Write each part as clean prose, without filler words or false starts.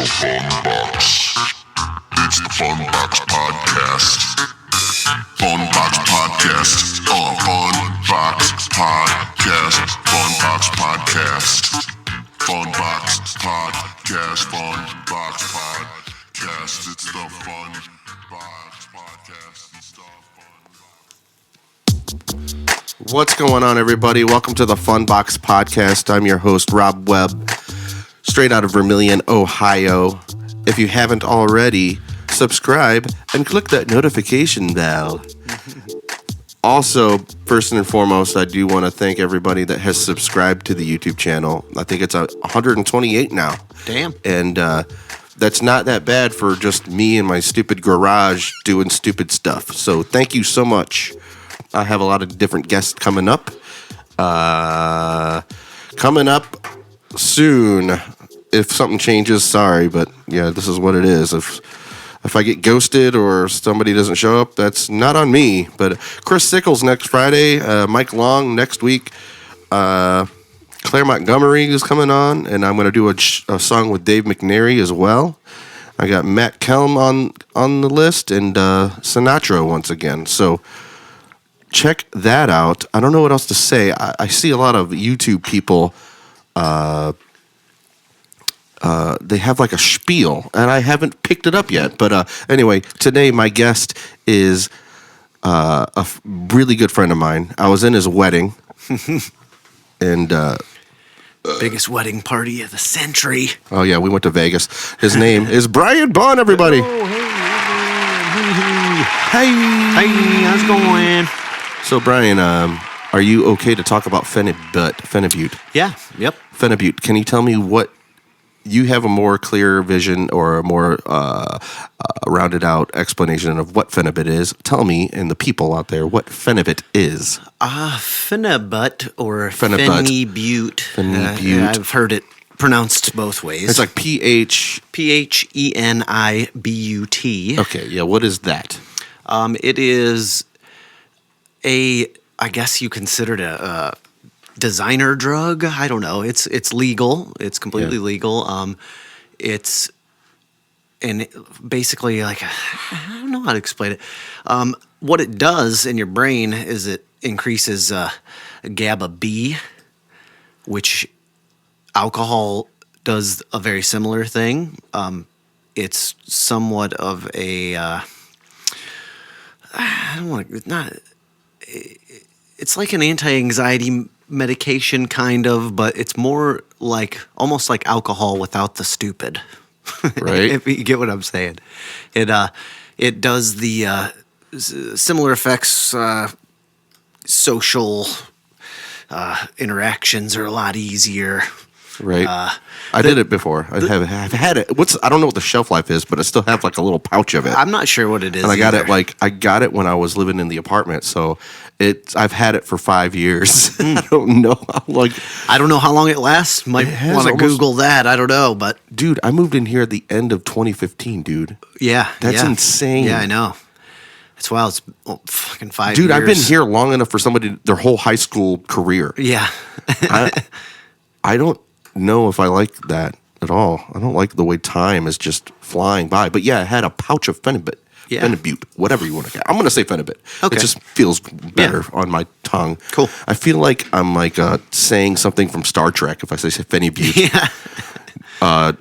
FunBox. It's the FunBox Podcast. FunBox Podcast. FunBox Podcast. FunBox Podcast. FunBox Podcast. FunBox Podcast. It's the FunBox Podcast. It's the FunBox. What's going on, everybody? Welcome to the FunBox Podcast. I'm your host, Rob Webb, straight out of Vermilion, Ohio. If you haven't already, subscribe and click that notification bell. Also, first and foremost, I do want to thank everybody that has subscribed to the YouTube channel. I think it's 128 now. Damn. And that's not that bad for just me in my stupid garage doing stupid stuff. So thank you so much. I have a lot of different guests coming up. Coming up soon. If something changes, sorry, but yeah, this is what it is. If I get ghosted or somebody doesn't show up, that's not on me. But Chris Sickles next Friday, Mike Long next week, Claire Montgomery is coming on, and I'm going to do a song with Dave McNary as well. I got Matt Kelm on the list, and Sinatra once again. So check that out. I don't know what else to say. I see a lot of YouTube people. They have like a spiel, and I haven't picked it up yet. But anyway, today my guest is a really good friend of mine. I was in his wedding, and Biggest wedding party of the century. oh yeah, we went to Vegas. His name is B.Bunn. Everybody, Oh, hey, hey, how's it going? So Brian, are you okay to talk about phenibut? Yeah, yep. Phenibut. Can you tell me what you have a more clear vision or a more rounded out explanation of what phenibut is? Tell me and the people out there what phenibut is. Phenibut or Phenibut. phenibut. I've heard it pronounced both ways. It's like PH. Phenibut. Okay, yeah. What is that? It is I guess you consider it a designer drug. I don't know. It's legal. It's completely legal. It's basically like, I don't know how to explain it. What it does in your brain is it increases GABA B, which alcohol does a very similar thing. It's somewhat of a I don't want to not. It's like an anti-anxiety medication, kind of, but it's more like almost like alcohol without the stupid. Right. If you get what I'm saying, it does the similar effects. Social interactions are a lot easier. Right. I did it before. I've had it. I don't know what the shelf life is, but I still have like a little pouch of it. I'm not sure what it is. And I got either. I got it when I was living in the apartment, so I've had it for 5 years. I don't know how I don't know how long it lasts. Might want to Google that. I don't know, but dude, I moved in here at the end of 2015, dude. yeah, That's insane. Yeah, I know. It's wild. It's fucking 5 Dude, years. I've been here long enough for somebody their whole high school career. Yeah. I don't know if I like that at all. I don't like the way time is just flying by. But yeah, I had a pouch of phenibut. Yeah. Phenibut, whatever you want to get. I'm going to say phenibut. Okay. It just feels better on my tongue. Cool. I feel like I'm like saying something from Star Trek if I say phenibut. Yeah.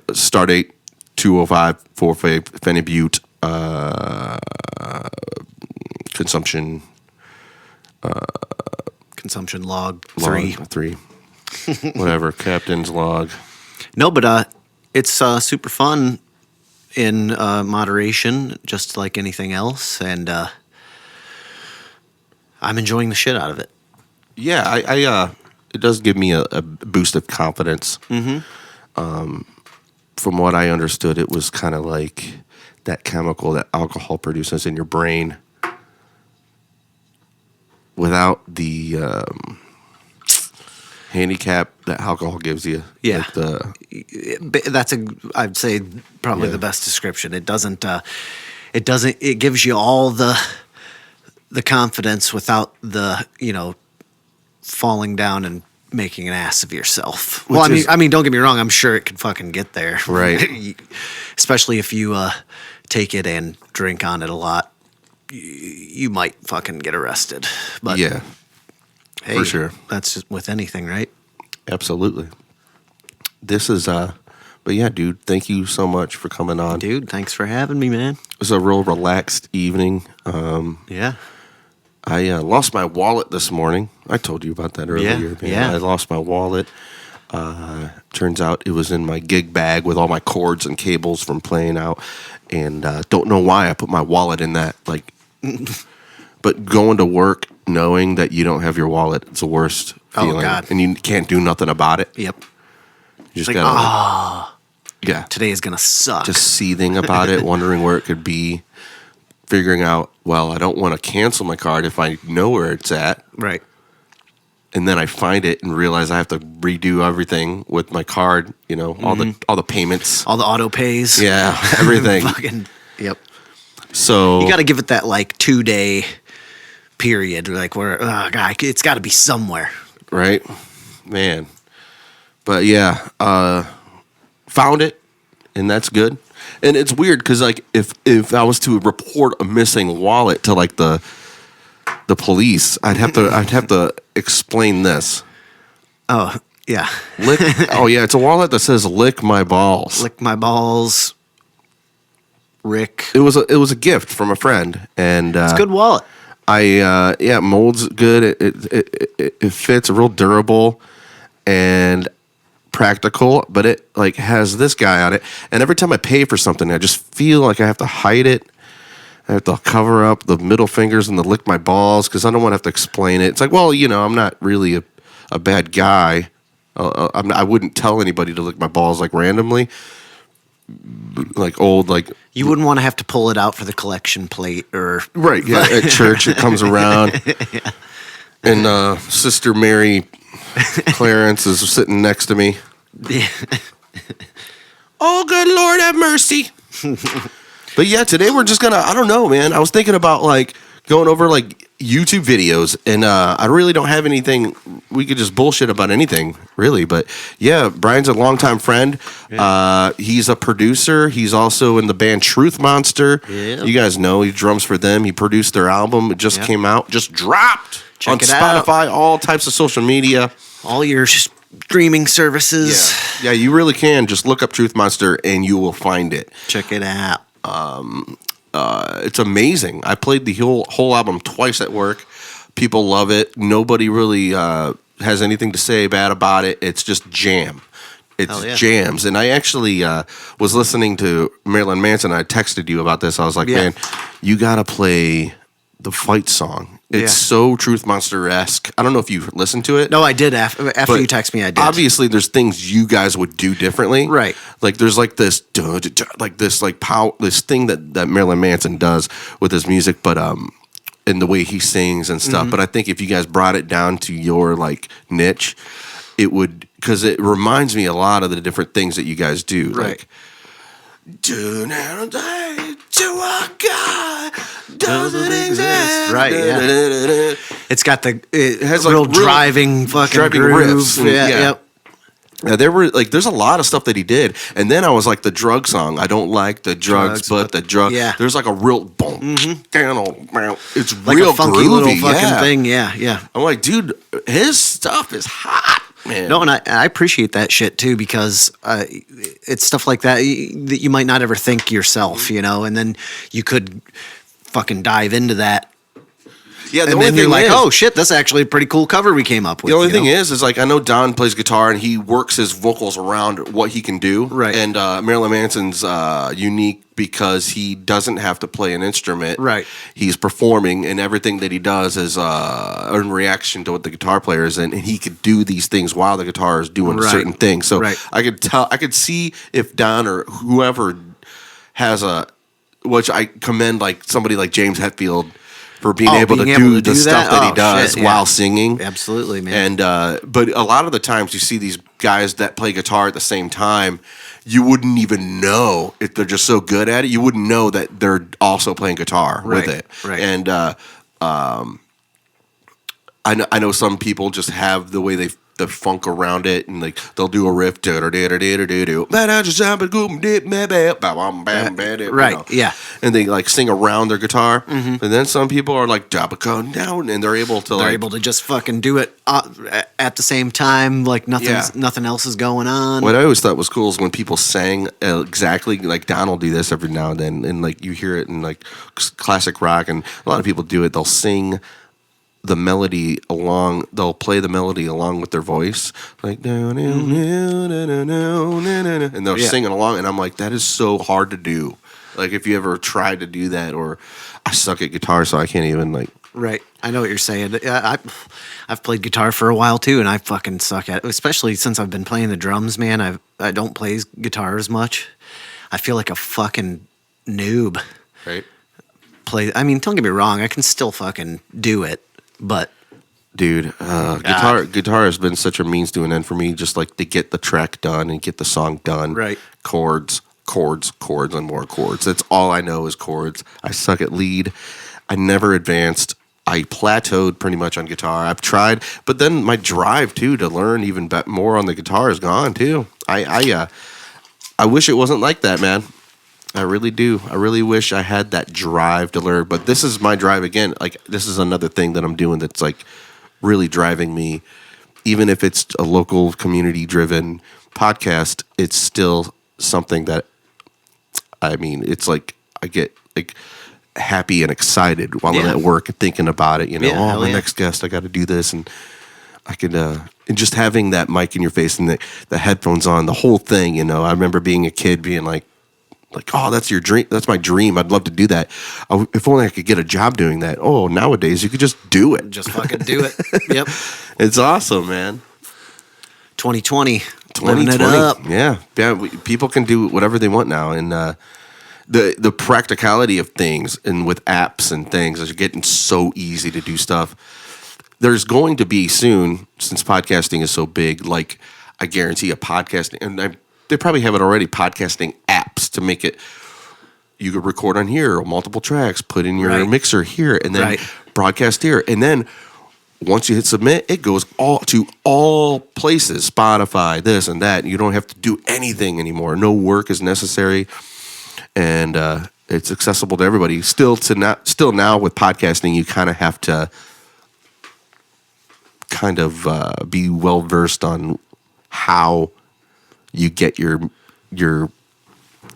Stardate 20545 phenibut. Consumption Log 3. 3. Whatever. Captain's log. No, but it's super fun in moderation, just like anything else, and I'm enjoying the shit out of it. Yeah, I it does give me a boost of confidence. Mm-hmm. From what I understood, it was kind of like that chemical that alcohol produces in your brain without the handicap that alcohol gives you. Yeah. Like That's I'd say probably the best description. It doesn't, it gives you all the confidence without the, falling down and making an ass of yourself. Which Well, is- I mean, don't get me wrong. I'm sure it could fucking get there. Right. Especially if you take it and drink on it a lot, you might fucking get arrested. But Yeah, hey, for sure. That's just with anything, right? absolutely. This is but yeah, dude, thank you so much for coming on. Dude, thanks for having me, man. It was a real relaxed evening. Yeah. I lost my wallet this morning. I told you about that earlier. Man. yeah. I lost my wallet. Turns out it was in my gig bag with all my cords and cables from playing out, and don't know why I put my wallet in that. Like, but going to work knowing that you don't have your wallet, it's the worst feeling. Oh, God. And you can't do nothing about it. Yep. You just Like, gotta, yeah, today is gonna suck. just seething about it, wondering where it could be, figuring out, well, I don't want to cancel my card if I know where it's at. right. And then I find it and realize I have to redo everything with my card, you know, all the payments. All the auto pays. Yeah, everything. Fucking. Yep. So You got to give it that like 2-day period, like where God, it's got to be somewhere. right? Man. But yeah, found it, and that's good. And it's weird because like if I was to report a missing wallet to like the police, I'd have to explain this. Oh yeah, Lick, oh yeah, it's a wallet that says "lick my balls." lick my balls, Rick. It was a gift from a friend, and It's a good wallet. yeah, mold's good. It fits, real durable and practical, but it like has this guy on it. And every time I pay for something, I just feel like I have to hide it. I have to cover up the middle fingers and the lick my balls because I don't want to have to explain it. It's like, well, you know, I'm not really a bad guy. I wouldn't tell anybody to lick my balls like randomly, like old like. You wouldn't want to have to pull it out for the collection plate or Right, yeah. At church, it comes around. Yeah. And Sister Mary Clarence is sitting next to me. Oh, good Lord, have mercy. But yeah, today we're just I don't know, man. I was thinking about like going over like YouTube videos, and I really don't have anything. We could just bullshit about anything, really. But yeah, Brian's a longtime friend. Yeah. He's a producer. He's also in the band Truth Monster. Yeah. You guys know he drums for them. He produced their album. It just came out, just dropped Check on it out. Spotify, all types of social media. all your streaming services. Yeah, you really can. Just look up Truth Monster and you will find it. Check it out. It's amazing. I played the whole album twice at work. People love it. Nobody really has anything to say bad about it. It's just jam. It's jams. And I actually was listening to Marilyn Manson. I texted you about this. I was like, man, you got to play the fight song. It's so Truth Monster-esque. I don't know if you listened to it. No, I did. After you text me, I did. Obviously, there's things you guys would do differently. Right. Like there's like this this thing that Marilyn Manson does with his music, but in the way he sings and stuff. But I think if you guys brought it down to your like niche, it would, because it reminds me a lot of the different things that you guys do. Right. Like, do not die to a God doesn't exist. Right, yeah. It's got it has like real real driving fucking driving groove. riffs and- Yeah, yeah. yep. Yeah, there were like, there's a lot of stuff that he did, and then I was like the drug song. I don't like the drugs, but the drug. Yeah. There's like a real boom. It's Like real a funky groovy, little fucking yeah. thing. Yeah, yeah. I'm like, dude, his stuff is hot, man. No, and I appreciate that shit too, because it's stuff like that that you might not ever think yourself, you know, and then you could fucking dive into that. Yeah, the And only then thing you're like, is, oh shit, that's actually a pretty cool cover we came up with. the only you thing know? is like I know Don plays guitar and he works his vocals around what he can do. Right. And Marilyn Manson's unique because he doesn't have to play an instrument. Right. He's performing, and everything that he does is in reaction to what the guitar player is, and he could do these things while the guitar is doing a Right. certain thing. So Right. I could see if Don or whoever has which I commend like somebody like James Hetfield for being able to do the stuff that he does shit, yeah. while singing. Absolutely, man. And but a lot of the times you see these guys that play guitar at the same time, you wouldn't even know if they're just so good at it. You wouldn't know that they're also playing guitar with it. Right. And I know some people just have the way they the funk around it, and like they'll do a riff, Right, yeah. and they like sing around their guitar, and then some people are like down, and they're able to They're able to just fucking do it at the same time, like nothing else is going on. What I always thought was cool is when people sang exactly like Don will do this every now and then, and like you hear it in like classic rock, and a lot of people do it. They'll sing the melody along. They'll play the melody along with their voice, like and they're singing along. And I'm like, that is so hard to do. Like if you ever tried to do that, or I suck at guitar, so I can't even like. Right, I know what you're saying. I've played guitar for a while too, and I fucking suck at it. Especially since I've been playing the drums, man. I don't play guitar as much. I feel like a fucking noob. Right. I mean, don't get me wrong. I can still fucking do it, but dude, guitar has been such a means to an end for me. Just like to get the track done and get the song done. Right. Chords, and more chords. That's all I know is chords. I suck at lead. I never advanced. I plateaued pretty much on guitar. I've tried, but then my drive too to learn even more on the guitar is gone too. I wish it wasn't like that, man. I really do. I really wish I had that drive to learn. But this is my drive again. Like this is another thing that I'm doing that's like really driving me. Even if it's a local community-driven podcast, it's still something that I mean. It's like I get like happy and excited while I'm at work and thinking about it. You know, my next guest, I got to do this, and I could. And just having that mic in your face and the headphones on, the whole thing. You know, I remember being a kid, being like, oh, that's your dream. That's my dream. I'd love to do that. If only I could get a job doing that. Oh, nowadays you could just do it. Just fucking do it. Yep. It's awesome, man. 2020. Living it up. Yeah. People can do whatever they want now. And the practicality of things and with apps and things is getting so easy to do stuff. There's going to be soon, since podcasting is so big, like I guarantee a podcasting, and they probably have it already, podcasting apps to make it, you could record on here, or multiple tracks, put in your mixer here, and then broadcast here. And then once you hit submit, it goes to all places, Spotify, this and that. You don't have to do anything anymore. No work is necessary. And it's accessible to everybody. Still now with podcasting, you kind of have to be well versed on how you get your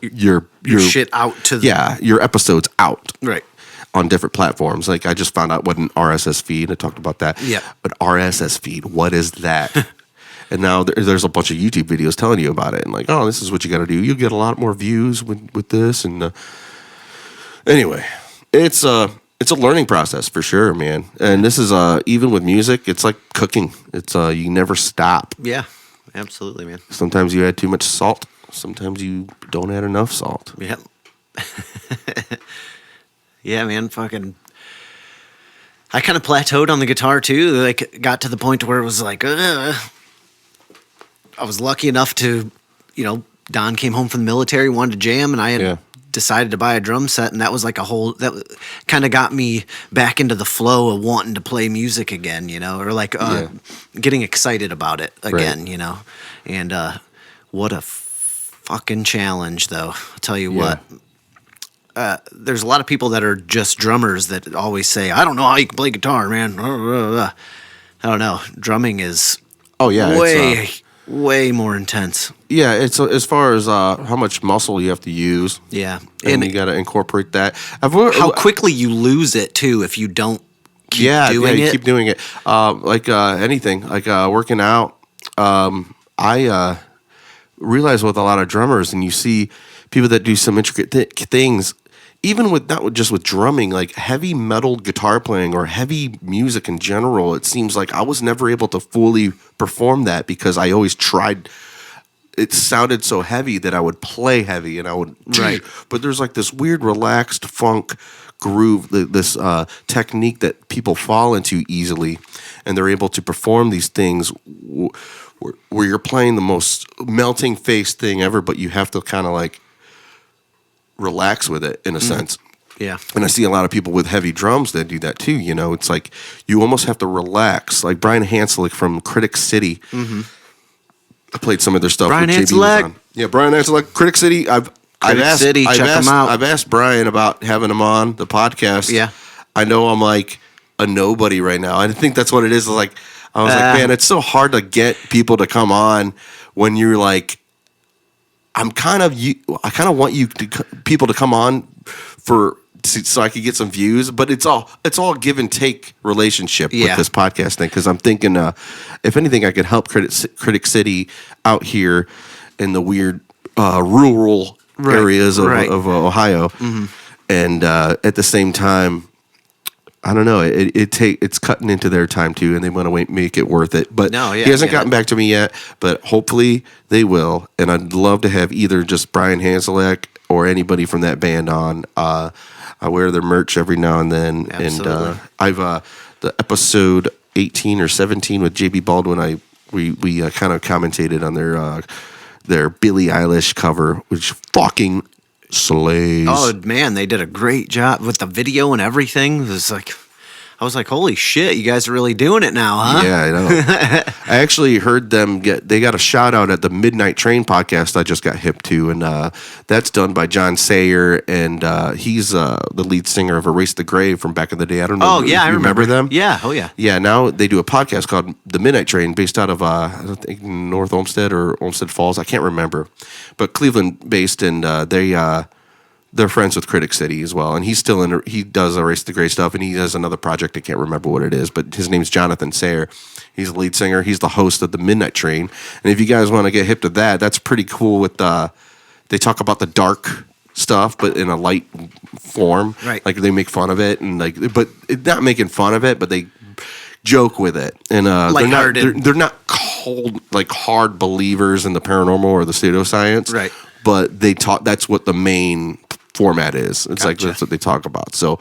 shit out to your episodes out on different platforms. Like I just found out what an RSS feed. I talked about that. Yeah, an RSS feed. What is that? And now there's a bunch of YouTube videos telling you about it. And like, oh, this is what you got to do. You'll get a lot more views with this. And anyway, it's a learning process for sure, man. And this is even with music, it's like cooking. It's you never stop. Yeah. Absolutely, man. Sometimes you add too much salt. Sometimes you don't add enough salt. Yep. Yeah, man. Fucking. I kind of plateaued on the guitar too. Like, got to the point where it was like, I was lucky enough to, Don came home from the military, wanted to jam, and I had decided to buy a drum set, and that was like that kind of got me back into the flow of wanting to play music again, or like getting excited about it again, and what a fucking challenge though. I'll tell you what, there's a lot of people that are just drummers that always say, I don't know how you can play guitar, man. I don't know. Drumming is way more intense. Yeah, it's as far as how much muscle you have to use. Yeah, and you got to incorporate that. How quickly you lose it too if you don't keep doing it. Keep doing it. Like anything, like working out. I realize with a lot of drummers, and you see people that do some intricate things. Even with not just with drumming, like heavy metal guitar playing or heavy music in general, it seems like I was never able to fully perform that because I always tried. It sounded so heavy that I would play heavy and I would but there's like this weird relaxed funk groove, this technique that people fall into easily, and they're able to perform these things where you're playing the most melting face thing ever, but you have to kind of like relax with it in a sense. Yeah. And I see a lot of people with heavy drums that do that too. You know, it's like you almost have to relax. Like Brian Hanselick from Critic City. Mm-hmm. I played some of their stuff. Brian with JB was Hanselick. on. Yeah, Brian Hanselick, Critic City. I've asked, City, check him out. I've asked Brian about having him on the podcast. Yeah. I know I'm like a nobody right now. I think that's what it is. Like I was like, man, it's so hard to get people to come on when you're like, I kind of want people to come on so I could get some views, but it's all give and take relationship with this podcast thing. Because I'm thinking, if anything, I could help Critic City out here in the weird rural areas of Ohio, and at the same time, I don't know. It's cutting into their time too, and they want to make it worth it. But he hasn't gotten back to me yet. But hopefully they will, and I'd love to have either just Brian Hanselick or anybody from that band on. I wear their merch every now and then, Absolutely. and I've the episode 18 or 17 with JB Baldwin. We kind of commentated on their Billie Eilish cover, which fucking slays. Oh man, they did a great job with the video and everything. It was like, I was like, holy shit, you guys are really doing it now, huh? Yeah, I know. I actually heard they got a shout out at the Midnight Train podcast I just got hip to, and that's done by John Sayer, and he's the lead singer of Erase the Grave from back in the day. I don't know. Oh yeah, I remember them. Yeah, oh yeah. Yeah, now they do a podcast called The Midnight Train, based out of I think North Olmsted or Olmsted Falls. I can't remember, but Cleveland based, and they're friends with Critic City as well, and he's still he does Erase the Grave stuff, and he has another project. I can't remember what it is, but his name's Jonathan Sayer. He's the lead singer. He's the host of the Midnight Train, and if you guys want to get hip to that, that's pretty cool. They talk about the dark stuff, but in a light form. Right. Like they make fun of it, and but not making fun of it, but they joke with it, and they're not cold, like hard believers in the paranormal or the pseudoscience. Right. But they talk. That's what the main format is. It's like that's what they talk about. So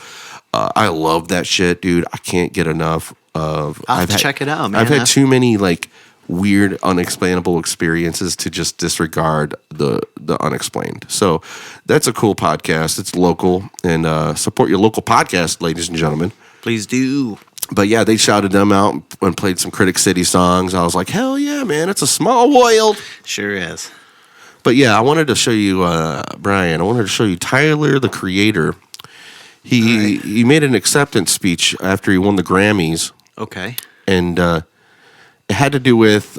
I love that shit, dude. I can't get enough of. I'll have to check it out, man. I've had too many like weird, unexplainable experiences to just disregard the unexplained. So that's a cool podcast. It's local, and support your local podcast, ladies and gentlemen. Please do. But yeah, they shouted them out and played some Critic City songs. I was like, hell yeah, man! It's a small world. Sure is. But yeah, I wanted to show you, Brian. I wanted to show you Tyler, the Creator. He made an acceptance speech after he won the Grammys. Okay. And it had to do with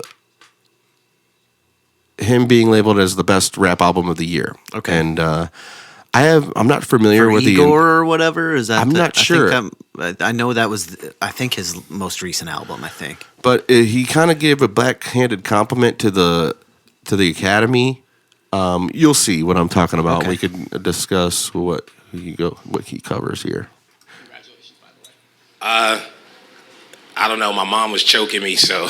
him being labeled as the best rap album of the year. Okay. And I'm not familiar with Igor or whatever. Is that? I'm not sure. I know that was, I think, his most recent album. I think. But he kind of gave a backhanded compliment to the Academy. You'll see what I'm talking about. Okay. We could discuss what he covers here. Congratulations, by the way. I don't know. My mom was choking me, so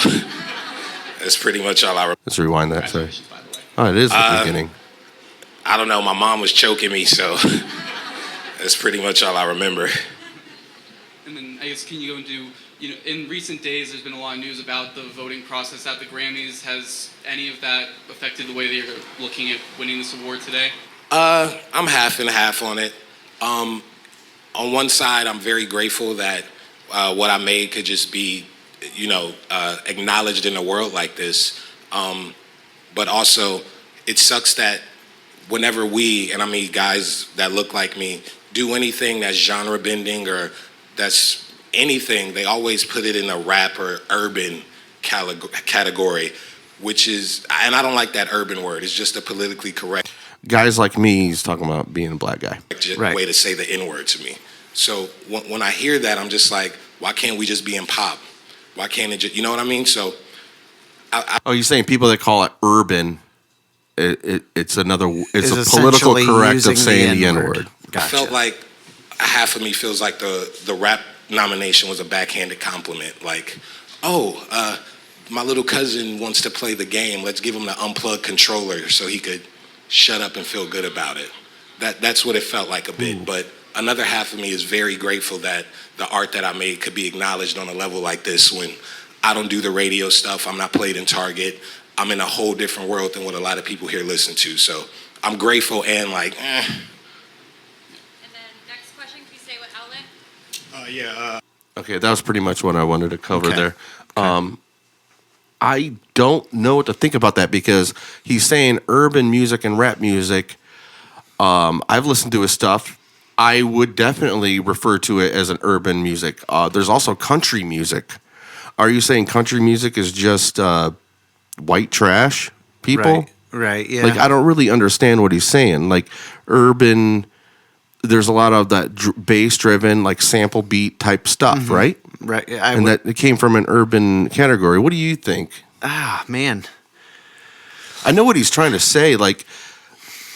that's pretty much all I remember. Let's rewind that. Sorry. Congratulations, by the way. Oh, it is the beginning. I don't know. My mom was choking me, so that's pretty much all I remember. And then I guess can you go into, in recent days there's been a lot of news about the voting process at the Grammys. Has any of that affected the way that you're looking at winning this award today? I'm half and half on it. On one side, I'm very grateful that what I made could just be, acknowledged in a world like this. But also, it sucks that whenever we, and I mean guys that look like me, do anything that's genre bending or that's anything, they always put it in a rap or urban category, which is, and I don't like that urban word. It's just a politically correct Guys like me, he's talking about being a black guy. way to say the N-word to me. So when I hear that, I'm just like, why can't we just be in pop? Why can't it just, you know what I mean? So Oh, you're saying people that call it urban, it's a Is political essentially correct using of saying the N-word. N-word. I Gotcha. felt like half of me feels like the rap nomination was a backhanded compliment. Like, my little cousin wants to play the game. Let's give him the unplugged controller so he could shut up and feel good about it. That's what it felt like a bit. But another half of me is very grateful that the art that I made could be acknowledged on a level like this when I don't do the radio stuff. I'm not played in Target. I'm in a whole different world than what a lot of people here listen to. So I'm grateful and like, And then next question. Okay, that was pretty much what I wanted to cover Okay. there. I don't know what to think about that because he's saying urban music and rap music. I've listened to his stuff. I would definitely refer to it as an urban music. There's also country music. Are you saying country music is just white trash people? Right, yeah. Like, I don't really understand what he's saying. Like, urban, there's a lot of that bass driven, like sample beat type stuff, right? Right. And that it came from an urban category. What do you think? Man. I know what he's trying to say. Like,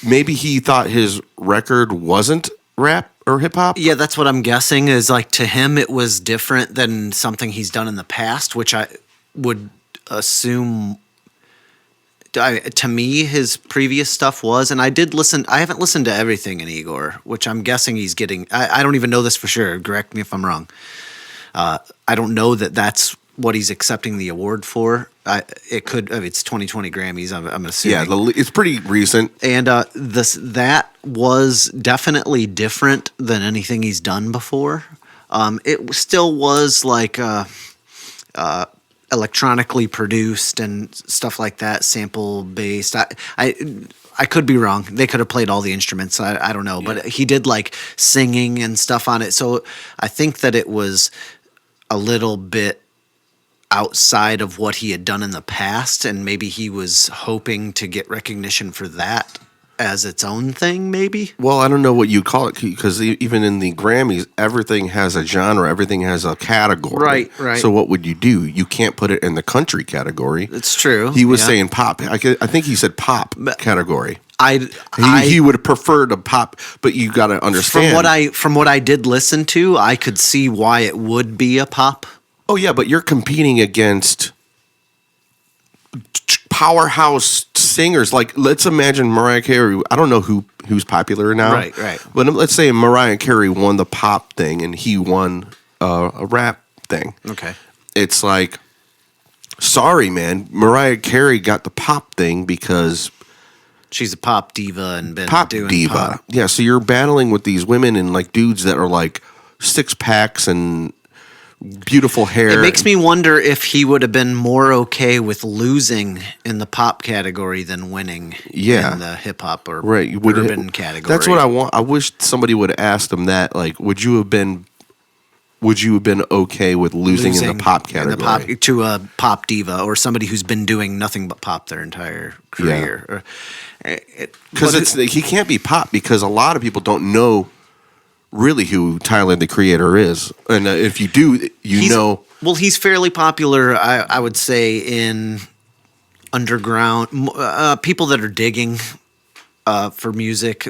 maybe he thought his record wasn't rap or hip hop. Yeah, that's what I'm guessing is like to him it was different than something he's done in the past, which I would assume to me his previous stuff was. And I haven't listened to everything in Igor, which I'm guessing he's getting. I don't even know this for sure. Correct me if I'm wrong. I don't know that that's what he's accepting the award for. It could. It's 2020 Grammys. I'm assuming. Yeah, it's pretty recent. And that was definitely different than anything he's done before. It still was like electronically produced and stuff like that, sample based. I could be wrong. They could have played all the instruments. I don't know, but he did like singing and stuff on it. So I think that it was a little bit outside of what he had done in the past, and maybe he was hoping to get recognition for that as its own thing, maybe. Well, I don't know what you call it because even in the Grammys, everything has a genre, everything has a category. Right. So what would you do? You can't put it in the country category. It's true. He was yeah. saying pop. I think he said pop category. He would have preferred a pop, but you got to understand. From what I did listen to, I could see why it would be a pop. Oh yeah, but you're competing against powerhouse singers. Like, let's imagine Mariah Carey. I don't know who's popular now. Right. But let's say Mariah Carey won the pop thing and he won a rap thing. Okay. It's like, sorry, man, Mariah Carey got the pop thing because she's a pop diva and been pop doing diva. pop. Yeah, so you're battling with these women and like dudes that are like 6-packs and beautiful hair. It makes me wonder if he would have been more okay with losing in the pop category than winning in the hip hop or urban category. That's what I want. I wish somebody would have asked him that. Like, would you have been okay with losing in the pop category to a pop diva or somebody who's been doing nothing but pop their entire career? Because he can't be pop because a lot of people don't know really who Tyler the Creator is, and if you do, you know. Well, he's fairly popular, I would say, in underground. People that are digging for music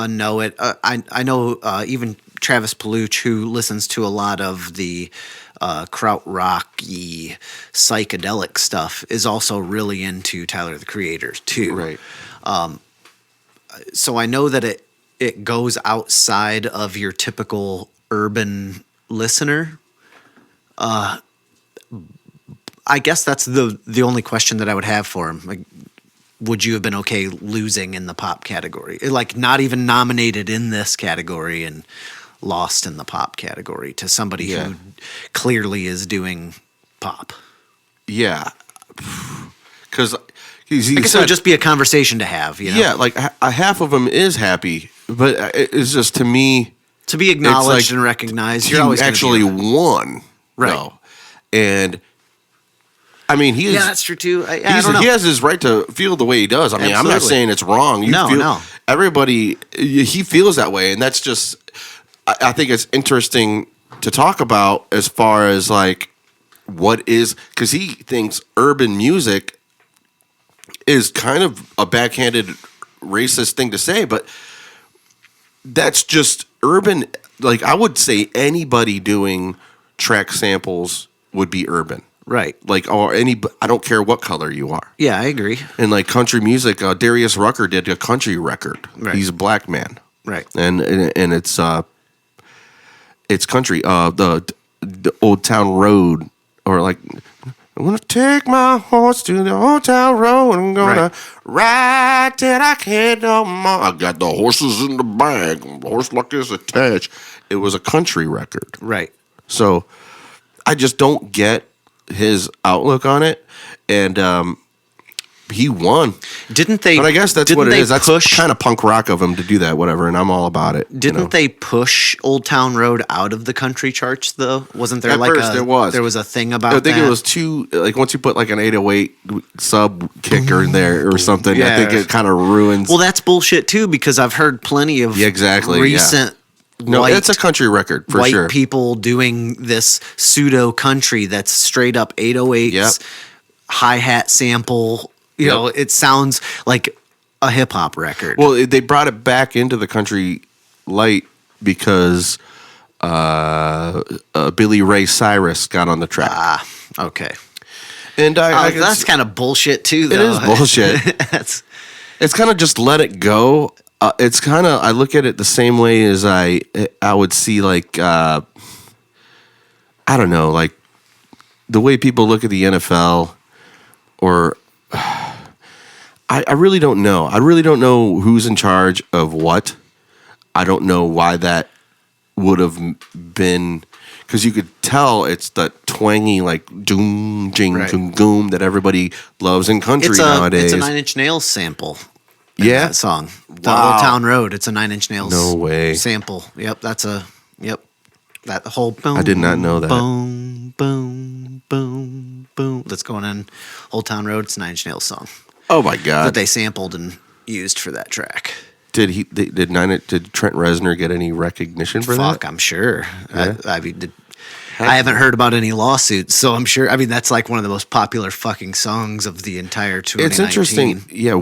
know it. I know even Travis Paluch, who listens to a lot of the krautrock-y psychedelic stuff, is also really into Tyler the Creator too. Right. So I know that it goes outside of your typical urban listener. I guess that's the only question that I would have for him. Like, would you have been okay losing in the pop category? Like, not even nominated in this category and lost in the pop category to somebody who clearly is doing pop? Yeah. Because I guess it would just be a conversation to have, you know? Yeah, like half of them is happy, but it's just, to me, to be acknowledged and recognized. You're always actually won, right? Though. And I mean, that's true too. I don't know. He has his right to feel the way he does. I mean, I'm not saying it's wrong. No. Everybody, he feels that way, and that's just. I think it's interesting to talk about as far as like what is, because he thinks urban music is kind of a backhanded racist thing to say, but that's just urban. Like, I would say anybody doing track samples would be urban. Right. Like, or I don't care what color you are. Yeah, I agree. And like country music, Darius Rucker did a country record. Right. He's a black man. Right. And it's country. The Old Town Road, or like, I'm gonna take my horse to the Old Town Road. I'm gonna ride till I can't no more. I got the horses in the bag. The horse luck is attached. it was a country record. Right. So I just don't get his outlook on it. And he won. Didn't they? But I guess that's didn't what it they is. That's push- kind of punk rock of him to do that, whatever, and I'm all about it. Didn't they push Old Town Road out of the country charts, though? Wasn't there At like first, there was. There was a thing about I think that? it was too, like, once you put like an 808 sub kicker in there or something, I think Yeah. it kind of ruins. Well, that's bullshit, too, because I've heard plenty of Yeah, exactly, yeah. recent no, white, it's a country record for white sure. people doing this pseudo country that's straight up 808s, Yep. hi-hat sample. You Yep. know, it sounds like a hip-hop record. Well, they brought it back into the country light because Billy Ray Cyrus got on the track. Okay. And I guess That's kind of bullshit, too, it though. is bullshit. That's... It's kind of just let it go. It's kind of, I look at it the same way as I would see, like, I don't know, like the way people look at the NFL, or I really don't know. I really don't know who's in charge of what. I don't know why that would have been, because you could tell it's the twangy, like, doom, jing, Right. doom, goom that everybody loves in country nowadays. It's a Nine Inch Nails sample. in Yeah? that song. The Wow. Old Town Road. It's a Nine Inch Nails. No way. Sample. Yep, that whole boom. I did not know that. Boom, boom, boom, boom. That's going on Old Town Road. It's a Nine Inch Nails song Oh my that God! they sampled and used for that track. Did Trent Reznor get any recognition for Fuck, that? I'm sure. Yeah. I mean, I haven't heard about any lawsuits, so I'm sure. I mean, that's like one of the most popular fucking songs of the entire 2019. It's interesting, yeah.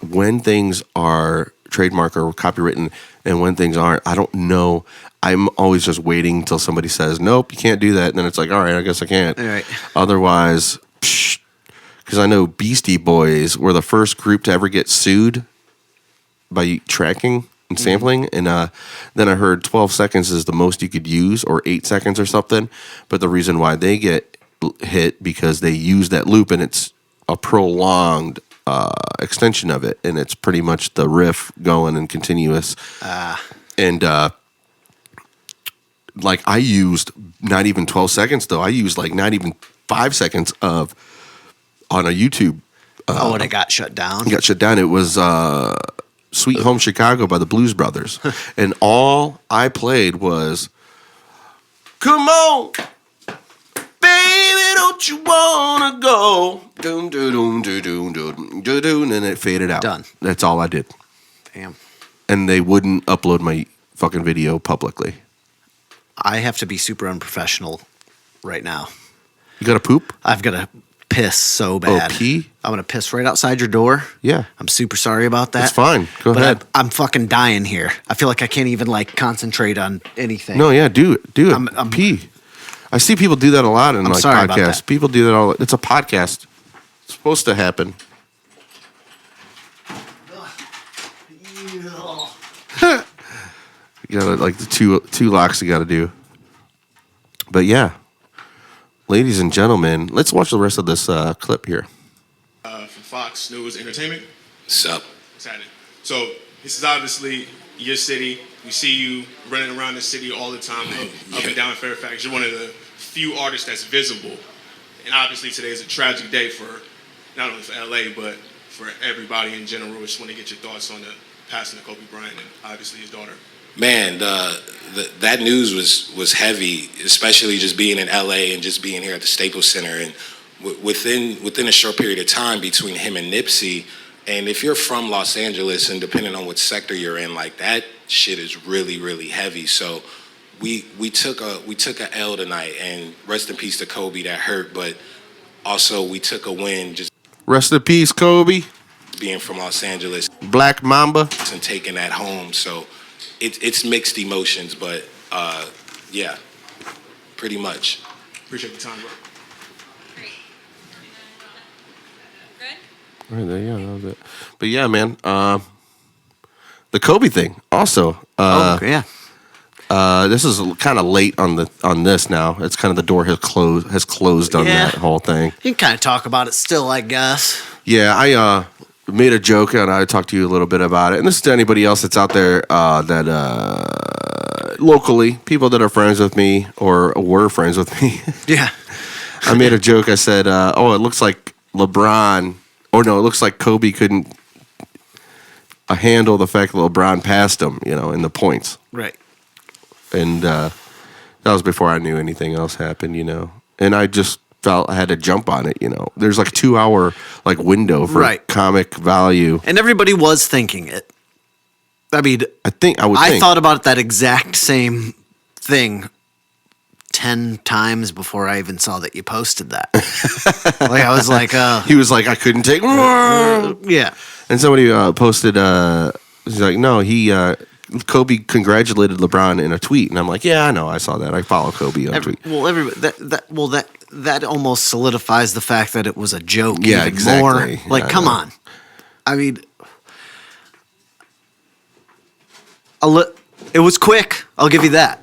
When things are trademark or copywritten, and when things aren't, I don't know. I'm always just waiting until somebody says, "Nope, you can't do that," and then it's like, "All right, I guess I can't." All right. Otherwise, because I know Beastie Boys were the first group to ever get sued by tracking and sampling, and then I heard 12 seconds is the most you could use, or 8 seconds or something. But the reason why they get hit because they use that loop, and it's a prolonged extension of it, and it's pretty much the riff going and continuous. And like I used not even 12 seconds though. I used like not even 5 seconds of on a YouTube. and it got shut down. Got shut down. It was Sweet Home Chicago by the Blues Brothers. And all I played was, "Come on, baby, don't you wanna go?" Doom, doom, doom, doom, doom, doom, doom, and it faded out. Done. That's all I did. Damn. And they wouldn't upload my fucking video publicly. I have to be super unprofessional right now. You got to poop? I've got to piss so bad. pee? I'm going to piss right outside your door. Yeah. I'm super sorry about that. That's fine. Go but ahead. I'm fucking dying here. I feel like I can't even like concentrate on anything. No, yeah, do it. Do it. I'm- pee. I see people do that a lot in like sorry about podcasts. that. People do that all. It's a podcast. It's supposed to happen. You gotta like the two locks you gotta do. But yeah, ladies and gentlemen, let's watch the rest of this clip here. From Fox News Entertainment. Sup? What's happening? So this is obviously your city. We see you running around the city all the time, up and down Fairfax. You're one of the few artists that's visible. And obviously today is a tragic day for not only for LA, but for everybody in general. I just want to get your thoughts on the passing of Kobe Bryant and obviously his daughter. Man, that news was heavy, especially just being in LA and just being here at the Staples Center. And within a short period of time between him and Nipsey, and if you're from Los Angeles and depending on what sector you're in, like that shit is really, really heavy. So we took a L tonight, and rest in peace to Kobe, that hurt, but also we took a win just Rest in peace, Kobe. being from Los Angeles Black Mamba. and taking that home. So it's mixed emotions, but yeah, pretty much. Appreciate the time, bro. Good? Right there, yeah, that was it. But yeah, man, the Kobe thing also. yeah. This is kind of late on this now. It's kind of the door has closed on Yeah. that whole thing. You can kind of talk about it still, I guess. Yeah, I made a joke and I talked to you a little bit about it. And this is to anybody else that's out there that locally, people that are friends with me or were friends with me. Yeah. I made a joke. I said, "Oh, it looks like LeBron." Or no, it looks like Kobe couldn't handle the fact that LeBron passed him, in the points. Right. And that was before I knew anything else happened, And I just felt I had to jump on it, There's like 2-hour window for comic value. And everybody was thinking it. I mean, I thought about that exact same thing 10 times before I even saw that you posted that. I was like, he was like, I couldn't take yeah. And somebody posted, he's like, no, Kobe congratulated LeBron in a tweet. And I'm like, yeah, I know, I saw that. I follow Kobe on tweet. Well, that almost solidifies the fact that it was a joke. Yeah, even exactly. More. Come on. I mean, it was quick. I'll give you that.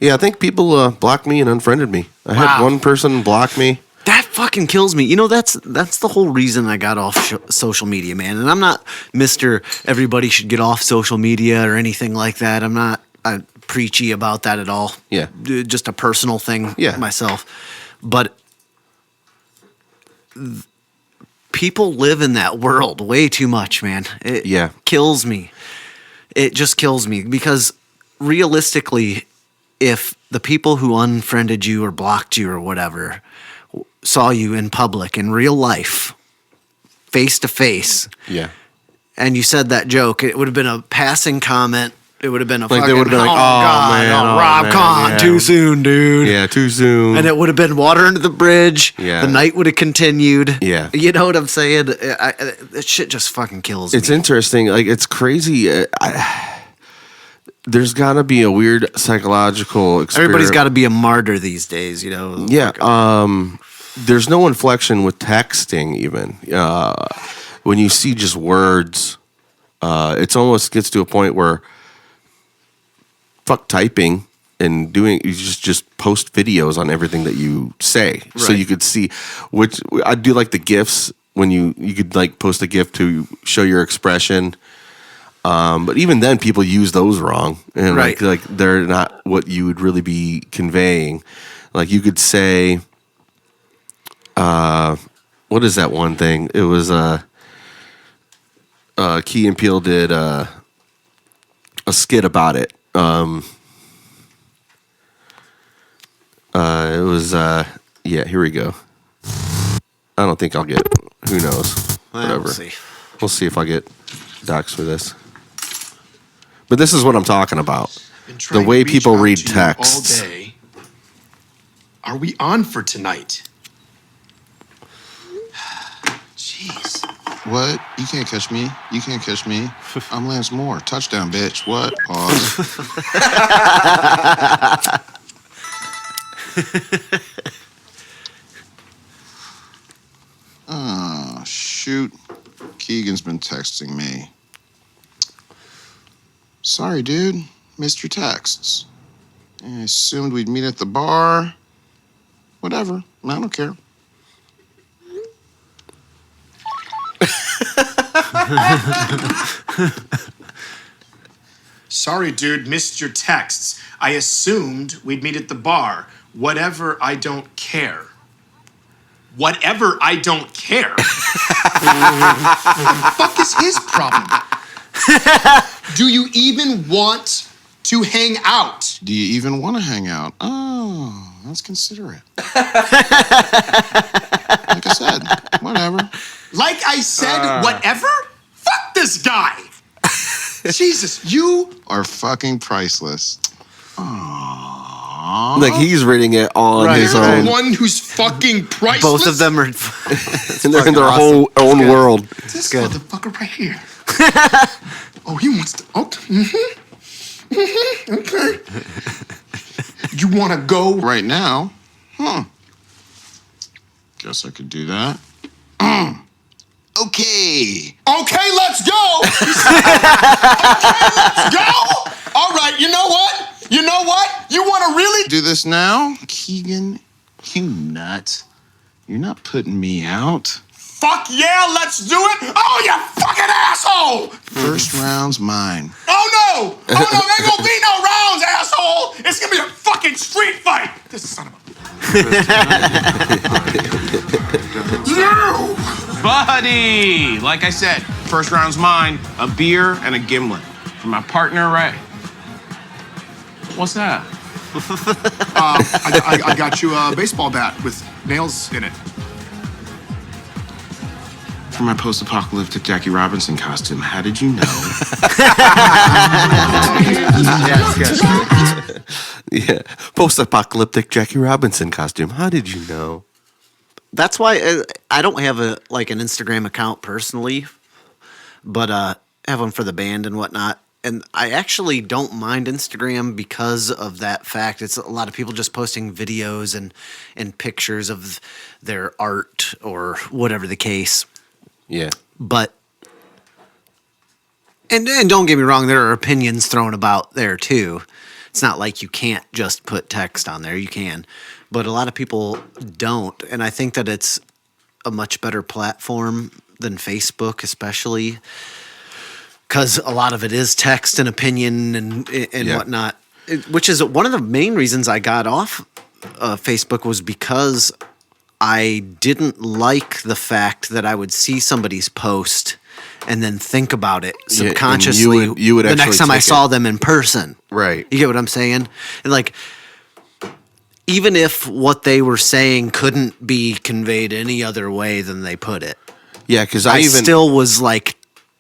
Yeah, I think people blocked me and unfriended me. I had one person block me. That fucking kills me. That's the whole reason I got off social media, man. And I'm not Mr. Everybody should get off social media or anything like that. I'm not preachy about that at all. Yeah. Just a personal thing myself. But people live in that world way too much, man. It kills me. It just kills me because realistically, if the people who unfriended you or blocked you or whatever saw you in public, in real life, face to face, and you said that joke, it would have been a passing comment. It would have been a fucking, they would have been Rob Con, too soon, dude. Yeah, too soon. And it would have been water under the bridge. Yeah. The night would have continued. Yeah. You know what I'm saying? That shit just fucking kills me. It's interesting. It's crazy. There's got to be a weird psychological experience. Everybody's got to be a martyr these days, Yeah. There's no inflection with texting even. When you see just words, it almost gets to a point where fuck typing and doing, you just post videos on everything that you say. Right. So you could see, which I do like the GIFs when you could post a GIF to show your expression. But even then, people use those wrong, and like they're not what you would really be conveying. Like you could say, what is that one thing? It was Key and Peele did a skit about it. It was here we go. I don't think I'll get. Who knows? Whatever. We'll see if I get docs for this. But this is what I'm talking about. The way people read texts. All day. Are we on for tonight? Jeez. What? You can't catch me. You can't catch me. I'm Lance Moore. Touchdown, bitch. What? Pause. Oh, shoot. Keegan's been texting me. Sorry, dude. Missed your texts. I assumed we'd meet at the bar. Whatever. I don't care. Sorry, dude. Missed your texts. I assumed we'd meet at the bar. Whatever, I don't care. Whatever, I don't care. What the fuck is his problem? Do you even want to hang out? Do you even want to hang out? Oh, that's considerate. Like I said, whatever. Like I said, whatever? Fuck this guy. Jesus, you are fucking priceless. Aww. Like he's reading it on his You're own. the one who's fucking priceless. Both of them are in their whole own world. This motherfucker right here. Oh, he wants to. Okay. Okay. You want to go right now? Guess I could do that. Okay. Okay, let's go. Okay, let's go. All right, you know what? You know what? You want to really do this now? Keegan, you nut. You're not putting me out. Fuck yeah, let's do it. Oh, you fucking asshole. First round's mine. Oh, no. Oh, no, there ain't gonna be no rounds, asshole. It's gonna be a fucking street fight. This son of a... You! Buddy! Like I said, first round's mine. A beer and a gimlet. For my partner, Ray. What's that? I got you a baseball bat with nails in it. For my post-apocalyptic Jackie Robinson costume. How did you know? Yeah, post-apocalyptic Jackie Robinson costume. How did you know? That's why I don't have an Instagram account personally, but have one for the band and whatnot. And I actually don't mind Instagram because of that fact. It's a lot of people just posting videos and pictures of their art or whatever the case. Yeah. But and don't get me wrong, there are opinions thrown about there too. It's not like you can't just put text on there. You can. But a lot of people don't. And I think that it's a much better platform than Facebook, especially because a lot of it is text and opinion and whatnot, which is one of the main reasons I got off Facebook was because I didn't like the fact that I would see somebody's post and then think about it subconsciously you would the next time I take saw them in person. Right. You get what I'm saying? And like, even if what they were saying couldn't be conveyed any other way than they put it. Yeah, because I still was like,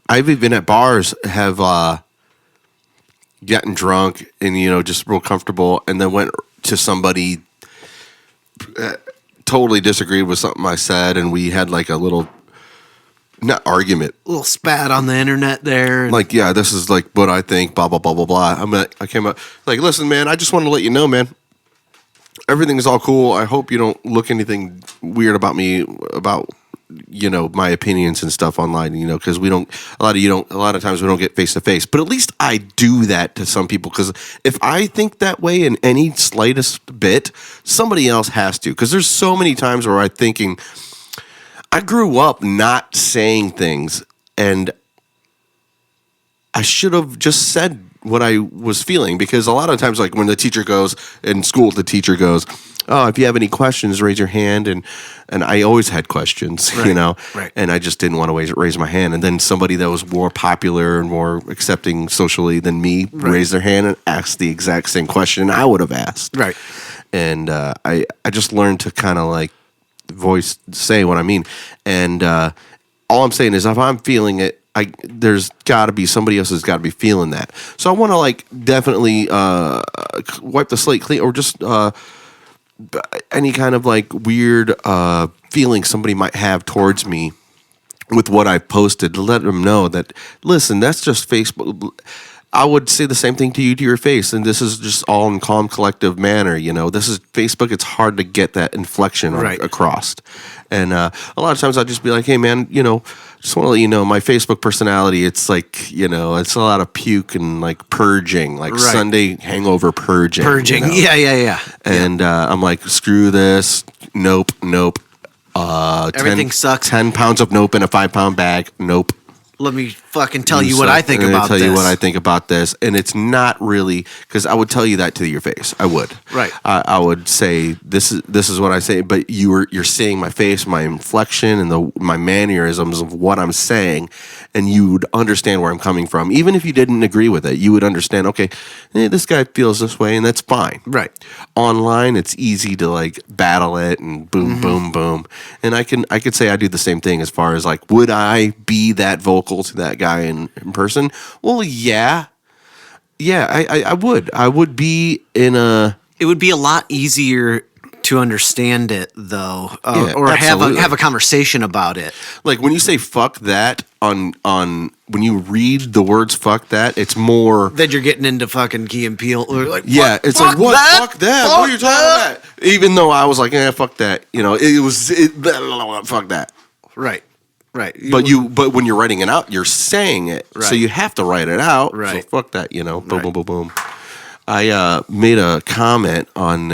I've even at bars have gotten drunk and just real comfortable, and then went to somebody totally disagreed with something I said, and we had like a little not argument, a little spat on the internet there. Like, yeah, this is like what I think, blah blah blah blah blah. I came up like, listen, man, I just want to let you know, man, everything's all cool. I hope you don't look anything weird about me about my opinions and stuff online, because a lot of times we don't get face to face, but at least I do that to some people, because if I think that way in any slightest bit, somebody else has to, because there's so many times where I grew up not saying things, and I should have just said what I was feeling, because a lot of times, like when the teacher goes in school, the teacher goes, oh, if you have any questions, raise your hand. And I always had questions, Right. and I just didn't want to raise my hand. And then somebody that was more popular and more accepting socially than me raised their hand and asked the exact same question I would have asked. Right. And I just learned to kind of like say what I mean. And all I'm saying is if I'm feeling it, there's got to be somebody else has got to be feeling that. So I want to like definitely wipe the slate clean, or just any kind of like weird feeling somebody might have towards me with what I posted, to let them know that, listen, that's just Facebook. I would say the same thing to you to your face, and this is just all in calm, collective manner. This is Facebook. It's hard to get that inflection across. And a lot of times I'll just be like, hey, man, just want to let you know my Facebook personality, it's like, it's a lot of puke and like purging, like Sunday hangover purging. Yeah. And I'm like, screw this. Nope. Everything sucks. 10 pounds of nope in a 5-pound bag. Nope. Let me fucking tell you what I think about this. Tell you what I think about this. And it's not really, because I would tell you that to your face. I would. Right. I would say, this is what I say, but you're seeing my face, my inflection, and my mannerisms of what I'm saying, and you would understand where I'm coming from. Even if you didn't agree with it, you would understand, okay, this guy feels this way, and that's fine. Right. Online, it's easy to like battle it and boom, boom, boom. And I could say I do the same thing as far as like, would I be that vocal to that guy in person? Well, yeah, I would. I would be in a. It would be a lot easier to understand it, though, or absolutely. have a conversation about it. Like when you say "fuck that" on when you read the words "fuck that," it's more that you're getting into fucking Key and Peele. Like, yeah, it's like what? Fuck that! What are you talking about? Even though I was like, fuck that. It was fuck that. Right. But when you're writing it out, you're saying it, so you have to write it out. Right. So fuck that. Boom, boom, boom, boom. I made a comment on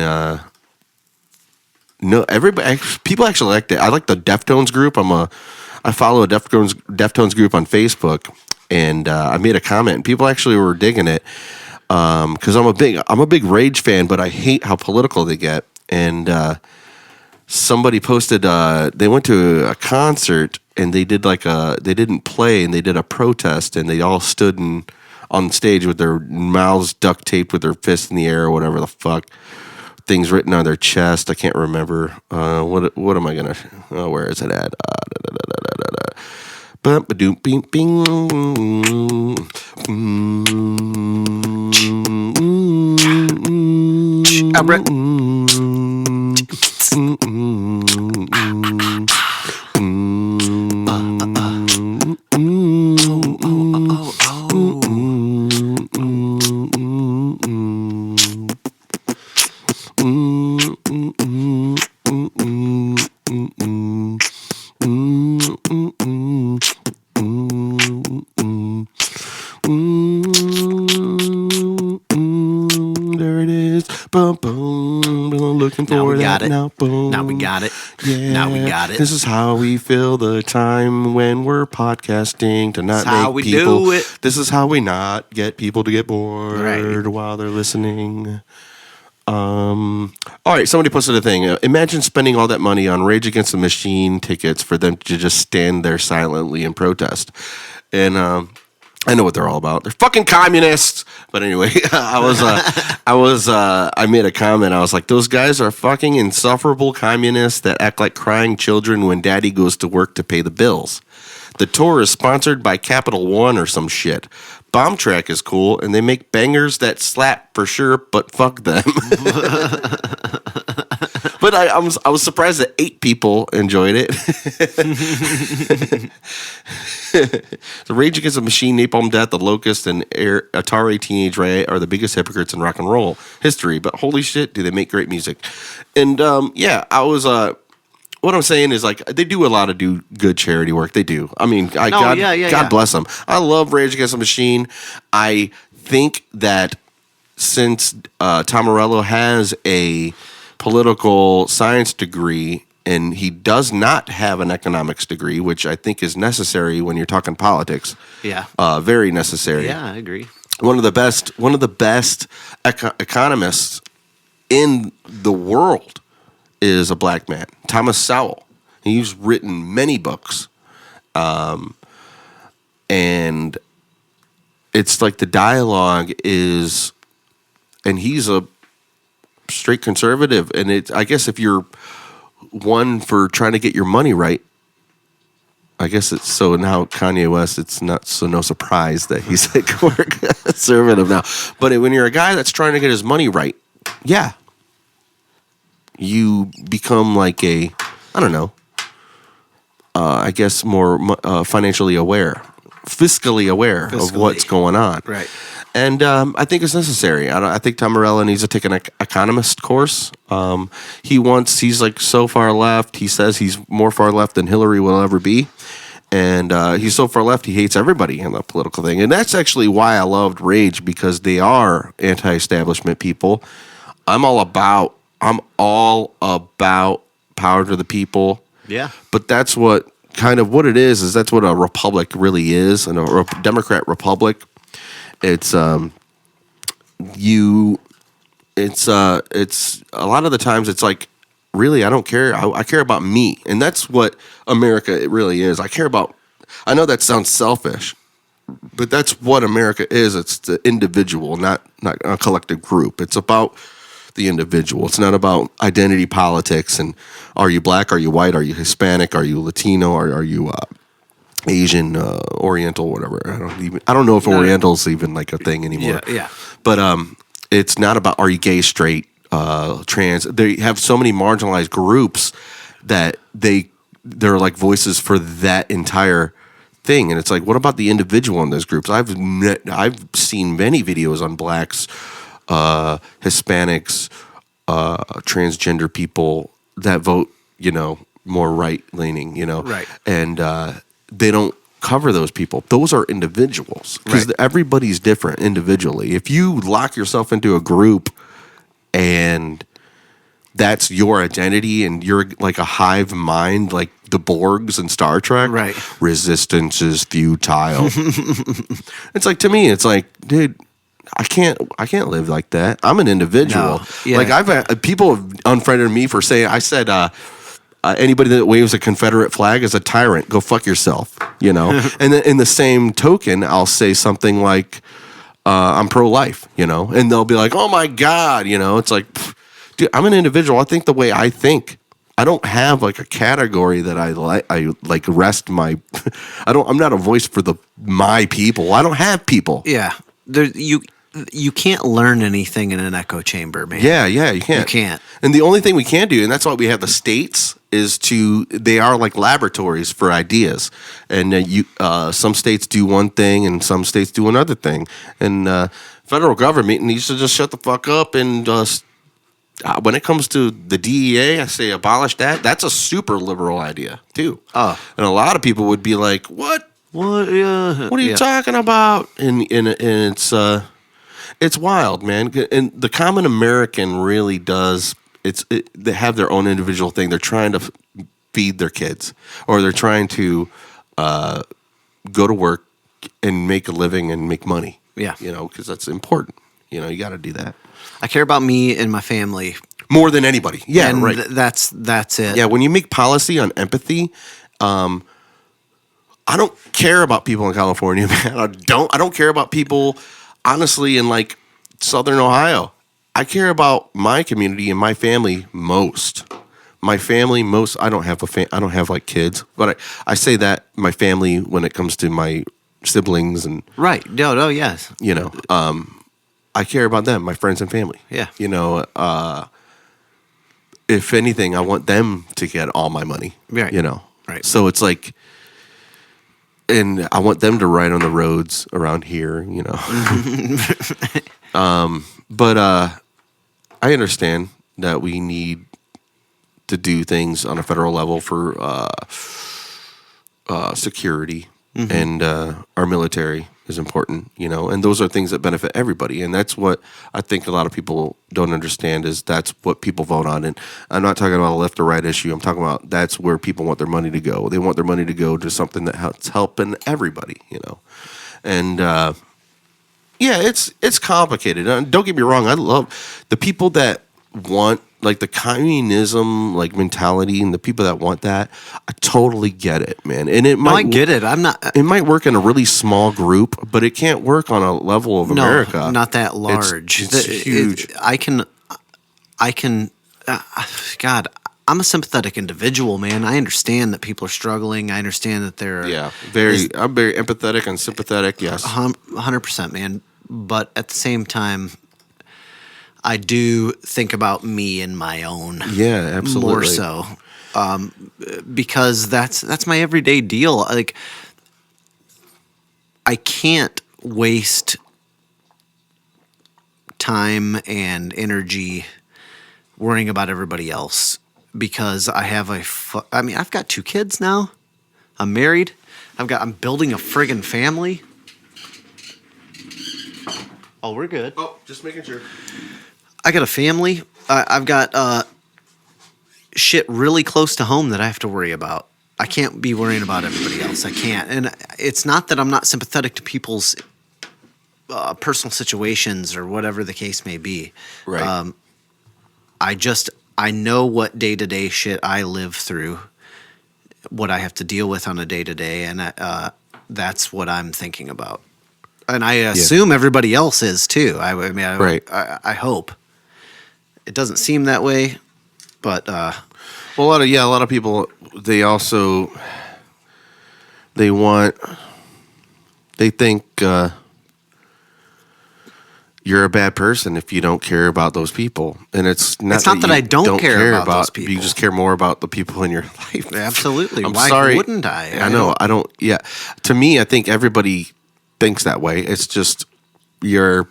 no, everybody, people actually liked it. I like the Deftones group. I follow a Deftones group on Facebook, and I made a comment, and people actually were digging it. Because I'm a big Rage fan, but I hate how political they get. And somebody posted they went to a concert and they didn't play and they did a protest and they all stood on stage with their mouths duct taped with their fists in the air or whatever the fuck, things written on their chest. I can't remember. What am I gonna? Oh, where is it at? There it is. Boom, boom. Looking Now for we got that. it. Now, boom. Now we got it. Yeah. Now we got it. This is how we fill the time when we're podcasting to not That's how make we people. do it. This is how we not get people to get bored Right. while they're listening. All right, somebody posted a thing. Imagine spending all that money on Rage Against the Machine tickets for them to just stand there silently and protest. And I know what they're all about. They're fucking communists. But anyway, I made a comment. I was like, those guys are fucking insufferable communists that act like crying children when daddy goes to work to pay the bills. The tour is sponsored by Capital One or some shit. Bomb Track is cool, and they make bangers that slap for sure, but fuck them. But I was surprised that 8 people enjoyed it. The Rage Against the Machine, Napalm Death, The Locust, and Atari Teenage Riot are the biggest hypocrites in rock and roll history. But holy shit, do they make great music. And yeah, I was... what I'm saying is, like, they do a lot of good charity work. They do. I mean, God bless them. I love Rage Against the Machine. I think that since Tom Morello has a political science degree and he does not have an economics degree, which I think is necessary when you're talking politics. Yeah. Very necessary. Yeah, I agree. One of the best economists in the world is a black man, Thomas Sowell. He's written many books. And it's like the dialogue is, and he's a straight conservative. And I guess if you're one for trying to get your money right, I guess it's so now Kanye West, it's not so no surprise that he's like more conservative now. But when you're a guy that's trying to get his money right, yeah, you become like I don't know, I guess more financially aware, fiscally aware of what's going on. Right. And I think it's necessary. I think Tom Morello needs to take an economist course. He's like so far left. He says he's more far left than Hillary will ever be. And he's so far left, he hates everybody in the political thing. And that's actually why I loved Rage, because they are anti-establishment people. I'm all about power to the people. Yeah. But that's what it is that's what a republic really is, and a Democrat republic. It's a lot of the times it's like, really, I don't care. I care about me. And that's what America it really is. I know that sounds selfish, but that's what America is. It's the individual, not a collective group. It's about the individual. It's not about identity politics and are you black, are you white, are you Hispanic, are you Latino, are you Asian, Oriental, whatever. I don't know if Oriental's even like a thing anymore. Yeah. But it's not about are you gay, straight, trans. They have so many marginalized groups that they're like voices for that entire thing. And it's like, what about the individual in those groups? I've seen many videos on blacks, Hispanics, transgender people that vote, more right leaning, Right. And they don't cover those people. Those are individuals, because Right. everybody's different individually. If you lock yourself into a group and that's your identity and you're like a hive mind, like the Borgs in Star Trek. Right. Resistance is futile. It's like, to me, it's like, dude, I can't live like that. I'm an individual. No, yeah. Like I've had, people have unfriended me for saying, I said, anybody that waves a Confederate flag is a tyrant. Go fuck yourself, you know? And then in the same token, I'll say something like, I'm pro-life, you know? And they'll be like, oh my God, you know? It's like, pff, dude, I'm an individual. I think the way I think. I don't have like a category that I like rest my, I'm not a voice for my people. I don't have people. Yeah. You can't learn anything in an echo chamber, man. Yeah, you can't. You can't. And the only thing we can do, and that's why we have the states, is they are like laboratories for ideas. And some states do one thing and some states do another thing. And federal government needs to just shut the fuck up and when it comes to the DEA, I say abolish that. That's a super liberal idea too. And a lot of people would be like, "What? What? What are you talking about?" And it's wild, man. And the common American really does. They have their own individual thing. They're trying to feed their kids, or they're trying to go to work and make a living and make money. Yeah, you know, because that's important. You know, you got to do that. I care about me and my family more than anybody. Yeah, and right. That's it. Yeah, when you make policy on empathy, I don't care about people in California, man. I don't care about people, honestly, in like Southern Ohio. I care about my community and my family most. My family most. I don't have I don't have like kids, but I say that my family when it comes to my siblings and right. No, yes. You know, I care about them, my friends and family. Yeah. You know, if anything, I want them to get all my money. Right. You know. Right. So it's like, and I want them to ride on the roads around here, you know. But I understand that we need to do things on a federal level for security, and our military is important, you know, and those are things that benefit everybody. And that's what I think a lot of people don't understand is that's what people vote on. And I'm not talking about a left or right issue. I'm talking about that's where people want their money to go. They want their money to go to something that's helping everybody, you know. And yeah, it's complicated. Don't get me wrong. I love the people that want like the communism like mentality and the people that want that. I totally get it, man. And it might I get it. I'm not. It might work in a really small group, but it can't work on a level of America. Not that large. It's huge. I can. God, I'm a sympathetic individual, man. I understand that people are struggling. I understand that they're I'm very empathetic and sympathetic. Yes, 100%, man. But at the same time, I do think about me and my own. Yeah, absolutely. More so, because that's my everyday deal. Like, I can't waste time and energy worrying about everybody else because I have I've got 2 kids now. I'm married. I'm building a friggin' family. Oh, we're good. Oh, just making sure. I got a family. I've got shit really close to home that I have to worry about. I can't be worrying about everybody else. I can't. And it's not that I'm not sympathetic to people's personal situations or whatever the case may be. Right. I know what day-to-day shit I live through, what I have to deal with on a day-to-day, and that's what I'm thinking about. And I assume everybody else is too. I hope. It doesn't seem that way, but well, a lot of people they think you're a bad person if you don't care about those people, and it's not that I don't care about those people. You just care more about the people in your life. Absolutely. I'm Why sorry. wouldn't I? I know. I don't. Yeah. To me, I think everybody thinks that way. It's just I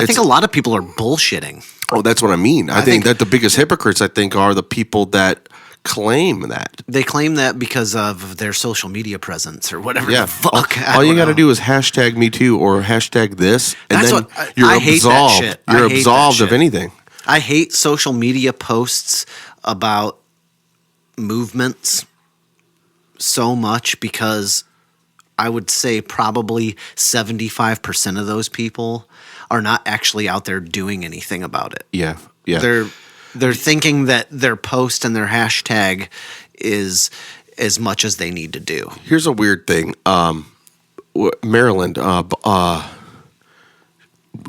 think a lot of people are bullshitting. Oh, that's what I mean. I think that the biggest hypocrites, I think, are the people that claim that. They claim that because of their social media presence or whatever the fuck. All you got to do is hashtag me too or hashtag this, and That's then what, you're I hate absolved. that shit. You're absolved of anything. I hate social media posts about movements so much because I would say probably 75% of those people are not actually out there doing anything about it. Yeah. Yeah. They're thinking that their post and their hashtag is as much as they need to do. Here's a weird thing. Maryland.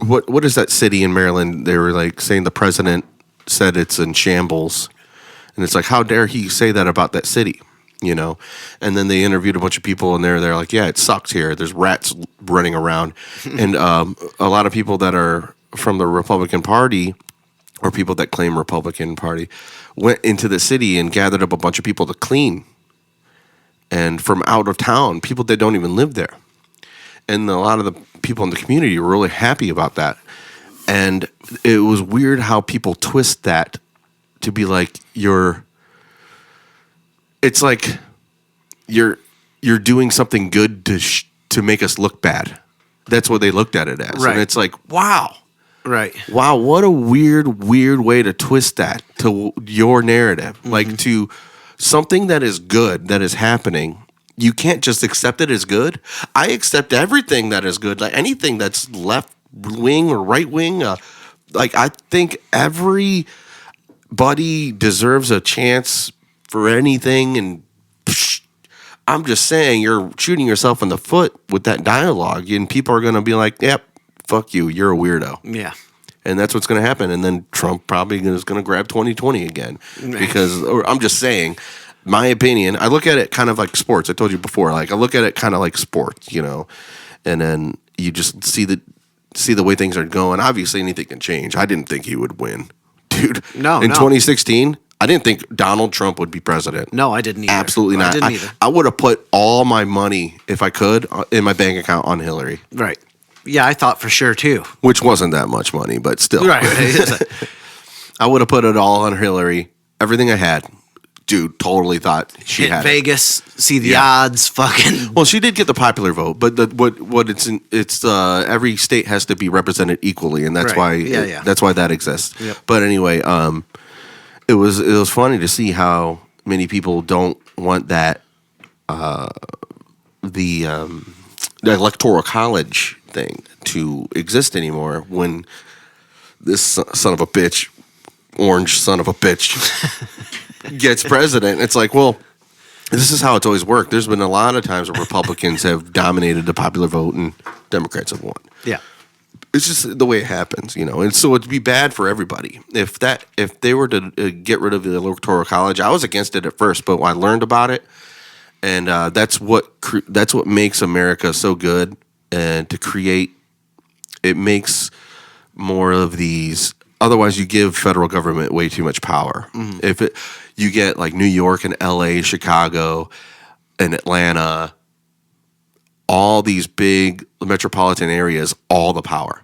What is that city in Maryland? They were like saying the president said it's in shambles, and it's like, how dare he say that about that city? You know. And then they interviewed a bunch of people, and they're like, yeah, it sucks here. There's rats running around, and a lot of people that are from the Republican Party, or people that claim Republican Party, went into the city and gathered up a bunch of people to clean. And from out of town, people that don't even live there. And a lot of the people in the community were really happy about that. And it was weird how people twist that to be like, it's like you're doing something good to make us look bad. That's what they looked at it as. Right. And it's like, wow. Right. Wow, what a weird way to twist that to your narrative. Mm-hmm. Like to something that is good, that is happening. You can't just accept it as good. I accept everything that is good, like anything that's left wing or right wing. Like I think everybody deserves a chance for anything. And I'm just saying, you're shooting yourself in the foot with that dialogue, and people are going to be like, "Yep, fuck you, you're a weirdo." Yeah. And that's what's going to happen. And then Trump probably is going to grab 2020 again. Because, or I'm just saying, my opinion, I look at it kind of like sports. I told you before, like I look at it kind of like sports, you know, and then you just see the way things are going. Obviously, anything can change. I didn't think he would win, dude. No, in 2016, I didn't think Donald Trump would be president. No, I didn't either. Absolutely not. I didn't either. I would have put all my money, if I could, in my bank account on Hillary. Right. Yeah, I thought for sure too. Which wasn't that much money, but still. Right. I would have put it all on Hillary. Everything I had. Dude, totally thought she Hit had Vegas, see the Yeah. odds, fucking. Well, she did get the popular vote, but it's every state has to be represented equally, and that's Right. why Yeah. that's why that exists. Yep. But anyway, it was funny to see how many people don't want that the electoral college thing to exist anymore when this son of a bitch, orange son of a bitch, gets president. It's like, well, this is how it's always worked. There's been a lot of times where Republicans have dominated the popular vote and Democrats have won. Yeah. It's just the way it happens, you know. And so it'd be bad for everybody if they were to get rid of the electoral college. I was against it at first, but I learned about it, and that's what makes America so good. And to create, it makes more of these. Otherwise, you give federal government way too much power. Mm-hmm. If you get like New York and L.A., Chicago, and Atlanta, all these big metropolitan areas, all the power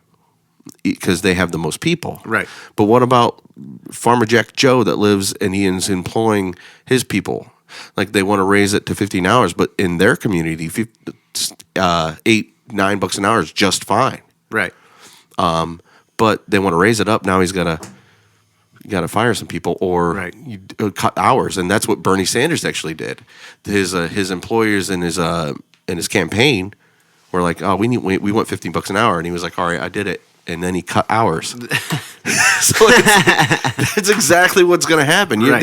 because they have the most people. Right. But what about Farmer Jack Joe that lives and he is employing his people? Like they want to raise it to 15 hours, but in their community, $8-9 an hour is just fine. Right. But they want to raise it up. Now he's got to fire some people or cut hours, and that's what Bernie Sanders actually did. His employers in his campaign were like, "Oh, we want $15 an hour," and he was like, "All right, I did it," and then he cut hours. So that's exactly what's going to happen. Right.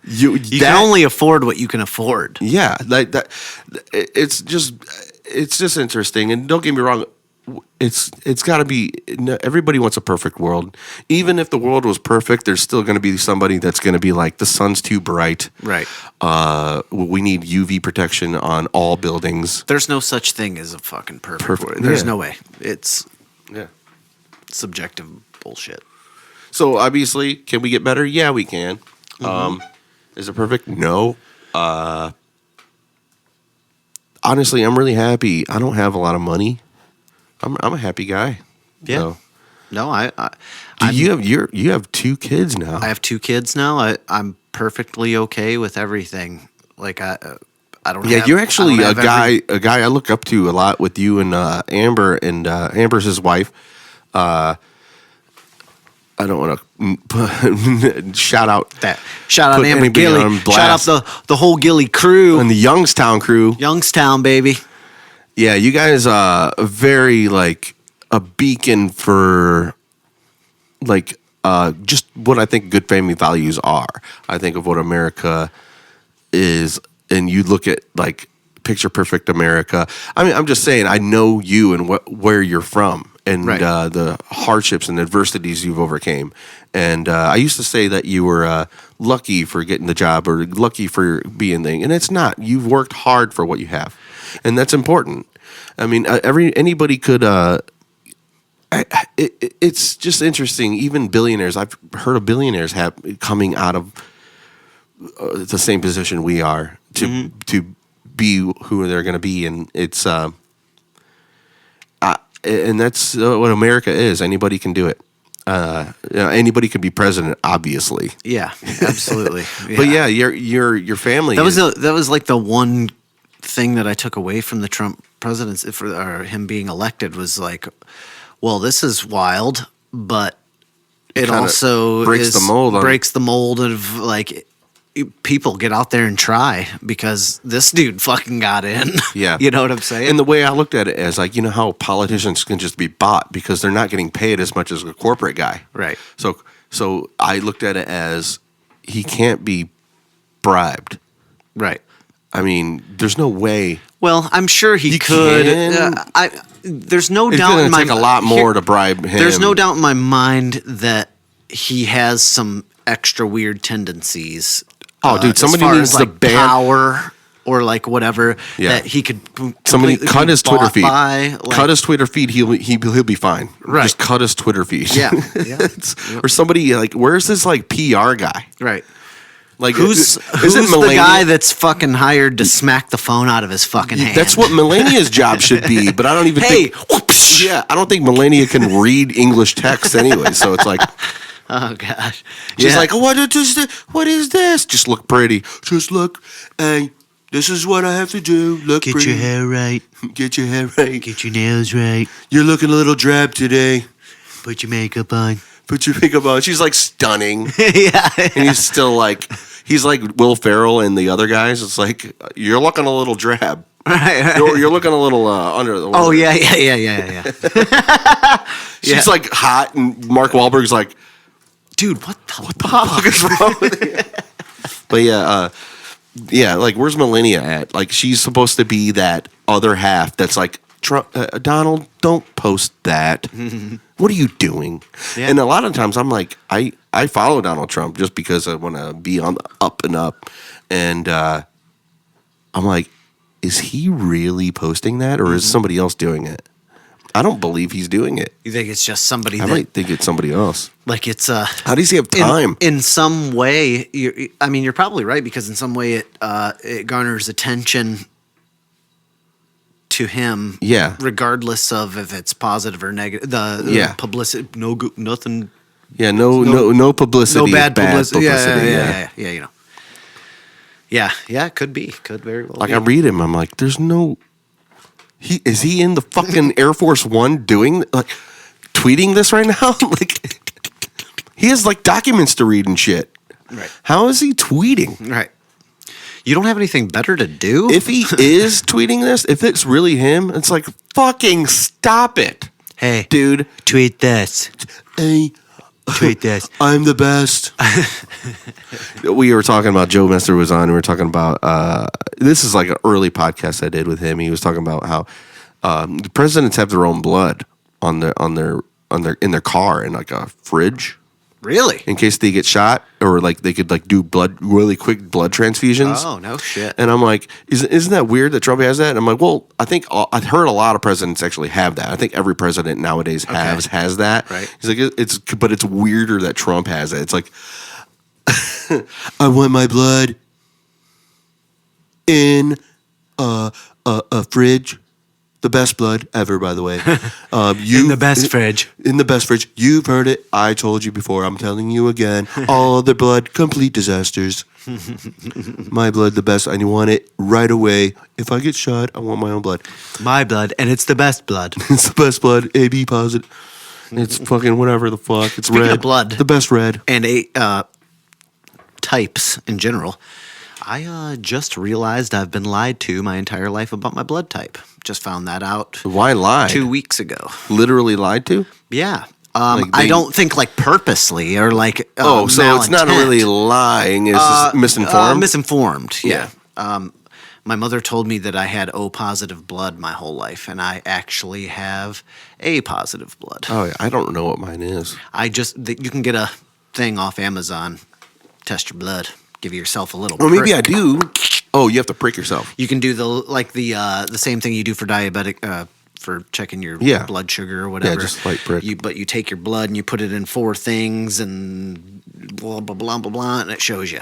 You can only afford what you can afford. Yeah, like that. It's just interesting, and don't get me wrong. It's got to be. Everybody wants a perfect world. Even if the world was perfect, there's still going to be somebody that's going to be like, the sun's too bright. Right. We need UV protection on all buildings. There's no such thing as a fucking perfect world. There's no way. It's subjective bullshit. So obviously, can we get better? Yeah, we can. Mm-hmm. Is it perfect? No. Honestly, I'm really happy. I don't have a lot of money. I'm a happy guy. Yeah. So. No, you have 2 kids now. I have 2 kids now. I'm perfectly okay with everything. Like I don't. Yeah, you're actually a guy I look up to a lot with you and Amber, and Amber's his wife. I don't want to shout out Shout out put Amber anybody Gilly. on Shout blast. out the whole Gilly crew. and the Youngstown crew. Youngstown, baby. Yeah, you guys are very like a beacon for like just what I think good family values are. I think of what America is, and you look at like picture perfect America. I mean, I'm just saying I know you and where you're from and Right. the hardships and adversities you've overcame. And I used to say that you were lucky for getting the job or lucky for being there, and it's not. You've worked hard for what you have, and that's important. I mean, anybody could. It's just interesting. Even billionaires, I've heard of billionaires coming out of the same position we are to be who they're going to be, and it's and that's what America is. Anybody can do it. Anybody can be president, obviously. Yeah, absolutely. But yeah, your family. That was like the one thing that I took away from the Trump presidency or him being elected was like, well, this is wild, but it Kinda also breaks the mold on- breaks the mold of like people get out there and try because this dude fucking got in. Yeah. You know what I'm saying? And the way I looked at it is like, you know how politicians can just be bought because they're not getting paid as much as a corporate guy. Right. So I looked at it as he can't be bribed. Right. I mean, there's no way. Well, I'm sure he You could. can. There's no It's doubt going in to my take a lot more to bribe him. There's no doubt in my mind that he has some extra weird tendencies. Oh, dude, as somebody far needs as, to like, ban- power or like whatever Yeah. that he could. Somebody completely cut be his Twitter bought feed. by, like- Cut his Twitter feed. He'll be fine. Right. Just cut his Twitter feed. Yeah. Yeah. Or somebody like, where's this like PR guy? Right. Like Who's isn't the Melania- guy that's fucking hired to smack the phone out of his fucking hand? That's what Melania's job should be, but I don't even Hey, think. Yeah, I don't think Melania can read English text anyway. So it's like oh gosh, she's Yeah. like, what is this? Just look pretty. Just look. Hey, this is what I have to do. Look get pretty. your hair right, Get your hair right. get your nails right, You're looking a little drab today. put your makeup on. Put your makeup on. She's like stunning, Yeah. and he's still like, he's like Will Ferrell and the other guys. It's like you're looking a little drab. Right. You're looking a little under the. Oh yeah. She's like hot, and Mark Wahlberg's like, Dude, what the fuck is wrong with you? But yeah, like where's Melania at? Like she's supposed to be that other half that's like, Donald, don't post that. What are you doing? Yeah. And a lot of times I'm like, I follow Donald Trump just because I want to be on the up and up, and I'm like, is he really posting that, or is somebody else doing it? I don't believe he's doing it. You think it's just somebody I that, might think it's somebody else. like it's How does he have time? in some way? You're probably right because in some way it garners attention to him. Yeah. Regardless of if it's positive or negative. The Yeah. publicity, nothing. Yeah, no publicity. No is bad publicity. publicity. Yeah. You know. Yeah. It could be. Could very well. Like be. I read him, I'm like, there's no. Is he in the fucking Air Force One doing like tweeting this right now? Like he has like documents to read and shit. Right. How is he tweeting? Right. You don't have anything better to do? If he is tweeting this, if it's really him, it's like fucking stop it. Hey, Dude. tweet this. Hey, Tweet this. I'm the best. We were talking about, Joe Messer was on, and we were talking about, this is like an early podcast I did with him. He was talking about how the presidents have their own blood in their car in like a fridge. Really? In case they get shot, or like they could like do really quick blood transfusions. Oh, no shit. And I'm like, isn't that weird that Trump has that? And I'm like, well, I think I've heard a lot of presidents actually have that. I think every president nowadays has that. Right. He's like, but it's weirder that Trump has it. It's like, I want my blood in a fridge. The best blood ever, by the way. In the best fridge. In the best fridge. You've heard it. I told you before. I'm telling you again. All other blood, complete disasters. My blood, the best. I want it right away. If I get shot, I want my own blood. My blood, and it's the best blood. It's the best blood. AB positive. It's fucking whatever the fuck. It's Speaking red. of blood. The best red. And types in general, I just realized I've been lied to my entire life about my blood type. Just found that out Why lie? 2 weeks ago. Literally lied to? Yeah. Like I they- don't think like purposely or like Oh, so it's not malintent. really lying. It's just misinformed? Misinformed, yeah. Yeah. My mother told me that I had O positive blood my whole life, and I actually have A positive blood. Oh, yeah. I don't know what mine is. You can get a thing off Amazon. Test your blood. Give yourself a little. Well, maybe I prick. do. Oh, you have to prick yourself. You can do the same thing you do for diabetic for checking your Yeah. blood sugar or whatever. just light prick. But you take your blood and you put it in 4 things and blah blah blah blah blah, and it shows you.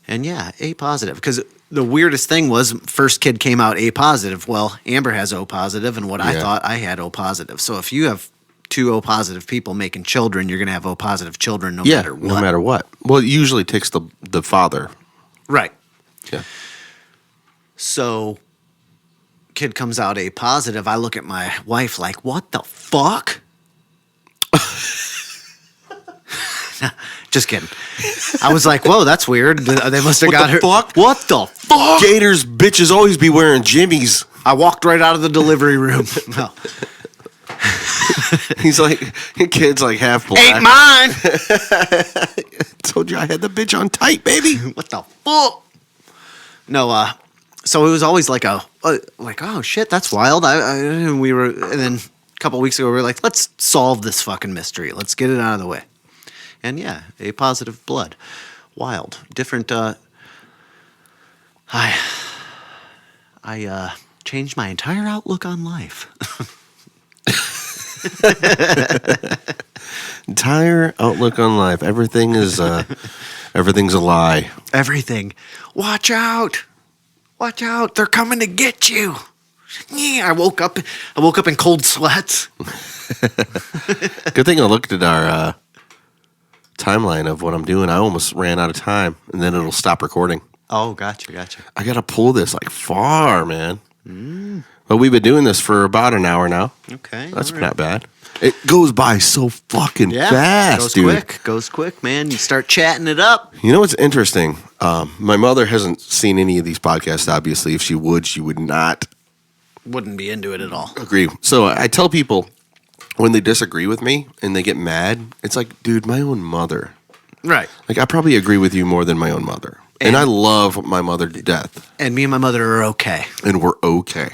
And yeah, A positive. Because the weirdest thing was, first kid came out A positive. Well, Amber has O positive, and what I Yeah. thought I had O positive. So if you have 2 O positive people making children, you're gonna have O positive children no matter what. No matter what. Well, it usually takes the father. Right. Yeah. So, kid comes out A positive. I look at my wife like, what the fuck? Just kidding. I was like, whoa, that's weird. They must have What got the her. fuck? What the fuck? Gators bitches always be wearing jimmies. I walked right out of the delivery room. No. He's like, your kid's like half black. Ain't mine. Told you I had the bitch on tight, baby. What the fuck? No, so it was always like oh shit, that's wild. And then a couple weeks ago we were like, let's solve this fucking mystery. Let's get it out of the way. And yeah, A positive blood, wild, different. I changed my entire outlook on life. Entire outlook on life. Everything is everything's a lie. Everything. Watch out! Watch out! They're coming to get you. Yeah, I woke up in cold sweats. Good thing I looked at our timeline of what I'm doing. I almost ran out of time, and then it'll stop recording. Oh, gotcha. I gotta pull this like far, man. But we've been doing this for about an hour now. Okay, That's all right. not bad. It goes by so fucking fast, goes dude. Goes quick, man. You start chatting it up. You know what's interesting? My mother hasn't seen any of these podcasts. Obviously, if she would not Wouldn't be into it at all. agree. So I tell people when they disagree with me and they get mad, it's like, dude, my own mother. Right. Like, I probably agree with you more than my own mother. And I love my mother to death. And me and my mother are okay. And we're okay.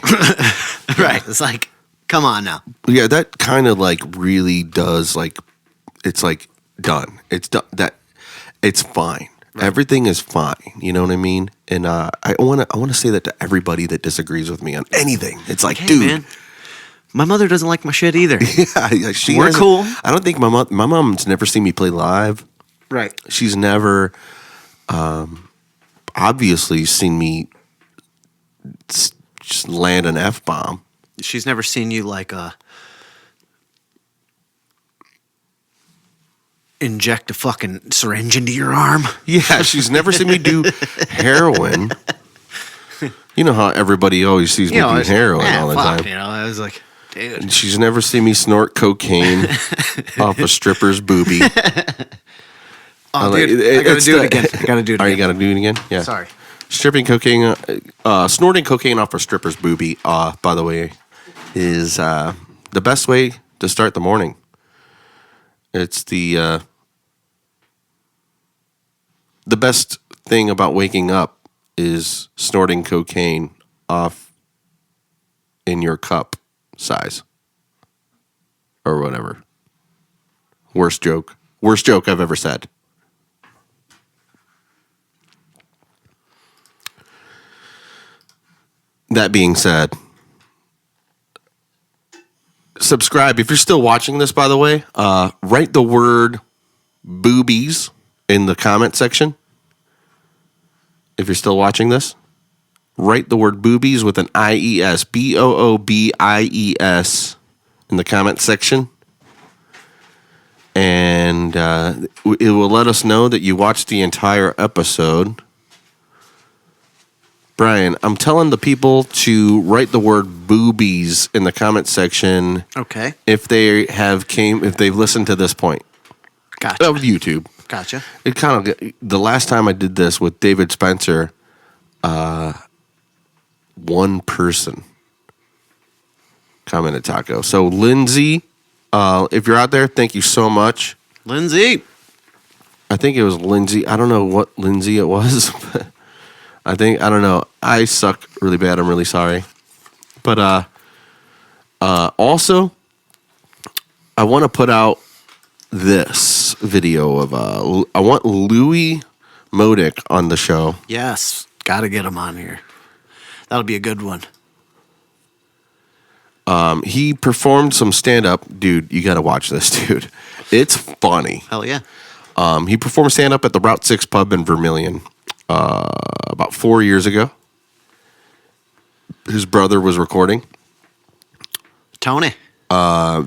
Right. It's like, come on now. Yeah, that kind of like really does like, it's like done. It's done. It's fine. Right. Everything is fine. You know what I mean? And I want to say that to everybody that disagrees with me on anything. It's like, Hey, dude, man, my mother doesn't like my shit either. yeah, We're hasn't- cool. I don't think my mom's never seen me play live. Right. She's never, obviously seen me just land an F-bomb. She's never seen you like inject a fucking syringe into your arm. Yeah, she's never seen me do heroin. You know how everybody always sees me do heroin all the time. You know, I was like, dude. And she's never seen me snort cocaine off a stripper's boobie. Oh, dude, I gotta do it again. I gotta do it Oh, again. you gotta do it again? Yeah. Sorry. Snorting cocaine off a stripper's boobie, by the way, is the best way to start the morning. It's the best thing about waking up is snorting cocaine off in your cup size or whatever. Worst joke I've ever said. That being said, subscribe. If you're still watching this, by the way, write the word boobies in the comment section. If you're still watching this, write the word boobies with an IES, BOOBIES in the comment section. And it will let us know that you watched the entire episode. Brian, I'm telling the people to write the word boobies in the comment section Okay. if they've listened to this point Gotcha. of YouTube. Gotcha. It kind of the last time I did this with David Spencer, one person commented taco. So Lindsay, if you're out there, thank you so much. Lindsay. I think it was Lindsay. I don't know what Lindsay it was. But I don't know. I suck really bad. I'm really sorry. But also, I want to put out this video of I want Louis Modick on the show. Yes. Got to get him on here. That'll be a good one. He performed some stand-up. Dude, you got to watch this, dude. It's funny. Hell yeah. He performed stand-up at the Route 6 pub in Vermilion about 4 years ago. His brother was recording. Tony.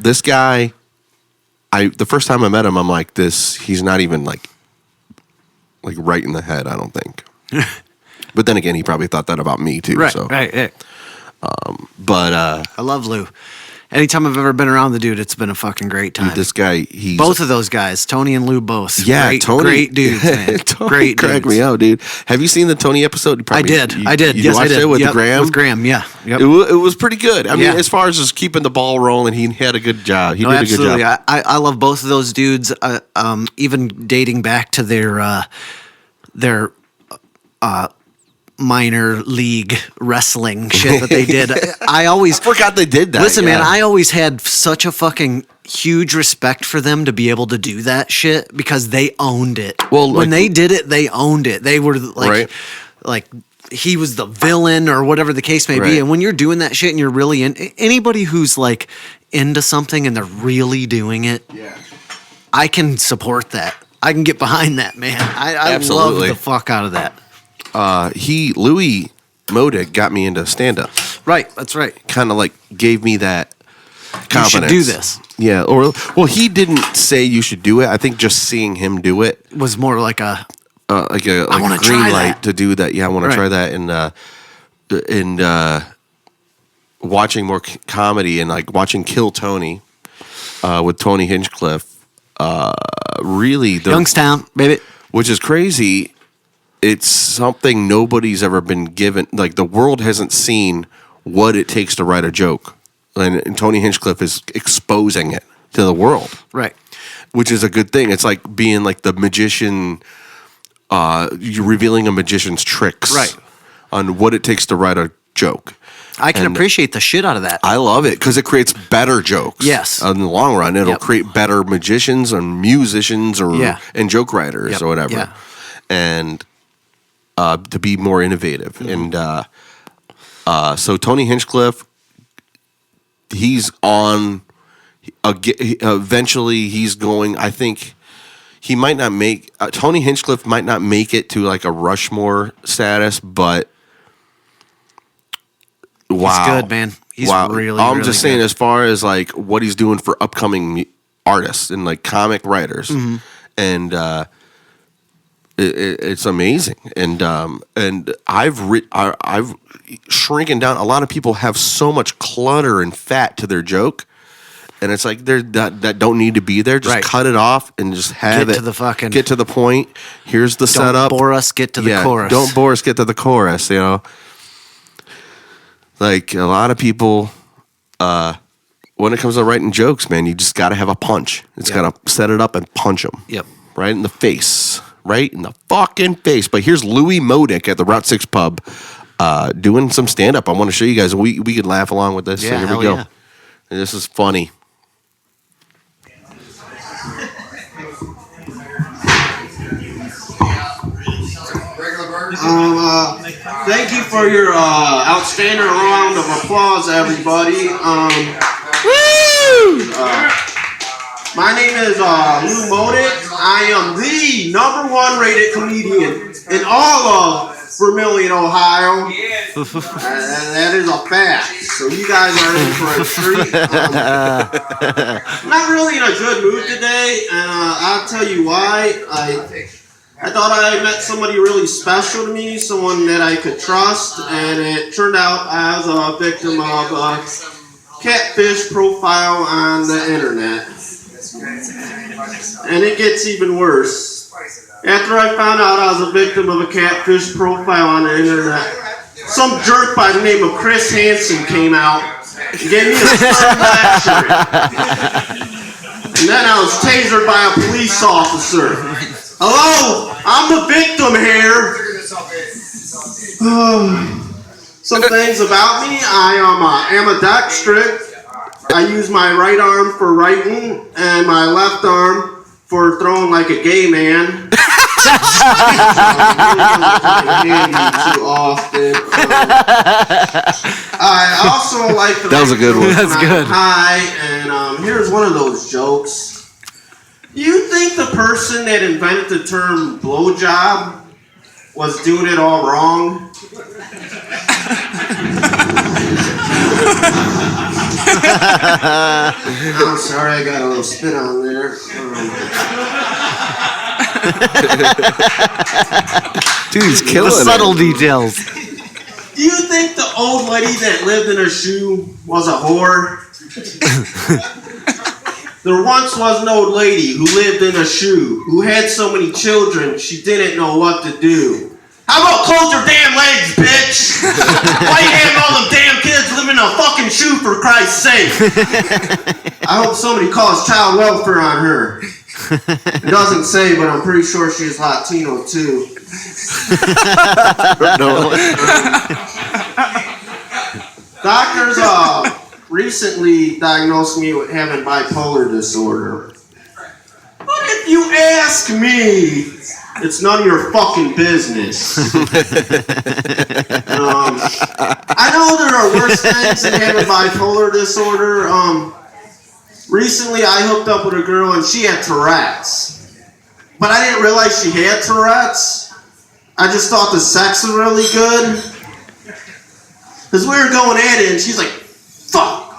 This guy, the first time I met him, I'm like, he's not even like right in the head, I don't think. But then again, he probably thought that about me too. Right, so. right. But I love Lou. Anytime I've ever been around the dude, it's been a fucking great time. this guy, he's Both of those guys, Tony and Lou, both. yeah, Tony, great dudes, man. Tony Great cracked dudes. me out, dude. Have you seen the Tony episode? You I did. You Yes, I watched did. it with Yep, Graham. With Graham, yeah. Yep. It was pretty good. I mean, Yeah. as far as just keeping the ball rolling, he had a good job. He No, did a absolutely. good job. I love both of those dudes. Even dating back to their minor league wrestling shit that they did. I always forgot they did that. Listen, yeah. man, I always had such a fucking huge respect for them to be able to do that shit because they owned it. Well, when like- they did it, they owned it. They were like he was the villain or whatever the case may Right. be. And when you're doing that shit and you're really anybody who's like into something and they're really doing it, I can support that. I can get behind that, man. I love Absolutely. the fuck out of that. Louis Modick got me into stand-up. Right, that's right. Kind of like gave me that confidence. You should do this. Yeah, well, he didn't say you should do it. I think just seeing him do it Was more like a like a wanna green try light that. to do that. Yeah, I want Right. to try that and watching more comedy and like watching Kill Tony with Tony Hinchcliffe. Really, Youngstown, baby. which is crazy. It's something nobody's ever been given. Like the world hasn't seen what it takes to write a joke, and Tony Hinchcliffe is exposing it to the world, Right. which is a good thing. It's like being like the magician. You're revealing a magician's tricks, Right. on what it takes to write a joke. I can And appreciate the shit out of that. I love it because it creates better jokes. Yes. In the long run, it'll Yep. create better magicians and musicians Yeah. and joke writers Yep. or whatever. Yeah. And to be more innovative. Mm-hmm. And so Tony Hinchcliffe, he's on. Eventually, he's going. I think he might not make. Tony Hinchcliffe might not make it to like a Rushmore status, but. Wow. He's good, man. He's really, I'm really just saying, good. as far as like what he's doing for upcoming artists and like comic writers, Mm-hmm. and it's amazing. And I've shrinking down. A lot of people have so much clutter and fat to their joke, and it's like that don't need to be there. Just Right. cut it off and just have Get it to the fucking- get to the point. Here's the Don't setup. bore us, get to the chorus. Don't bore us. Get to the chorus. You know. Like a lot of people, when it comes to writing jokes, man, you just got to have a punch. It's Yep. got to set it up and punch them. Yep. Right in the face. Right in the fucking face. But here's Louis Modick at the Route 6 pub doing some stand-up. I want to show you guys. We could laugh along with this. Yeah, so here hell we go. yeah. And this is funny. Thank you for your outstanding round of applause, everybody. My name is Lou Modick. I am the #1 rated comedian in all of Vermilion, Ohio. And that is a fact. So you guys are in for a treat. I'm not really in a good mood today, and I'll tell you why. I thought I met somebody really special to me, someone that I could trust, and it turned out I was a victim of a catfish profile on the internet. And it gets even worse. After I found out I was a victim of a catfish profile on the internet, some jerk by the name of Chris Hansen came out and gave me a stern lecture. And then I was tasered by a police officer. Hello, I'm the victim here. Some things about me: I am ambidextrous. I use my right arm for writing and my left arm for throwing like a gay man. Too often. I also like to. That was a good one. That's good. Hi, and here's one of those jokes. You think the person that invented the term blowjob was doing it all wrong? I'm sorry, I got a little spit on there. Dude, he's killing The subtle it. details. Do you think the old lady that lived in a shoe was a whore? There once was an old lady who lived in a shoe, who had so many children she didn't know what to do. How about close your damn legs, bitch? Why you having all them damn kids living in a fucking shoe, for Christ's sake? I hope somebody calls child welfare on her. It doesn't say, but I'm pretty sure she's Latino too. Doctors recently diagnosed me with having bipolar disorder. But if you ask me, it's none of your fucking business. I know there are worse things than having bipolar disorder. Recently I hooked up with a girl and she had Tourette's. But I didn't realize she had Tourette's. I just thought the sex was really good. Because we were going at it and she's like, fuck.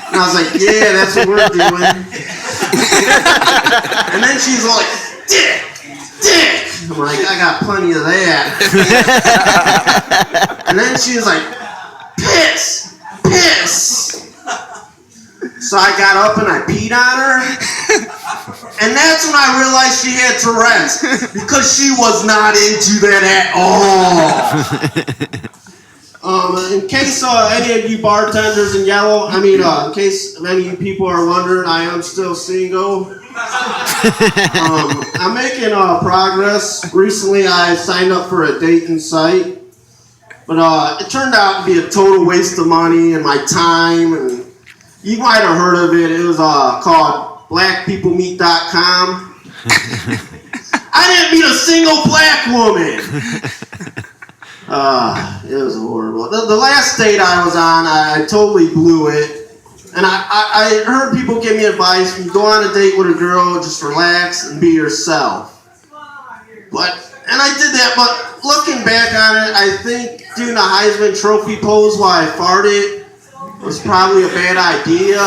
And I was like, yeah, that's what we're doing. And then she's like, dick. I'm like, I got plenty of that. And then she was like, piss. So I got up and I peed on her. And that's when I realized she had Tourette's. Because she was not into that at all. In case any of you bartenders in yellow, in case any of you people are wondering, I am still single. I'm making progress. Recently, I signed up for a dating site, but it turned out to be a total waste of money and my time. And you might have heard of it. It was called BlackPeopleMeet.com. I didn't meet a single black woman. It was horrible. The last date I was on, I totally blew it. And I heard people give me advice, you go on a date with a girl, just relax and be yourself. And I did that, but looking back on it, I think doing a Heisman Trophy pose while I farted was probably a bad idea.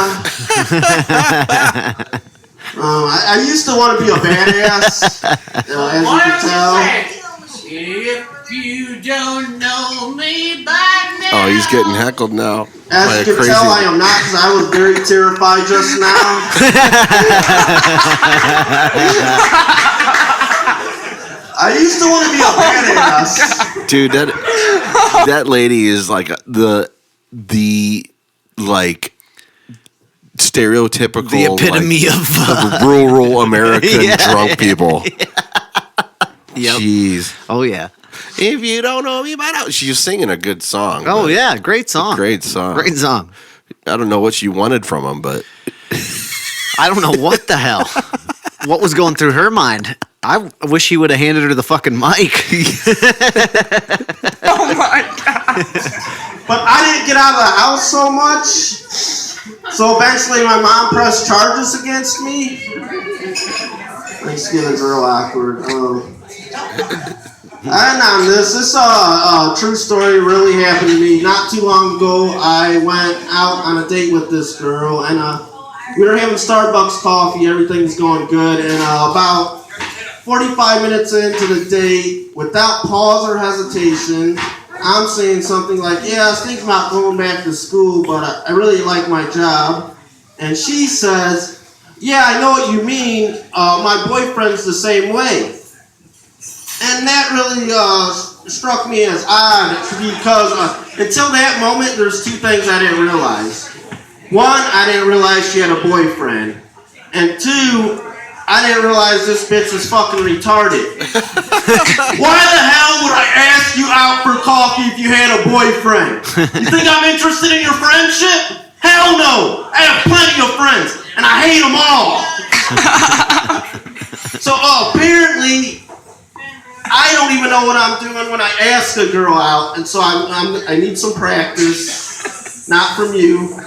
I used to want to be a badass, as you can tell. If you don't know me by now. Oh, he's getting heckled now. As you can tell, I am not, because I was very terrified just now. I used to want to be a badass. Dude, that lady is like the stereotypical, The epitome of rural American drunk people. Yep. Jeez. Oh, yeah. If you don't know me by now. She's singing a good song. Oh, yeah. Great song. Great song. Great song. I don't know what she wanted from him, but I don't know what the hell. What was going through her mind? I wish he would have handed her the fucking mic. Oh my God. But I didn't get out of the house so much. So eventually my mom pressed charges against me. Thanksgiving's real awkward. And on this true story really happened to me. Not too long ago, I went out on a date with this girl, and we were having Starbucks coffee. Everything's going good, and about 45 minutes into the date, without pause or hesitation, I'm saying something like, yeah, I was thinking about going back to school, but I really like my job. And she says, yeah, I know what you mean. My boyfriend's the same way. And that really struck me as odd because until that moment, there's two things I didn't realize. One, I didn't realize she had a boyfriend. And two, I didn't realize this bitch was fucking retarded. Why the hell would I ask you out for coffee if you had a boyfriend? You think I'm interested in your friendship? Hell no! I have plenty of friends, and I hate them all. So apparently, I don't even know what I'm doing when I ask a girl out, and so I need some practice. Not from you. I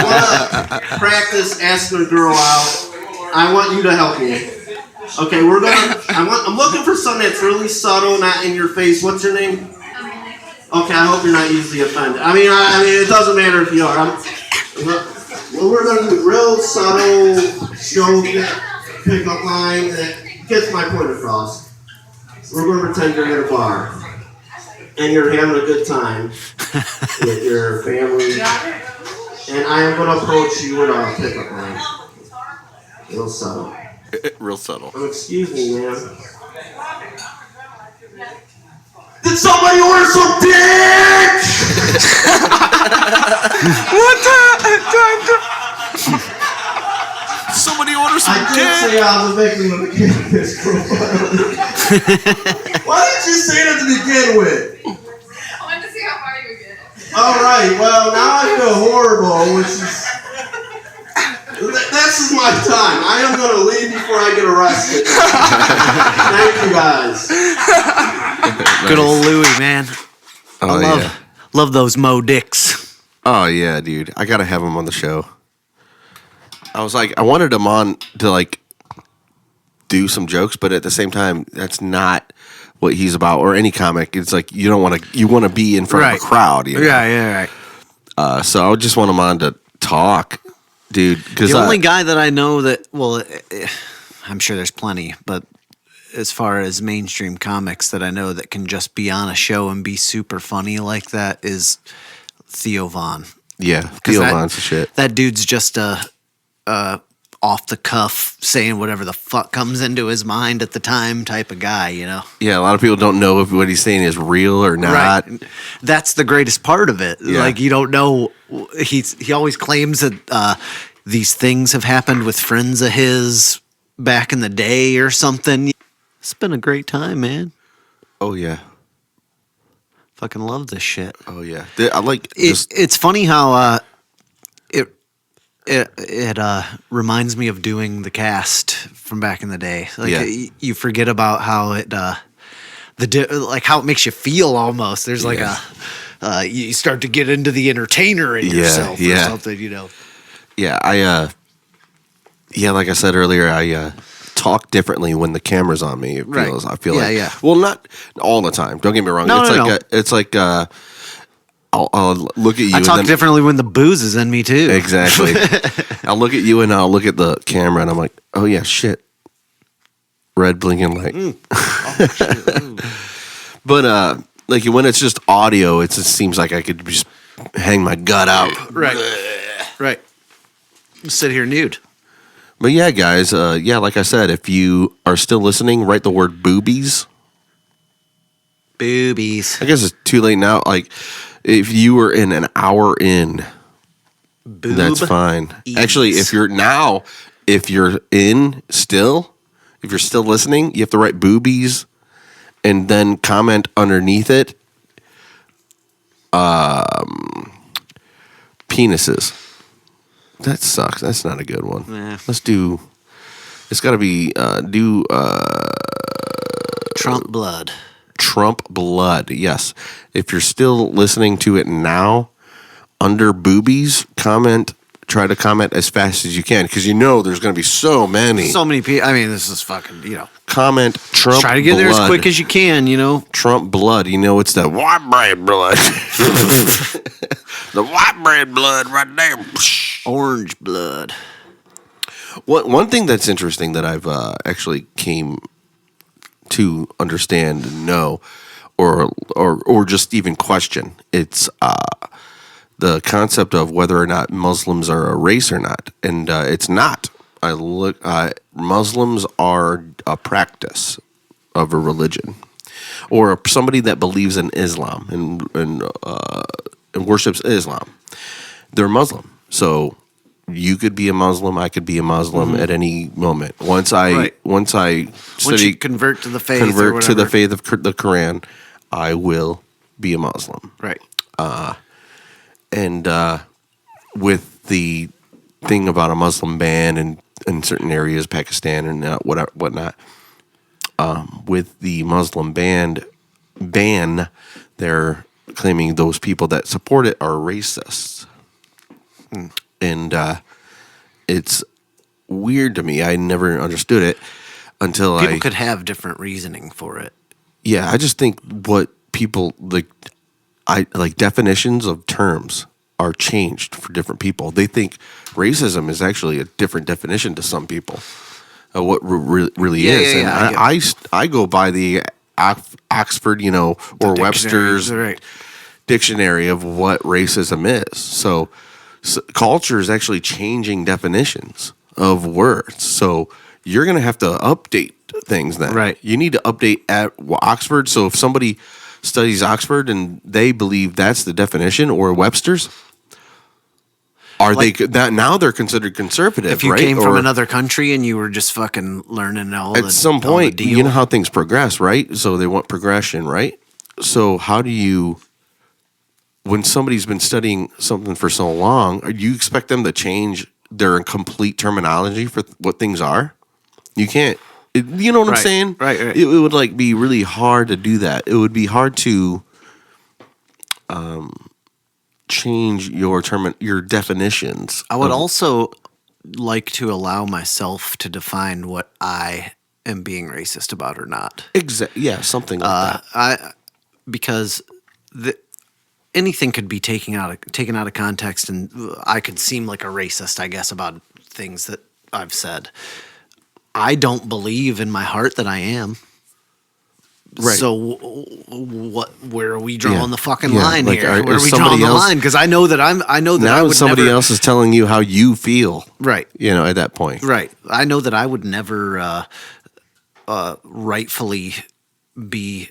want to practice asking a girl out. I want you to help me. Okay, I'm looking for something that's really subtle, not in your face. What's your name? Okay, I hope you're not easily offended. I mean, it doesn't matter if you are. Well, we're going to do real subtle, show pickup line that gets my point across. We're going to pretend you're at a bar. And you're having a good time with your family. And I am going to approach you with a pickup line. Real subtle. Real subtle. Excuse me, ma'am. Did somebody order some dick? What the? Somebody order some dick? I did say I was a victim of a cannabis profile. Why didn't you say it at the begin with? I wanted to see how far you would get. Alright, well, now I feel horrible, which is... This is my time. I am going to leave before I get arrested. Thank you, guys. Good old Louie, man. Oh, love those Mo Dicks. Oh, yeah, dude. I got to have him on the show. I was like, I wanted him on to, like, do some jokes, but at the same time, that's not what he's about, or any comic. It's like, you want to be in front of a crowd. You know? Yeah, right. So I just want him on to talk, dude. Cause the only guy that I know that, well, I'm sure there's plenty, but as far as mainstream comics that I know that can just be on a show and be super funny like that is Theo Von. Yeah, Theo Von's the shit. That dude's just off the cuff, saying whatever the fuck comes into his mind at the time type of guy, you know? Yeah, a lot of people don't know if what he's saying is real or not. Right. That's the greatest part of it. Yeah. Like, you don't know. He always claims that these things have happened with friends of his back in the day or something. It's been a great time, man. Oh, yeah. Fucking love this shit. Oh, yeah. I like it's funny how it reminds me of doing the cast from back in the day. Like, you forget about how it like how it makes you feel almost. There's like you start to get into the entertainer in yourself or something, you know. Yeah, like I said earlier, I talk differently when the camera's on me. It feels, I feel like, well, not all the time. Don't get me wrong. It's like I'll look at you. I talk differently when the booze is in me too. Exactly. I'll look at you and I'll look at the camera and I'm like, oh yeah, shit. Red blinking light. But like when it's just audio, it just seems like I could just hang my gut out. Right. Sit here nude. But yeah, guys, like I said, if you are still listening, write the word boobies. Boobies. I guess it's too late now. Like, if you were in an hour in, that's fine. Actually, if you're still listening, you have to write boobies and then comment underneath it, penises. That sucks. That's not a good one. Nah. Let's do. It's got to be Trump blood. Trump blood. Yes. If you're still listening to it now, under boobies, try to comment as fast as you can because you know there's going to be so many. So many people. I mean, this is fucking, Comment Trump blood. Try to get there as quick as you can, Trump blood. It's the white bread blood. The white bread blood right there. Orange blood. One thing that's interesting that I've actually came to understand and know, or just even question, it's the concept of whether or not Muslims are a race or not, and it's not. Muslims are a practice of a religion, or somebody that believes in Islam and worships Islam. They're Muslim, so you could be a Muslim. I could be a Muslim at any moment. Once you convert to the faith, of the Quran, I will be a Muslim. Right. And with the thing about a Muslim ban in certain areas, Pakistan and whatnot, with the Muslim ban, they're claiming those people that support it are racists. And it's weird to me. I never understood it until people could have different reasoning for it. Yeah, I just think what people like definitions of terms are changed for different people. They think racism is actually a different definition to some people of what really is. And I go by the Oxford, or Webster's dictionary of what racism is. So culture is actually changing definitions of words. So you're going to have to update things then. Right. You need to update at Oxford. So if somebody studies Oxford and they believe that's the definition, or Webster's, now they're considered conservative, if you right? came from another country and you were just fucking learning at some point, you know how things progress, right? So they want progression, right? So how do you, when somebody's been studying something for so long, do you expect them to change their complete terminology for what things are? You can't. You know what I'm saying? Right. It would be really hard to do that. It would be hard to change your definitions. I would also like to allow myself to define what I am being racist about or not. Yeah, something like that. Because anything could be taken out of context, and I could seem like a racist, I guess, about things that I've said. I don't believe in my heart that I am. Right. So where are we drawing the fucking line here? Where are we somebody drawing the else- line? Because I know that I would somebody never, else is telling you how you feel. Right. At that point. Right. I know that I would never rightfully be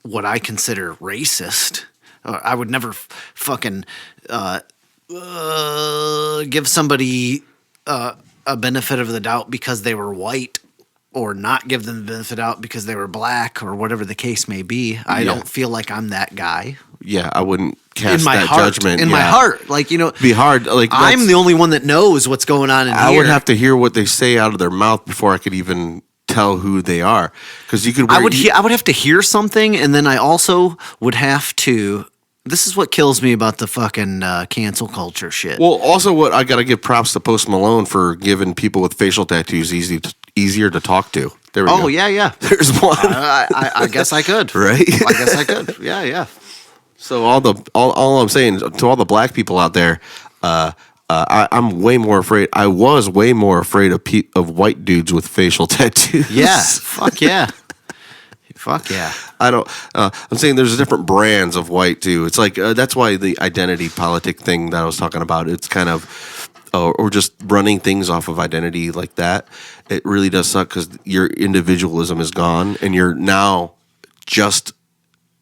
what I consider racist. I would never fucking give somebody a benefit of the doubt because they were white, or not give them the benefit of the doubt because they were black, or whatever the case may be. I don't feel like I'm that guy. Yeah, I wouldn't cast in my that heart, judgment. In my heart. It'd be hard. I'm the only one that knows what's going on in here. I would have to hear what they say out of their mouth before I could even tell who they are. Because you could. I would have to hear something, and then I also would have to. This is what kills me about the fucking cancel culture shit. Well, also, what I got to give props to Post Malone for giving people with facial tattoos easier to talk to. There we go. Oh yeah. There's one. I guess I could. Right. I guess I could. Yeah. So all I'm saying to all the black people out there, I'm way more afraid. I was way more afraid of white dudes with facial tattoos. Yeah. Fuck yeah. Fuck yeah. I don't. I'm saying there's different brands of white too. It's like that's why the identity politic thing that I was talking about. It's kind of, or just running things off of identity like that. It really does suck because your individualism is gone, and you're now just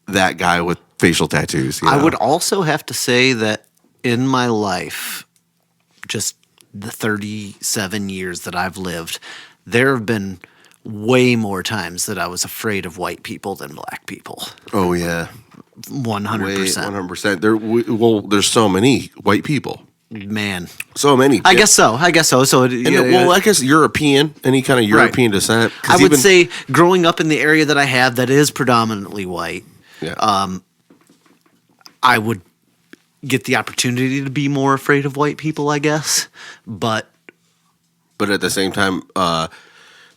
that guy with facial tattoos. I would also have to say that in my life, just the 37 years that I've lived, there have been way more times that I was afraid of white people than black people. Oh yeah, 100%. 100%. There's so many white people. Man, so many. I guess so. So, I guess European, any kind of European descent. I would say growing up in the area that I have, that is predominantly white. Yeah. I would get the opportunity to be more afraid of white people, I guess, but at the same time,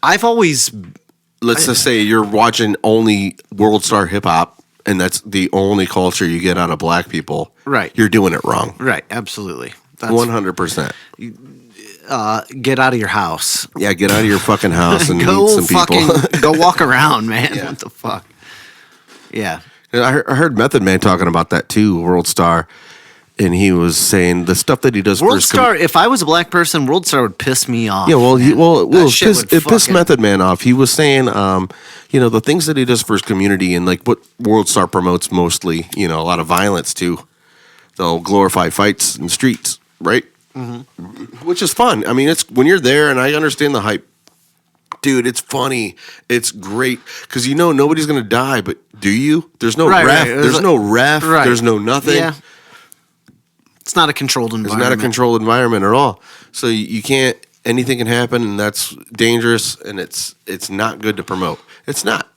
I've always. Let's just say you're watching only World Star Hip Hop, and that's the only culture you get out of black people. Right. You're doing it wrong. Right. Absolutely. 100%. get out of your house. Yeah, get out of your fucking house and Go meet some people. fucking go walk around, man. Yeah. What the fuck? Yeah. I heard Method Man talking about that too, World Star, and he was saying the stuff that he does. World for his Star. If I was a black person, World Star would piss me off. Yeah, well, shit would it pissed fucking- Method Man off. He was saying, the things that he does for his community and like what World Star promotes mostly, a lot of violence too. They'll glorify fights in the streets, right? Mm-hmm. Which is fun. I mean, it's when you're there, and I understand the hype. Dude, it's funny. It's great because nobody's gonna die, but do you? There's no Right, ref. right. There's no ref. Right. There's no nothing. Yeah. It's not a controlled It's environment. not a controlled environment at all. So you can't. Anything can happen, and that's dangerous, and it's not good to promote. It's not.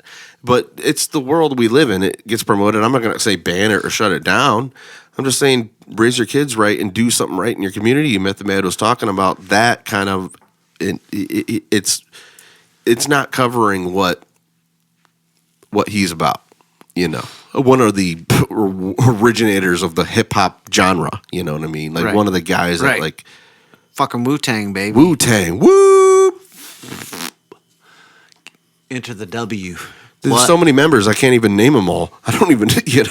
But it's the world we live in. It gets promoted. I'm not going to say ban it or shut it down. I'm just saying raise your kids right and do something right in your community. Method Man was talking about that kind of. It's not covering what he's about. One of the originators of the hip hop genre. You know what I mean? Like Right. one of the guys that Right. like Fucking Wu-Tang, baby. Wu-Tang. Woo! Enter the W. There's What? so many members, I can't even name them all. I don't even, Dude.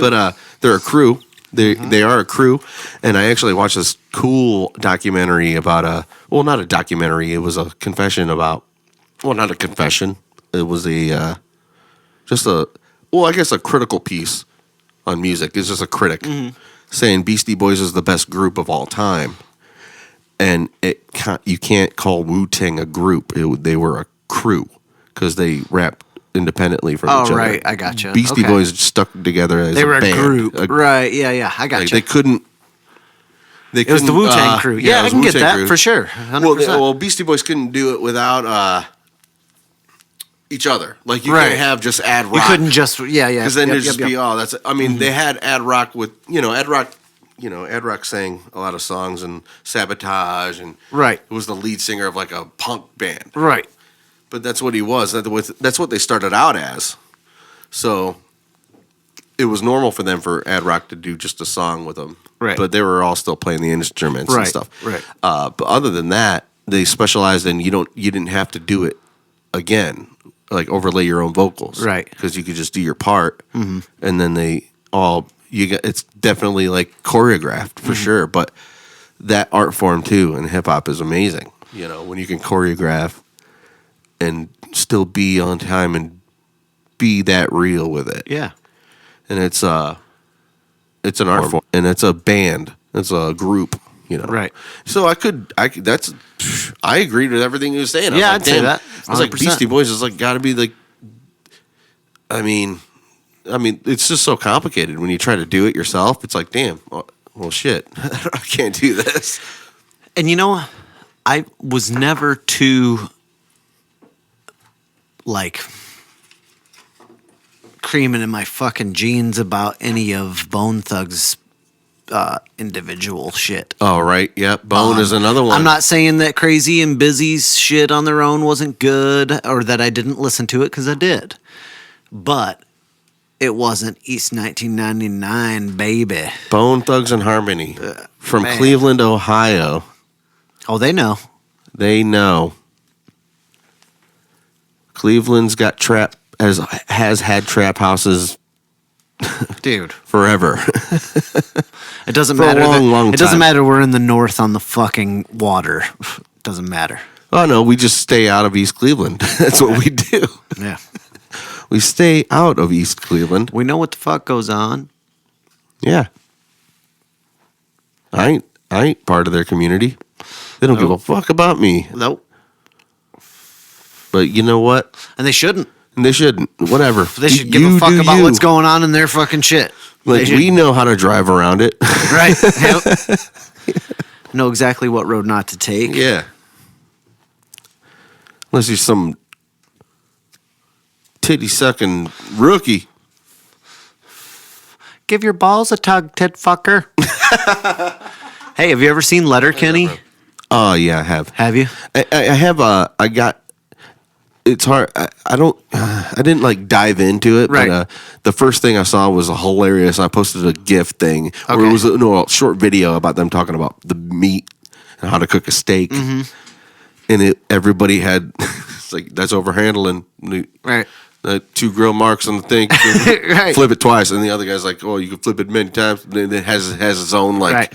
But they're a crew. They are a crew, and I actually watched this cool documentary about not a documentary. It was a confession about, not a confession. It was a critical piece on music. It's just a critic saying Beastie Boys is the best group of all time, and you can't call Wu-Tang a group. They were a crew because they rapped independently from each other. Oh, right. I gotcha. Beastie Okay. Boys stuck together as They were a band. group. Right. Yeah. I got Like, you. they couldn't. It was the Wu-Tang crew. Yeah, it I was can get Wu-Tang that crew. for sure. 100%. Well, Beastie Boys couldn't do it without each other. Like you Right. can't have just Ad Rock. You couldn't just yeah. because then Yep, there'd just yep, be yep. that's. I mean, they had Ad Rock with Ad Rock. Ad Rock sang a lot of songs and Sabotage, and Right. was the lead singer of like a punk band. Right. But that's what he was. That's what they started out as. So it was normal for them for Ad Rock to do just a song with them. Right. But they were all still playing the instruments and Right, stuff. right. But other than that, they specialized in you didn't have to do it again, like overlay your own vocals. Right. Because you could just do your part, and then it's definitely like choreographed for sure. But that art form too in hip hop is amazing. When you can choreograph and still be on time and be that real with it. Yeah. And it's an art form, and it's a band. It's a group, Right. So I agreed with everything he was saying. I was Yeah, like, I'd say damn. that. I was like, 100%. Beastie Boys is like got to be like. I mean, it's just so complicated when you try to do it yourself. It's like, damn, well, shit, I can't do this. And I was never too like creaming in my fucking jeans about any of Bone Thugs' individual shit. Oh right, yep. Bone is another one. I'm not saying that Crazy and Busy's shit on their own wasn't good or that I didn't listen to it because I did. But it wasn't East 1999, baby. Bone Thugs and Harmony from man. Cleveland, Ohio. Oh, they know. They know. Cleveland's got has had trap houses Dude. forever. It doesn't For a matter. long It doesn't time. matter we're in the north on the fucking water. Doesn't matter. Oh no, we just stay out of East Cleveland. That's what we do. Yeah. We stay out of East Cleveland. We know what the fuck goes on. Yeah. I ain't part of their community. They don't give a fuck about me. Nope. But you know what? And they shouldn't. And they shouldn't. Whatever. They should give You a fuck do about you. what's going on in their fucking shit. Like They should- we know how to drive around it. Right. Yep. Know exactly what road not to take. Yeah. Unless you're some titty sucking rookie. Give your balls a tug, tit fucker. Hey, have you ever seen Letterkenny? Oh yeah, I have. Have you? I have. I got. It's hard. I didn't like dive into it. Right. But the first thing I saw was a hilarious. I posted a GIF thing where Okay. it was a short video about them talking about the meat and how to cook a steak. And everybody had, it's like, that's overhandling. Right. 2 grill marks on the thing. Right. Flip it twice. And the other guy's like, oh, you can flip it many times. And then it has its own, like. Right.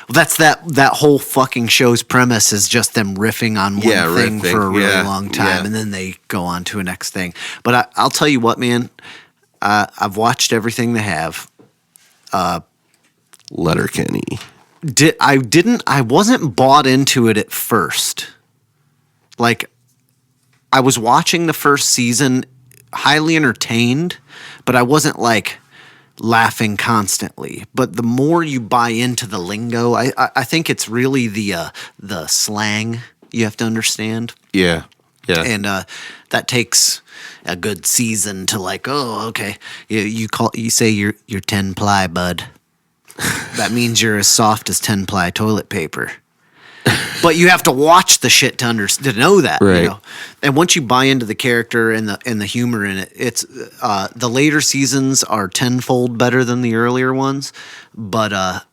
Well, that's that whole fucking show's premise is just them riffing on one thing for a really long time, and then they go on to a next thing. But I'll tell you what, man, I've watched everything they have. Letterkenny. I wasn't bought into it at first. Like, I was watching the first season, highly entertained, but I wasn't like laughing constantly. But the more you buy into the lingo, I think it's really the slang you have to understand. Yeah. And that takes a good season to like, oh, okay, you say you're 10-ply, bud. That means you're as soft as 10-ply toilet paper. But you have to watch the shit to know that, right. You know? And once you buy into the character and the humor in it, it's the later seasons are tenfold better than the earlier ones. But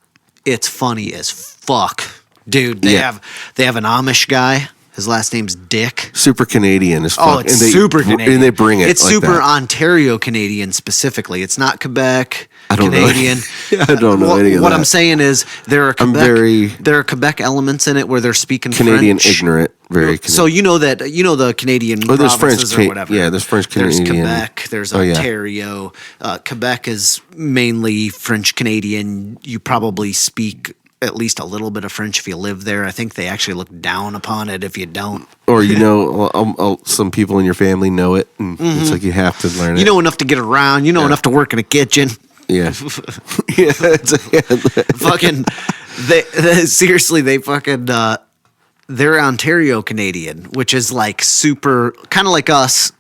it's funny as fuck, dude. They have an Amish guy. His last name's Dick. Super Canadian as fuck. Oh, it's super Canadian. And they bring it. It's like super that. Ontario Canadian specifically. It's not Quebec I don't Canadian. know. I don't know any of what that. I'm saying is there are Quebec elements in it where they're speaking Canadian French. ignorant, very Canadian. So you know the Canadian there's provinces French, or whatever. Yeah, there's French Canadian. There's Quebec. There's Ontario. Quebec is mainly French Canadian. You probably speak at least a little bit of French if you live there. I think they actually look down upon it if you don't. Or some people in your family know it, and it's like you have to learn it. You know enough to get around. You know enough to work in a kitchen. Yeah. Fucking, seriously, they fucking, they're Ontario Canadian, which is like super, kind of like us,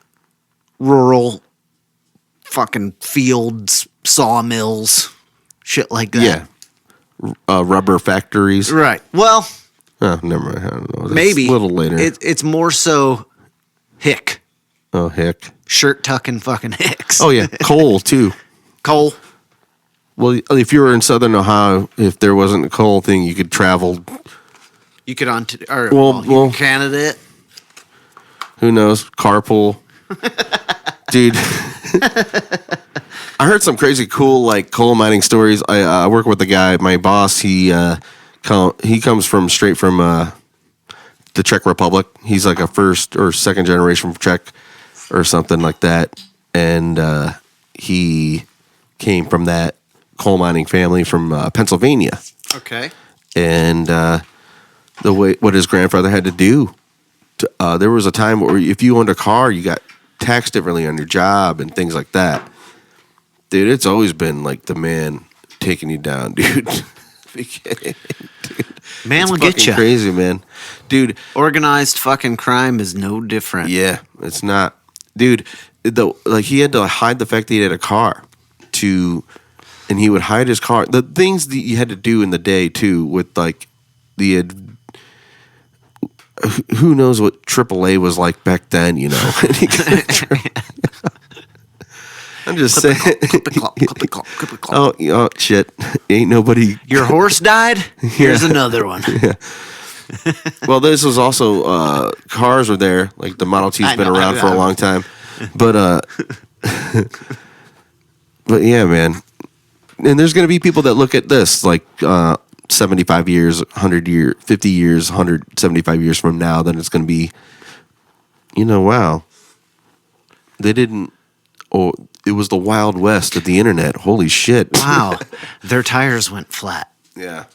rural, fucking fields, sawmills, shit like that. Yeah. Rubber factories. Right. Well. Oh, never mind. I don't know. That's maybe. A little later. It's more so hick. Oh, hick. Shirt tucking fucking hicks. Oh, yeah. Coal, too. Coal. Well, if you were in Southern Ohio, if there wasn't a coal thing, you could travel. You could you Canada it. Who knows? Carpool. Dude. I heard some crazy cool like coal mining stories. I work with a guy, my boss. He comes straight from the Czech Republic. He's like a first or second generation from Czech or something like that, and he came from that coal mining family from Pennsylvania. Okay. And what his grandfather had to do. There was a time where if you owned a car, you got taxed differently on your job and things like that. Dude, it's always been like the man taking you down, dude. Man will get you. Crazy, man. Dude. Organized fucking crime is no different. Yeah, it's not. Dude, he had to hide the fact that he had a car and he would hide his car. The things that you had to do in the day, too, with like who knows what AAA was like back then, you know? I'm just saying. Oh, shit. Ain't nobody. Your horse died? Here's another one. Yeah. Well, this was also, cars were there. Like the Model T's been around for a long time. But yeah, man. And there's going to be people that look at this like 75 years, 100 years, 50 years, 175 years from now. Then it's going to be, wow. They didn't. Oh, it was the Wild West of the internet. Holy shit. Wow. Their tires went flat. Yeah.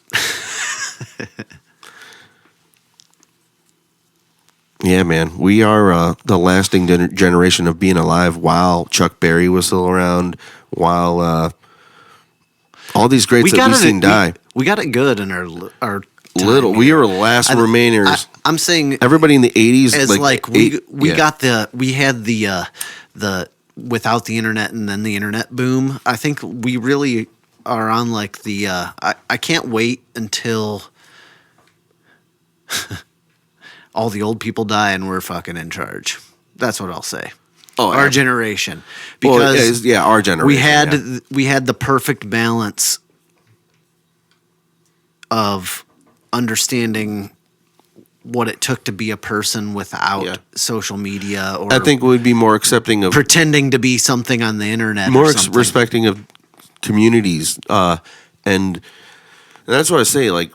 Yeah, man. We are the lasting generation of being alive while Chuck Berry was still around, while all these greats that we've seen die. We got it good in our time. We were the last remainers. I'm saying everybody in the 80s. As we had the without the internet and then the internet boom. I think we really are on like the I can't wait until all the old people die and we're fucking in charge. That's what I'll say. Oh, our generation. Because our generation. We had the perfect balance of understanding what it took to be a person without social media, or I think we'd be more accepting of pretending to be something on the internet, more or something. respecting of communities, and that's what I say. Like,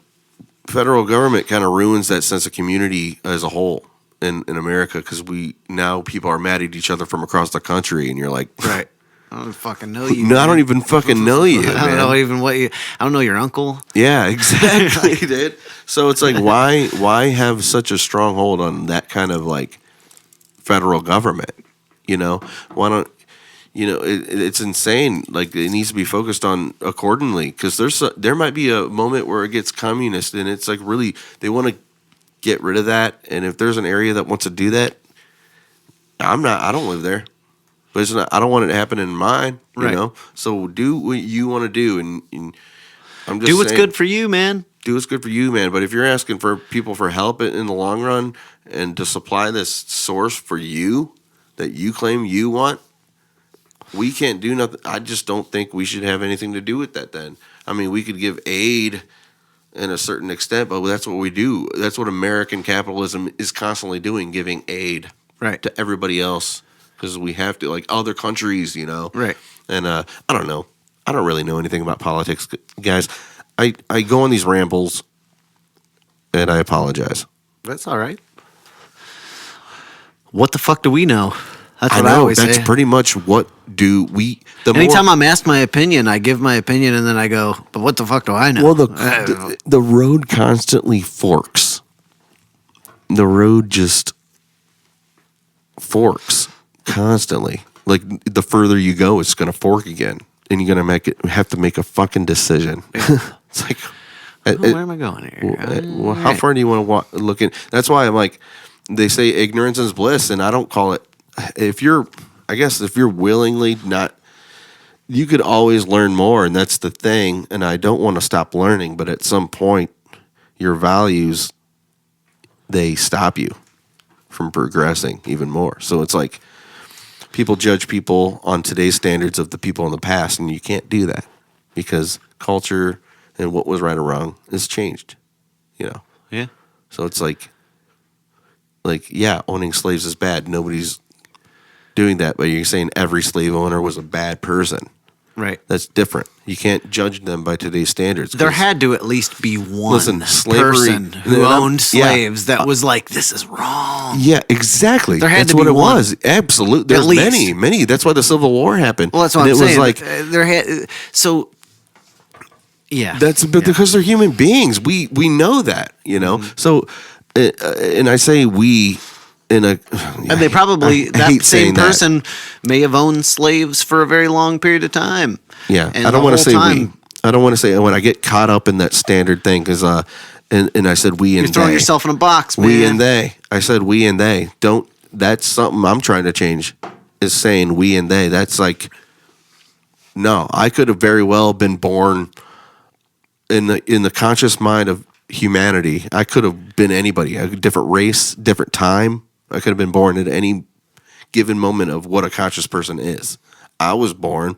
federal government kind of ruins that sense of community as a whole in America, because people are mad at each other from across the country, and you're like, right. I don't fucking know you. No, I don't even fucking know you. I don't know even I don't know your uncle. Yeah, exactly, dude. So it's like, why have such a strong hold on that kind of like federal government? You know, why don't it's insane. Like, it needs to be focused on accordingly, because there might be a moment where it gets communist, and it's like, really they want to get rid of that. And if there's an area that wants to do that, I don't live there. But it's not, I don't want it to happen in mine, you know? So do what you want to do. And I'm just do what's saying, good for you, man. Do what's good for you, man. But if you're asking for people for help in the long run and to supply this source for you that you claim you want, we can't do nothing. I just don't think we should have anything to do with that then. I mean, we could give aid in a certain extent, but that's what we do. That's what American capitalism is constantly doing, giving aid to everybody else. Because we have to, like other countries, you know. Right. And I don't know. I don't really know anything about politics, guys. I go on these rambles, and I apologize. That's all right. What the fuck do we know? That's what I I know. always That's say. pretty much what do we. Anytime I'm asked my opinion, I give my opinion, and then I go, but what the fuck do I know? Well, the road constantly forks. The road just forks constantly. Like, the further you go, it's going to fork again, and you're going to have to make a fucking decision. It's like, where am I going here? Well, how far do you want to look in? That's why I'm like, they say ignorance is bliss, and I don't call it. If you're willingly not, you could always learn more, and that's the thing. And I don't want to stop learning, but at some point, your values, they stop you from progressing even more. So it's like, people judge people on today's standards of the people in the past, and you can't do that because culture and what was right or wrong has changed, you know? Yeah. So it's like, yeah, owning slaves is bad. Nobody's doing that, but you're saying every slave owner was a bad person. Right. That's different. You can't judge them by today's standards. There had to at least be one slavery, person who owned slaves that was like, this is wrong. Yeah, exactly. There had that's to what be it one. was. Absolutely. There's many. That's why the Civil War happened. Well, that's what and I'm it saying. was like, there had yeah. Because they're human beings. We know that, you know. Mm-hmm. So, and I say we. And they probably, that same that. person may have owned slaves for a very long period of time. Yeah, and I don't want to say we. I don't want to say when I get caught up in that standard thing, because and I said we and you're throwing they. yourself in a box, man. We and they. I said we and they. Don't. That's something I'm trying to change. Is saying we and they. That's like, no, I could have very well been born in the conscious mind of humanity. I could have been anybody, a different race, different time. I could have been born at any given moment of what a conscious person is. I was born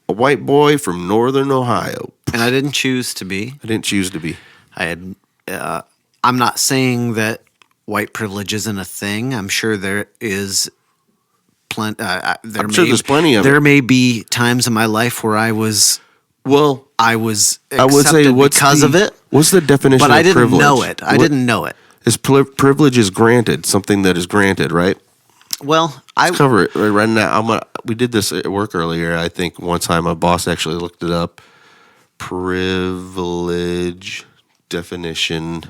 a white boy from northern Ohio. And I didn't choose to be. I didn't choose to be. I'm not saying that white privilege isn't a thing. I'm sure there is plenty. I'm sure there's plenty of it. There may be times in my life where I was accepted I would say because of it. What's the definition but of I didn't privilege? know it. I didn't know it. Privilege is granted, something that is granted, right? Well, Let's cover it right now. We did this at work earlier. I think one time my boss actually looked it up. Privilege definition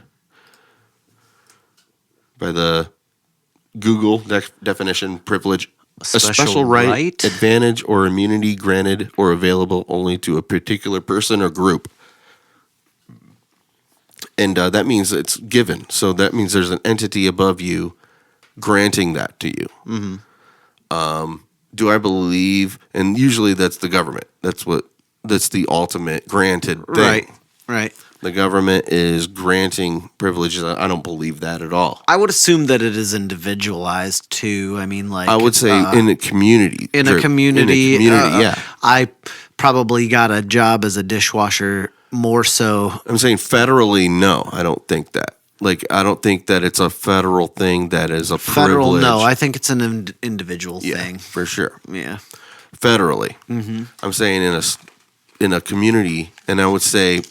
by the Google definition: privilege, a special right, advantage, or immunity granted or available only to a particular person or group. And that means it's given. So that means there's an entity above you granting that to you. Mm-hmm. Do I believe? And usually that's the government. That's the ultimate granted thing. Right. The government is granting privileges. I don't believe that at all. I would assume that it is individualized too. I mean, like I would say in a community. In a community, yeah. I probably got a job as a dishwasher more so. I'm saying federally, no, I don't think that. Like, I don't think that it's a federal thing that is a Federal, privilege. no. I think it's an individual Yeah, thing. for sure. Yeah. Federally. I'm saying in a community, and I would say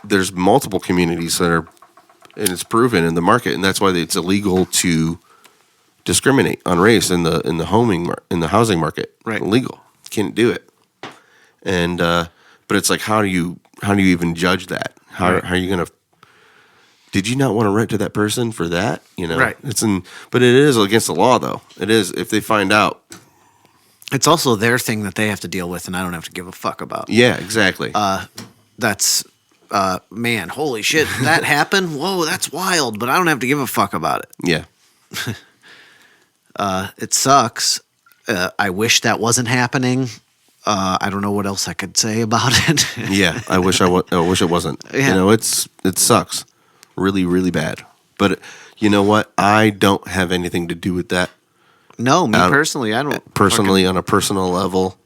there's multiple communities that are, and it's proven in the market, and that's why it's illegal to discriminate on race in the housing market. Right. Illegal. Can't do it. And but it's like, how do you even judge that? How are you gonna? Did you not want to rent to that person for that? You know, Right. But it is against the law, though. It is if they find out. It's also their thing that they have to deal with, and I don't have to give a fuck about. Yeah, exactly. That's, man, holy shit, that happened? Whoa, that's wild, but I don't have to give a fuck about it. Yeah. It sucks. I wish that wasn't happening. I don't know what else I could say about it. Yeah, I wish I wish it wasn't. Yeah. You know, it sucks, really, really bad. But you know what? I don't have anything to do with that. No, me personally, I don't. Personally, on a personal level.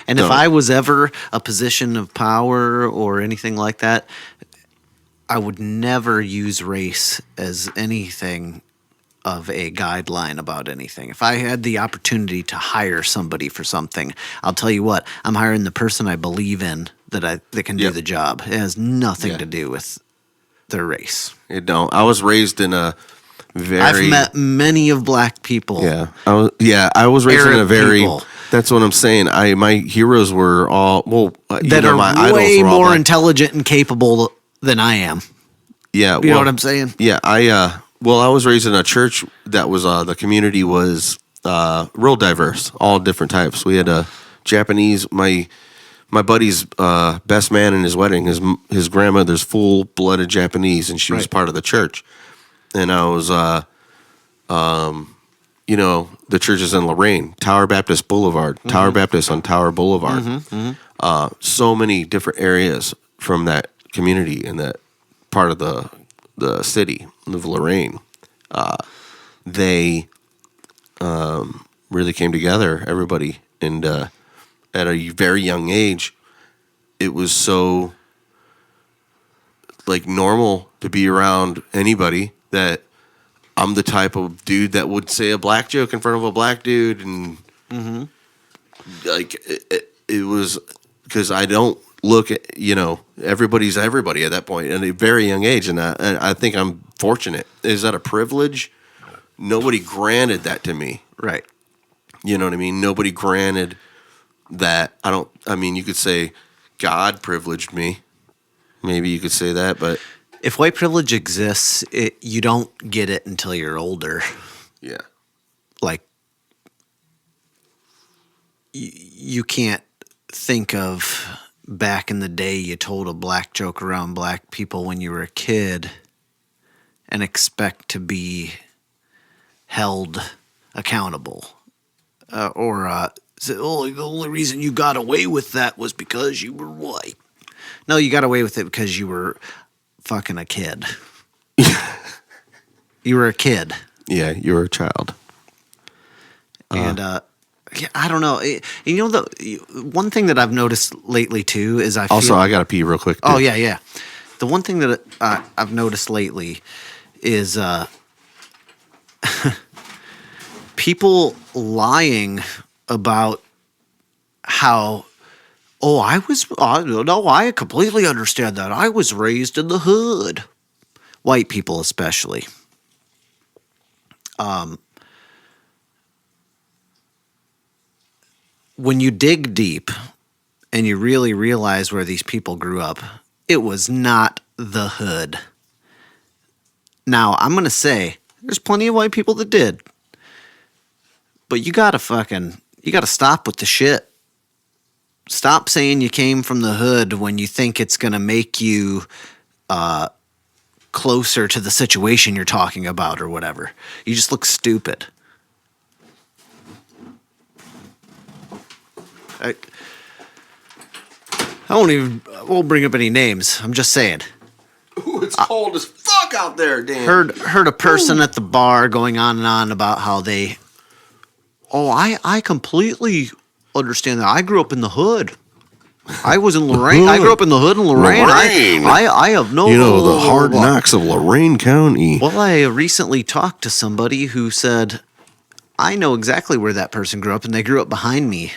And if I was ever a position of power or anything like that, I would never use race as anything of a guideline about anything. If I had the opportunity to hire somebody for something, I'll tell you what, I'm hiring the person I believe in that can do the job. It has nothing to do with their race. It don't. I was raised in a very. I've met many of black people. Yeah, I was raised in a Arab very. people. That's what I'm saying. My heroes were all that are my idols way were all more black. intelligent and capable than I am. Yeah, You know what I'm saying? Yeah, I was raised in a church that was the community was real diverse, all different types. We had a Japanese. My buddy's best man in his wedding, his grandmother's full-blooded Japanese, and she was part of the church. And I was, the church is in Lorraine, Tower Baptist Boulevard, Tower Baptist on Tower Boulevard. So many different areas from that community and that part of the city of Lorraine. They really came together, everybody, and at a very young age, it was so like normal to be around anybody that I'm the type of dude that would say a black joke in front of a black dude, and like it was because I don't look at everybody's everybody at that point at a very young age, and I think I'm fortunate. Is that a privilege? Nobody granted that to me. Right. You know what I mean? Nobody granted that. You could say God privileged me. Maybe you could say that, but if white privilege exists, you don't get it until you're older. Yeah. Like, you can't think of back in the day you told a black joke around black people when you were a kid and expect to be held accountable. Say, the only reason you got away with that was because you were white. No, you got away with it because you were fucking a kid. You were a kid. Yeah, you were a child. And I don't know. The one thing that I've noticed lately too is I gotta pee real quick. Oh yeah. The one thing that I've noticed lately is people lying about how. I completely understand that. I was raised in the hood. White people especially. When you dig deep and you really realize where these people grew up, it was not the hood. Now, I'm going to say there's plenty of white people that did. But you got to stop with the shit. Stop saying you came from the hood when you think it's going to make you closer to the situation you're talking about or whatever. You just look stupid. I won't bring up any names. I'm just saying. Ooh, it's cold as fuck out there, damn. Heard a person at the bar going on and on about how they... I completely understand that. I grew up in the hood. I was in Lorain. I grew up in the hood in Lorain. Lorain. I have no. You know, the hard knocks of Lorain County. Well, I recently talked to somebody who said, I know exactly where that person grew up, and they grew up behind me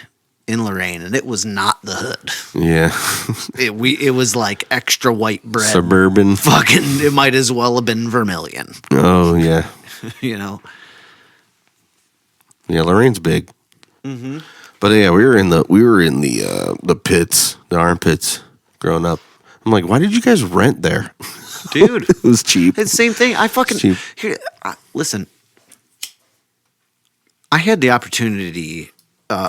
in Lorain, and it was not the hood. Yeah. It was like extra white bread. Suburban. Fucking, it might as well have been Vermilion. Oh, yeah. You know? Yeah, Lorain's big. Mm-hmm. But yeah, we were in the pits, the armpits, growing up. I'm like, why did you guys rent there? Dude. It was cheap. It's the same thing. I fucking... Listen. I had the opportunity...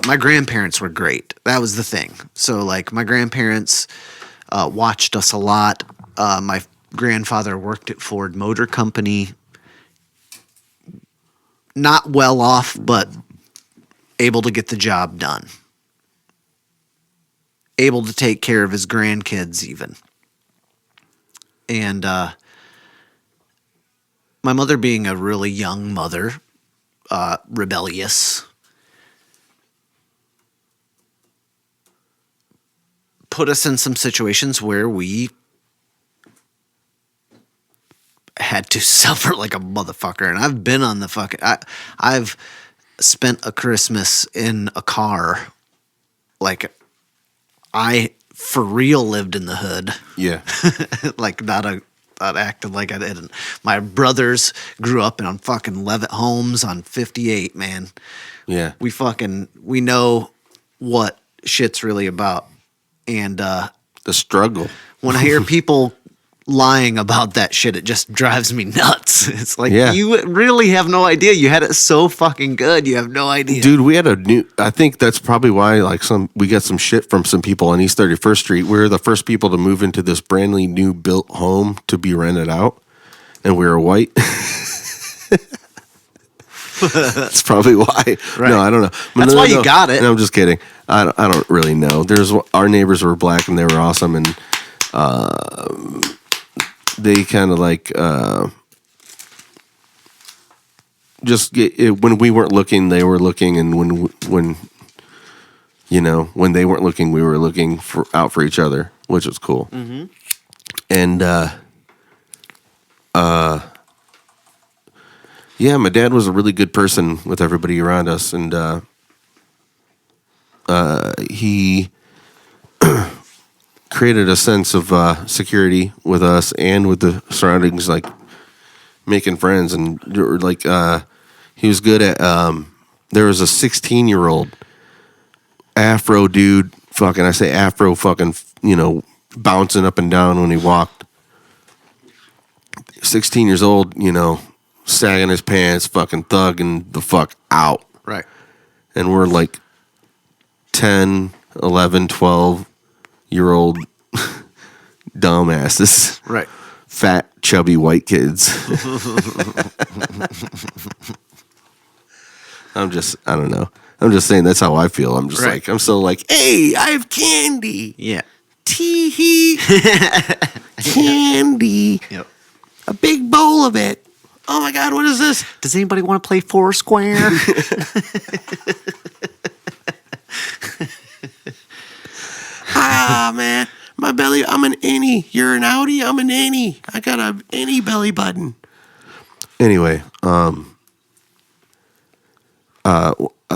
my grandparents were great. That was the thing. So, like, my grandparents watched us a lot. My grandfather worked at Ford Motor Company. Not well off, but able to get the job done. Able to take care of his grandkids, even. And my mother being a really young mother, rebellious, put us in some situations where we had to suffer like a motherfucker. And I've been on the fucking... I've spent a Christmas in a car. Like, I for real lived in the hood. Yeah. Like, not acting like I didn't. My brothers grew up in on fucking Levitt Homes on 58, man. Yeah. We know what shit's really about. And the struggle. When I hear people lying about that shit, it just drives me nuts. It's like, you really have no idea. You had it so fucking good. You have no idea. Dude, we had I think that's probably why we got some shit from some people on East 31st Street. We were the first people to move into this brandly new built home to be rented out. And we were white. That's probably why. Right. No, I don't know. That's why you got it. No, I'm just kidding. I don't really know. Our neighbors were black and they were awesome, and they kind of like when we weren't looking, they were looking, and when they weren't looking, we were looking out for each other, which was cool. Mm-hmm. And yeah, my dad was a really good person with everybody around us, and he created a sense of security with us and with the surroundings, like making friends. And like he was good at there was a 16-year-old afro dude, fucking, I say afro, fucking, bouncing up and down when he walked. 16 years old, sagging his pants, fucking thugging the fuck out. Right. And we're like 10, 11, 12-year-old dumbasses. Right. Fat, chubby white kids. I don't know. I'm just saying that's how I feel. I'm just like, I'm so like, hey, I have candy. Yeah. Tee-hee. Candy. Yep. A big bowl of it. Oh my God, what is this? Does anybody want to play Foursquare? Ah, man. My belly, I'm an innie. You're an outie, I'm an innie. I got a innie belly button. Anyway,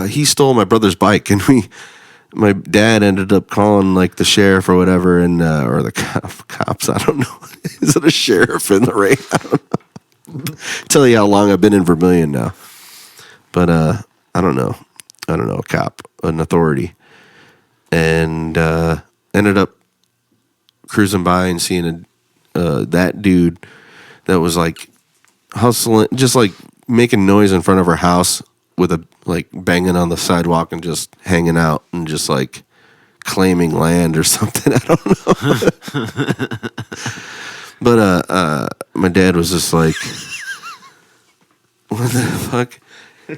he stole my brother's bike, and my dad ended up calling like the sheriff or whatever, and or the cops. I don't know. Is it a sheriff in the rain? I don't know. Tell you how long I've been in Vermilion now, but I don't know. A cop, an authority, and ended up cruising by and seeing that dude that was like hustling, just like making noise in front of our house with a like banging on the sidewalk and just hanging out and just like claiming land or something. I don't know. But my dad was just like, what the fuck?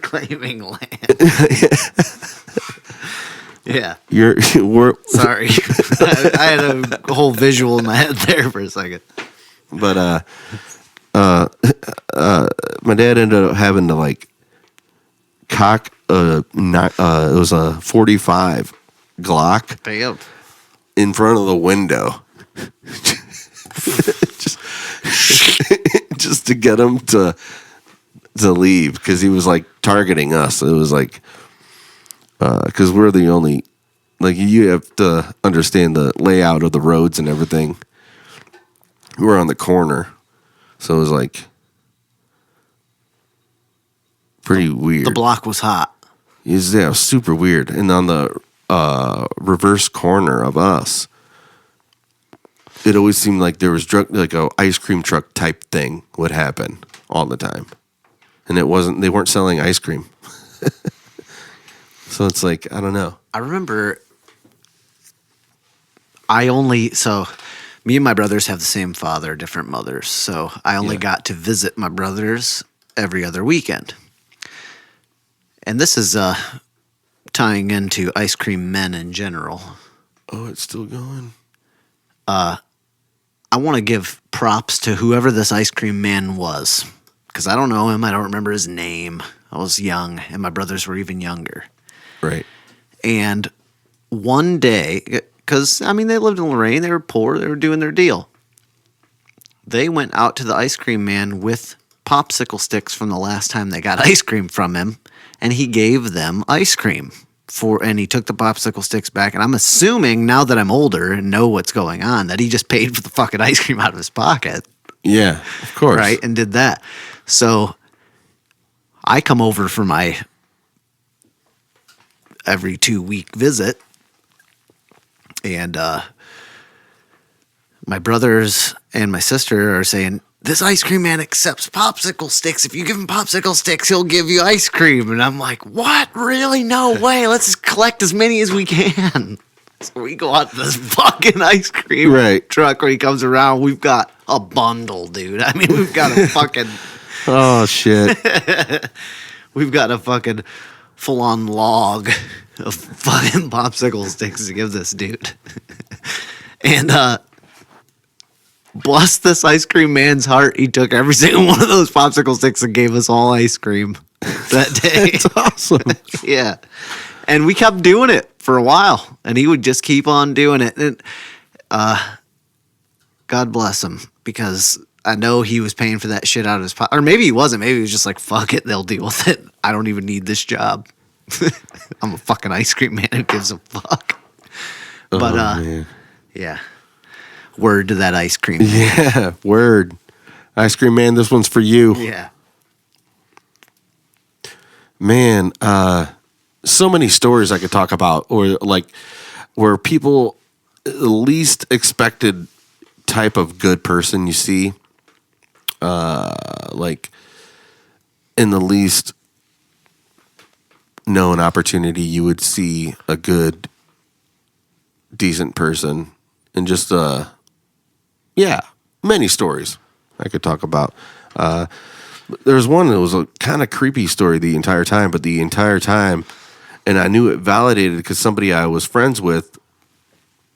Claiming land. Yeah. We're sorry. I had a whole visual in my head there for a second. But my dad ended up having to like cock it was a 45 Glock. Damn. in front of the window. just to get him to leave, because he was like targeting us. It was like, because we're the only, like, you have to understand the layout of the roads and everything. We're on the corner, so it was like pretty weird. The block was hot. It was super weird. And on the reverse corner of us, it always seemed like there was like a ice cream truck type thing would happen all the time, and they weren't selling ice cream. So it's like, I don't know. I remember me and my brothers have the same father, different mothers. So I only got to visit my brothers every other weekend. And this is tying into ice cream men in general. Oh, it's still going. I want to give props to whoever this ice cream man was, because I don't know him. I don't remember his name. I was young, and my brothers were even younger. Right. And one day, because, I mean, they lived in Lorraine. They were poor. They were doing their deal. They went out to the ice cream man with popsicle sticks from the last time they got ice cream from him, and he gave them ice cream. And he took the popsicle sticks back, and I'm assuming, now that I'm older and know what's going on, that he just paid for the fucking ice cream out of his pocket. Yeah, of course. Right, and did that. So I come over for my every 2-week visit, and my brothers and my sister are saying, this ice cream man accepts popsicle sticks. If you give him popsicle sticks, he'll give you ice cream. And I'm like, what? Really? No way. Let's just collect as many as we can. So we go out to this fucking ice cream truck when he comes around. We've got a bundle, dude. I mean, we've got a fucking... Oh, shit. We've got a fucking full-on log of fucking popsicle sticks to give this dude. And, bless this ice cream man's heart, he took every single one of those popsicle sticks and gave us all ice cream that day. That's awesome. Yeah. And we kept doing it for a while, and he would just keep on doing it. And God bless him, because I know he was paying for that shit out of his pocket. Or maybe he wasn't. Maybe he was just like, fuck it, they'll deal with it. I don't even need this job. I'm a fucking ice cream man who gives a fuck. But, man. Yeah. Word to that ice cream. Yeah, word. Ice cream man, this one's for you. Yeah. Man, so many stories I could talk about, or like where people, the least expected type of good person you see, like in the least known opportunity, you would see a good, decent person, and just many stories I could talk about. There's one that was a kind of creepy story the entire time, and I knew it validated because somebody I was friends with,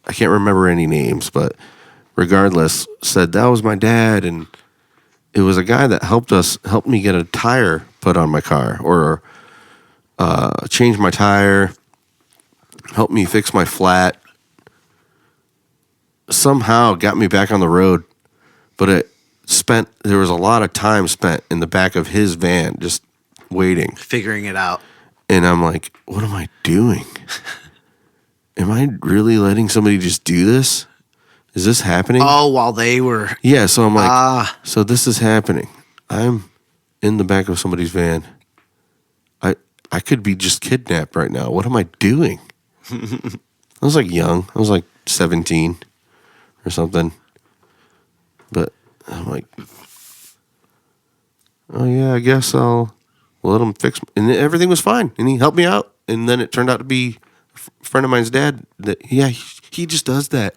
I can't remember any names, but regardless, said that was my dad, and it was a guy that helped me get a tire put on my car, or change my tire, helped me fix my flat, somehow got me back on the road, but there was a lot of time spent in the back of his van just waiting, figuring it out. And I'm like, what am I doing? Am I really letting somebody just do this? Is this happening? Oh, while they were... Yeah, so I'm like, so this is happening. I'm in the back of somebody's van. I could be just kidnapped right now. What am I doing? I was like young. I was like 17 or something. But I'm like, oh yeah, I guess I'll let him fix. And everything was fine. And he helped me out. And then it turned out to be a friend of mine's dad. He just does that.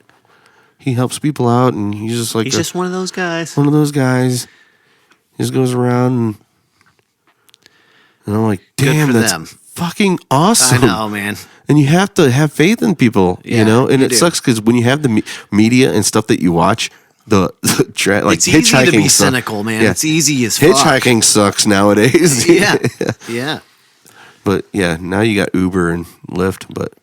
He helps people out, and he's just like... He's just one of those guys. One of those guys. He just goes around, and I'm like, damn, that's fucking awesome. I know, man. And you have to have faith in people, you know? And it do. sucks because when you have the media and stuff that you watch, like it's hitchhiking easy to be sucks. cynical, man. Yeah. It's easy as fuck. Hitchhiking sucks nowadays. Yeah. But yeah, now you got Uber and Lyft, but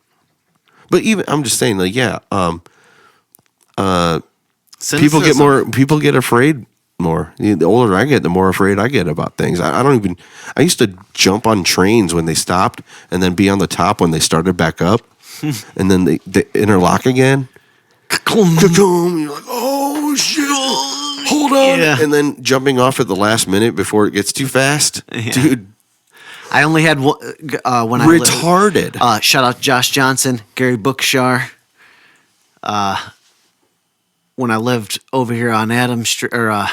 But even I'm just saying, like, yeah, people Cynicism. get afraid more. The older I get, the more afraid I get about things. I used to jump on trains when they stopped and then be on the top when they started back up and then they interlock again. You're like, oh shit, hold on. Yeah. And then jumping off at the last minute before it gets too fast. Yeah. Dude, I only had one when retarded. I lived, shout out Josh Johnson, Gary Bookshar. When I lived over here on Adams Street or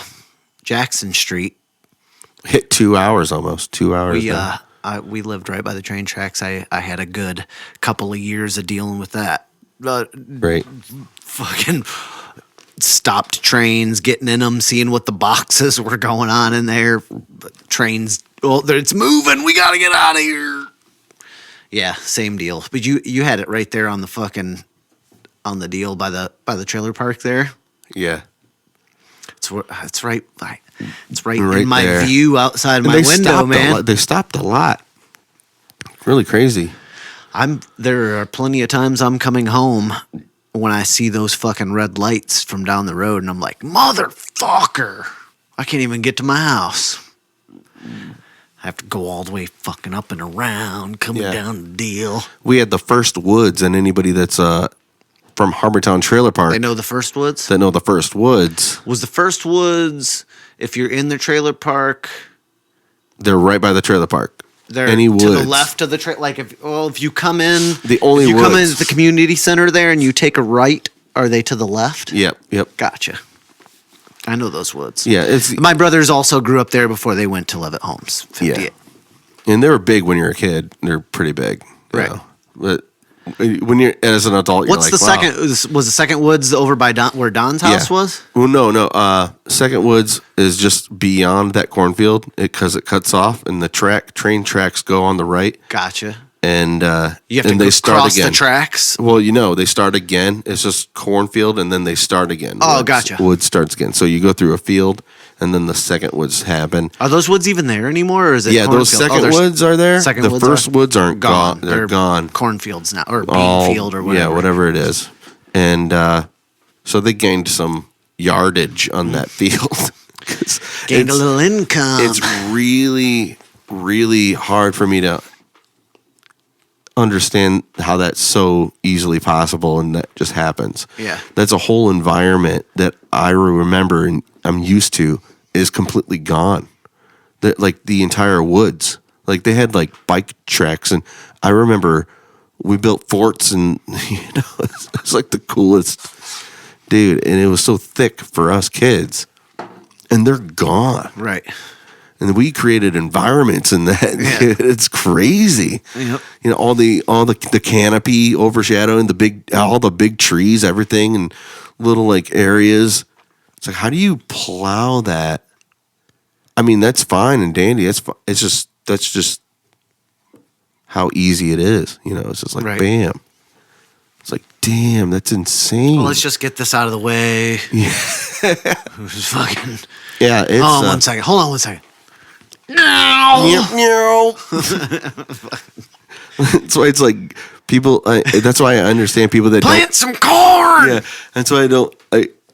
Jackson Street, Hit 2 hours almost. 2 hours. we lived right by the train tracks. I had a good couple of years of dealing with that. Right. Fucking stopped trains, getting in them, seeing what the boxes were going on in there. Trains, well, it's moving. We got to get out of here. Yeah, same deal. But you had it right there on the fucking on the deal by the trailer park there. Yeah. It's right. It's right Right in my there. view outside And my they window, stopped man. They stopped a lot. Really crazy. There are plenty of times I'm coming home when I see those fucking red lights from down the road, and I'm like, motherfucker! I can't even get to my house. I have to go all the way fucking up and around, coming down the deal. We had the First Woods, and anybody that's from Harbortown Trailer Park. They know the First Woods? That know the First Woods. Was the First Woods, if you're in the trailer park, They're right by the trailer park. they're Any to the woods. left of the like if you come in, The only if you come in woods. at the community center there and you take a right, are they to the left? Yep. Gotcha. I know those woods. Yeah, it's My brothers also grew up there before they went to Levitt Homes. 58. and they were big when you're a kid. They're pretty big, you Right. know. But when you're as an adult, you're What's like, the wow. second? Was the second woods over by where Don's house was? Well, no. Second Woods is just beyond that cornfield because it cuts off, and the train tracks go on the right, Gotcha. and You have and to they start cross again. the tracks. Well, they start again. It's just cornfield, and then they start again. Oh, Woods- gotcha. Woods starts again. So you go through a field, and then the second woods happen. Are those woods even there anymore, or is it? Yeah, those cornfield? second there's- woods are there. Second the woods first are woods aren't gone. They're gone. Cornfields now, or bean All- field, or whatever. Yeah, whatever it is. And so they gained some yardage on that field. Gained a It's- little income. It's really, really hard for me to understand how that's so easily possible and that just happens. Yeah. That's a whole environment that I remember and I'm used to is completely gone. That like the entire woods. Like they had like bike tracks and I remember we built forts and it's like the coolest dude and it was so thick for us kids. And they're gone. Right. And we created environments in that. Yeah. It's crazy. Yep. All the canopy overshadowing all the big trees, everything, and little like areas. It's like, how do you plow that? I mean, that's fine and dandy. That's just how easy it is. It's just like Right. bam. It's like, damn, that's insane. Well, let's just get this out of the way. Yeah. Who's fucking? Yeah. It's, Hold on 1 second. Hold on 1 second. No. That's why it's like people. That's why I understand people that Plant some corn. Yeah, that's why I don't.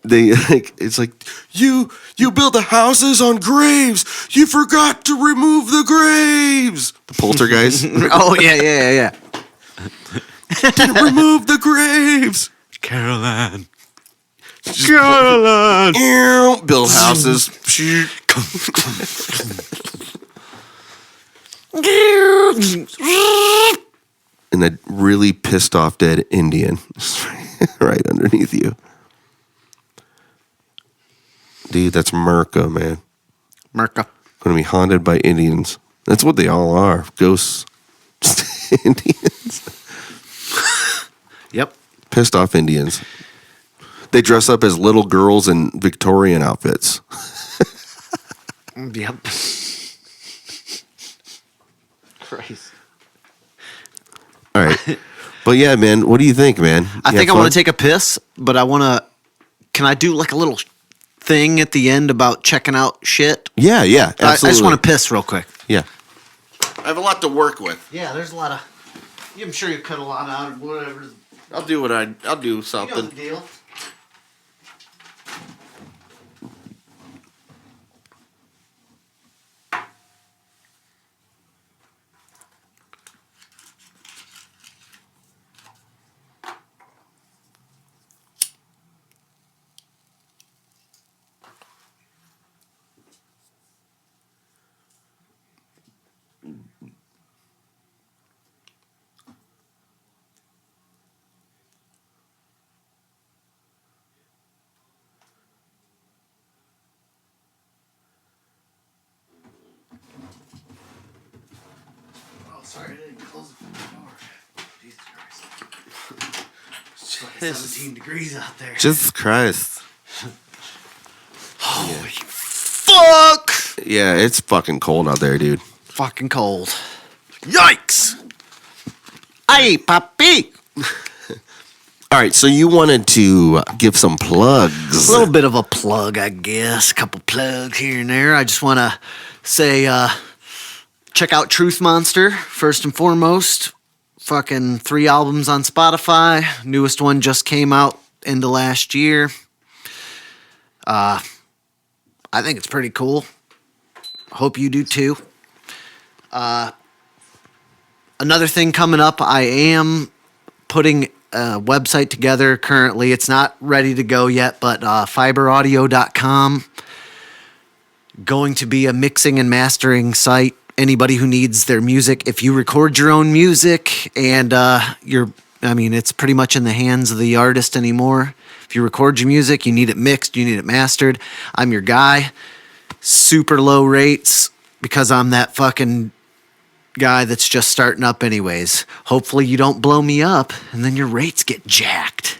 They like. It's like you build the houses on graves. You forgot to remove the graves. The poltergeist. Oh yeah. Didn't remove the graves. Caroline. Build houses. And a really pissed off dead Indian right underneath you. Dude, that's Merca, man. Merca. Going to be haunted by Indians. That's what they all are. Ghosts. Indians. Yep. Pissed off Indians. They dress up as little girls in Victorian outfits. Yep. Christ. All right. But yeah, man, what do you think, man? I think I want to take a piss, but can I do like a little thing at the end about checking out shit? Yeah, absolutely. I just want to piss real quick. Yeah. I have a lot to work with. Yeah, there's a lot of. I'm sure you cut a lot out of whatever. I'll do something. Deal. Oh, sorry, I didn't close the door. Jesus Christ. It's like 17 degrees out there. Jesus Christ. Holy fuck! Yeah, it's fucking cold out there, dude. Fucking cold. Yikes! Hey, papi! All right, so you wanted to give some plugs. A little bit of a plug, I guess. A couple plugs here and there. I just want to say, check out Truth Monster, first and foremost. Fucking 3 albums on Spotify. Newest one just came out in the last year. I think it's pretty cool. Hope you do too. Another thing coming up, I am putting a website together currently. It's not ready to go yet, but fiberaudio.com. Going to be a mixing and mastering site. Anybody who needs their music, if you record your own music and it's pretty much in the hands of the artist anymore. If you record your music, you need it mixed, you need it mastered. I'm your guy. Super low rates because I'm that fucking guy that's just starting up anyways. Hopefully you don't blow me up and then your rates get jacked.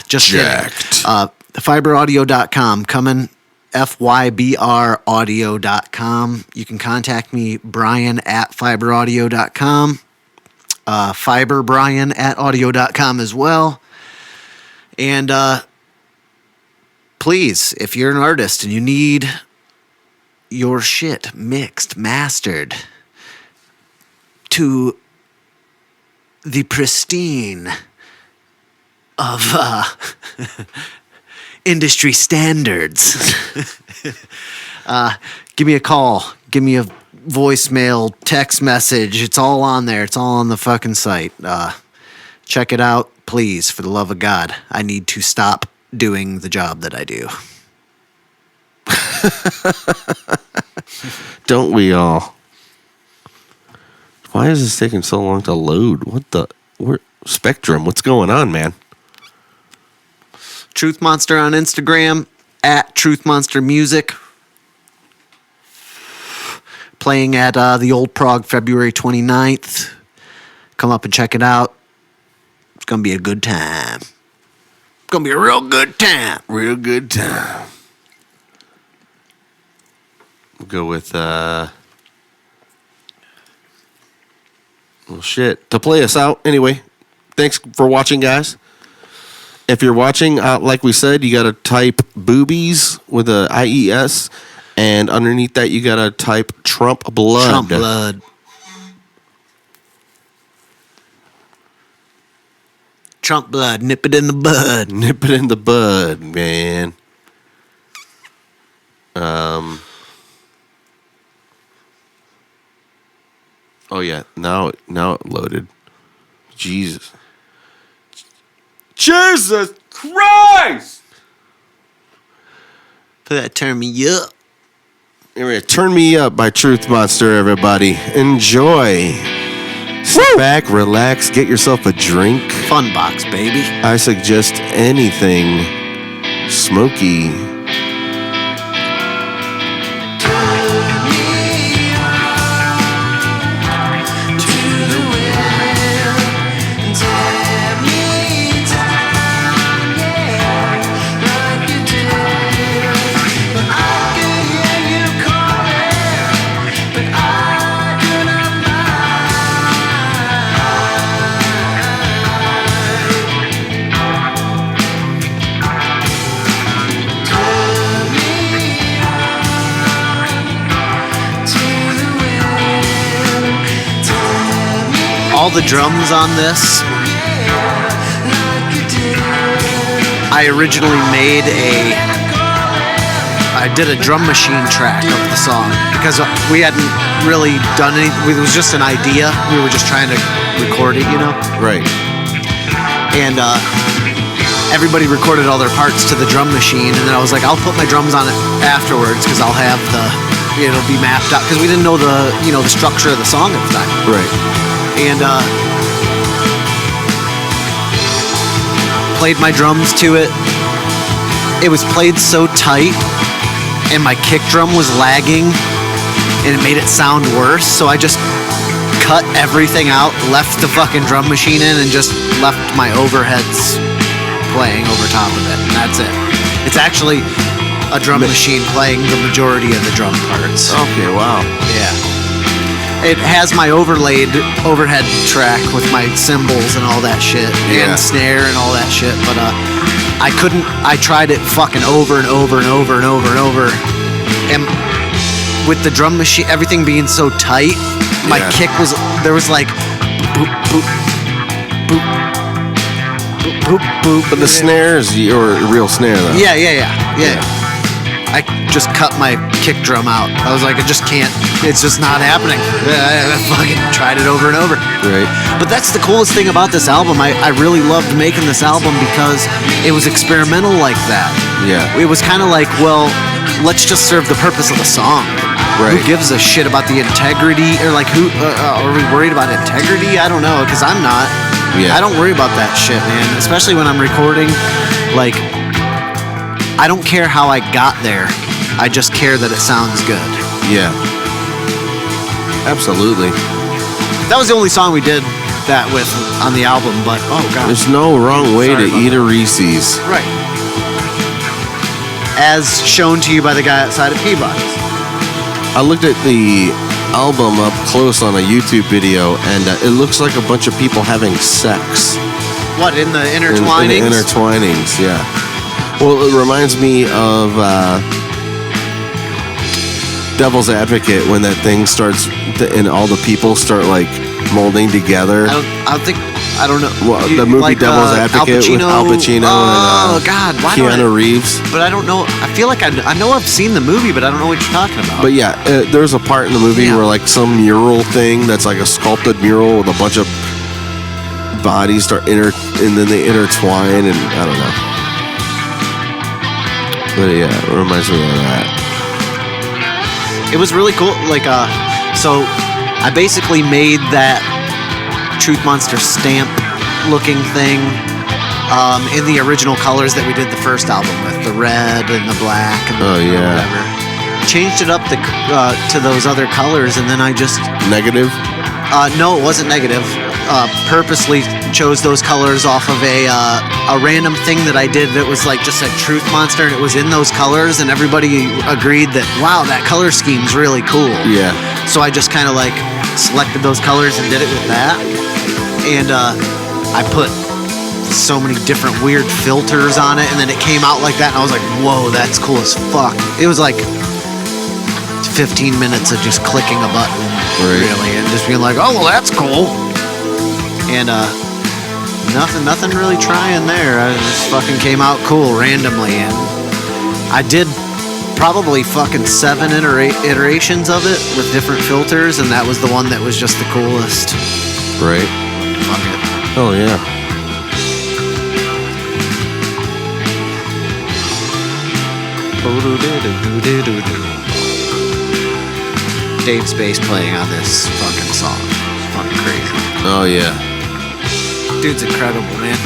Just jacked. Fiberaudio.com coming. FYBRaudio.com. You can contact me, Brian at fiberaudio.com. Fiberbrian@audio.com as well. And please, if you're an artist and you need your shit mixed, mastered to the pristine of industry standards, give me a call, give me a voicemail, text message. It's all on there. It's all on the fucking site. Check it out, please, for the love of God. I need to stop doing the job that I do. Don't we all? Why is this taking so long to load? Spectrum, what's going on, man? Truth Monster on Instagram, at Truth Monster Music. Playing at the Old Prague February 29th. Come up and check it out. It's going to be a good time. It's going to be a real good time. Real good time. We'll go with, well, shit. To play us out, anyway, thanks for watching, guys. If you're watching, like we said, you got to type boobies with a IES, and underneath that, you got to type Trump blood. Trump blood. Trump blood. Nip it in the bud. Nip it in the bud, man. Oh yeah, now it loaded. Jesus Christ! Put that turn me up. Anyway, Turn Me Up by Truth Monster, everybody. Enjoy. Sit back, relax, get yourself a drink. FunBox, baby. I suggest anything smoky. All the drums on this I originally I did a drum machine track of the song because we hadn't really done any. It was just an idea. We were just trying to record it, you know. Right. And everybody recorded all their parts to the drum machine, and then I was like, I'll put my drums on it afterwards because I'll have it'll be mapped out because we didn't know the structure of the song at the time. Right. And played my drums to it. It was played so tight, and my kick drum was lagging, and it made it sound worse. So I just cut everything out, left the fucking drum machine in, and just left my overheads playing over top of it, and that's it. It's actually a drum machine playing the majority of the drum parts. Okay, wow. Yeah. It has my overhead track with my cymbals and all that shit, and snare and all that shit, but I tried it fucking over and over and over and over and over, and with the drum machine, everything being so tight, my kick there was like boop, boop, boop, boop, boop, boop. But the snare is your real snare, though. Yeah. I just cut my kick drum out. I was like, I just can't. It's just not happening. I fucking tried it over and over. Right. But that's the coolest thing about this album. I really loved making this album because it was experimental like that. Yeah. It was kind of like, well, let's just serve the purpose of the song. Right. Who gives a shit about the integrity? Or like, who are we worried about integrity? I don't know, because I'm not. Yeah. I don't worry about that shit, man. Especially when I'm recording. Like, I don't care how I got there. I just care that it sounds good. Yeah. Absolutely. That was the only song we did that with on the album, but oh god. There's no wrong way to eat a Reese's. Right. As shown to you by the guy outside of B.Bunn. I looked at the album up close on a YouTube video, and it looks like a bunch of people having sex. What, in the intertwinings? In the intertwinings, yeah. Well, it reminds me of Devil's Advocate when that thing starts and all the people start like molding together. I don't know. Well, the movie like, Devil's Advocate with Al Pacino and God, why Keanu Reeves. But I don't know. I feel like I know I've seen the movie, but I don't know what you're talking about. But yeah, there's a part in the movie where like some mural thing that's like a sculpted mural with a bunch of bodies and then they intertwine, and I don't know. But yeah, it reminds me of that. It was really cool. Like, so I basically made that Truth Monster stamp looking thing in the original colors that we did the first album with, the red and the black and whatever. Changed it up to those other colors, and then I just... Negative? No, it wasn't negative. Purposely chose those colors off of a random thing that I did that was like just a Truth Monster, and it was in those colors, and everybody agreed that, wow, that color scheme's really cool. Yeah. So I just kind of like selected those colors and did it with that. And I put so many different weird filters on it, and then it came out like that, and I was like, whoa, that's cool as fuck. It was like 15 minutes of just clicking a button, really, and just being like, oh, well, that's cool. And nothing really trying there. I just fucking came out cool randomly, and I did probably fucking 7 iterations of it with different filters, and that was the one that was just the coolest. Right. Fuck it. Oh yeah. Dave's bass playing on this fucking song. Fucking crazy. Oh yeah. Dude's incredible, man.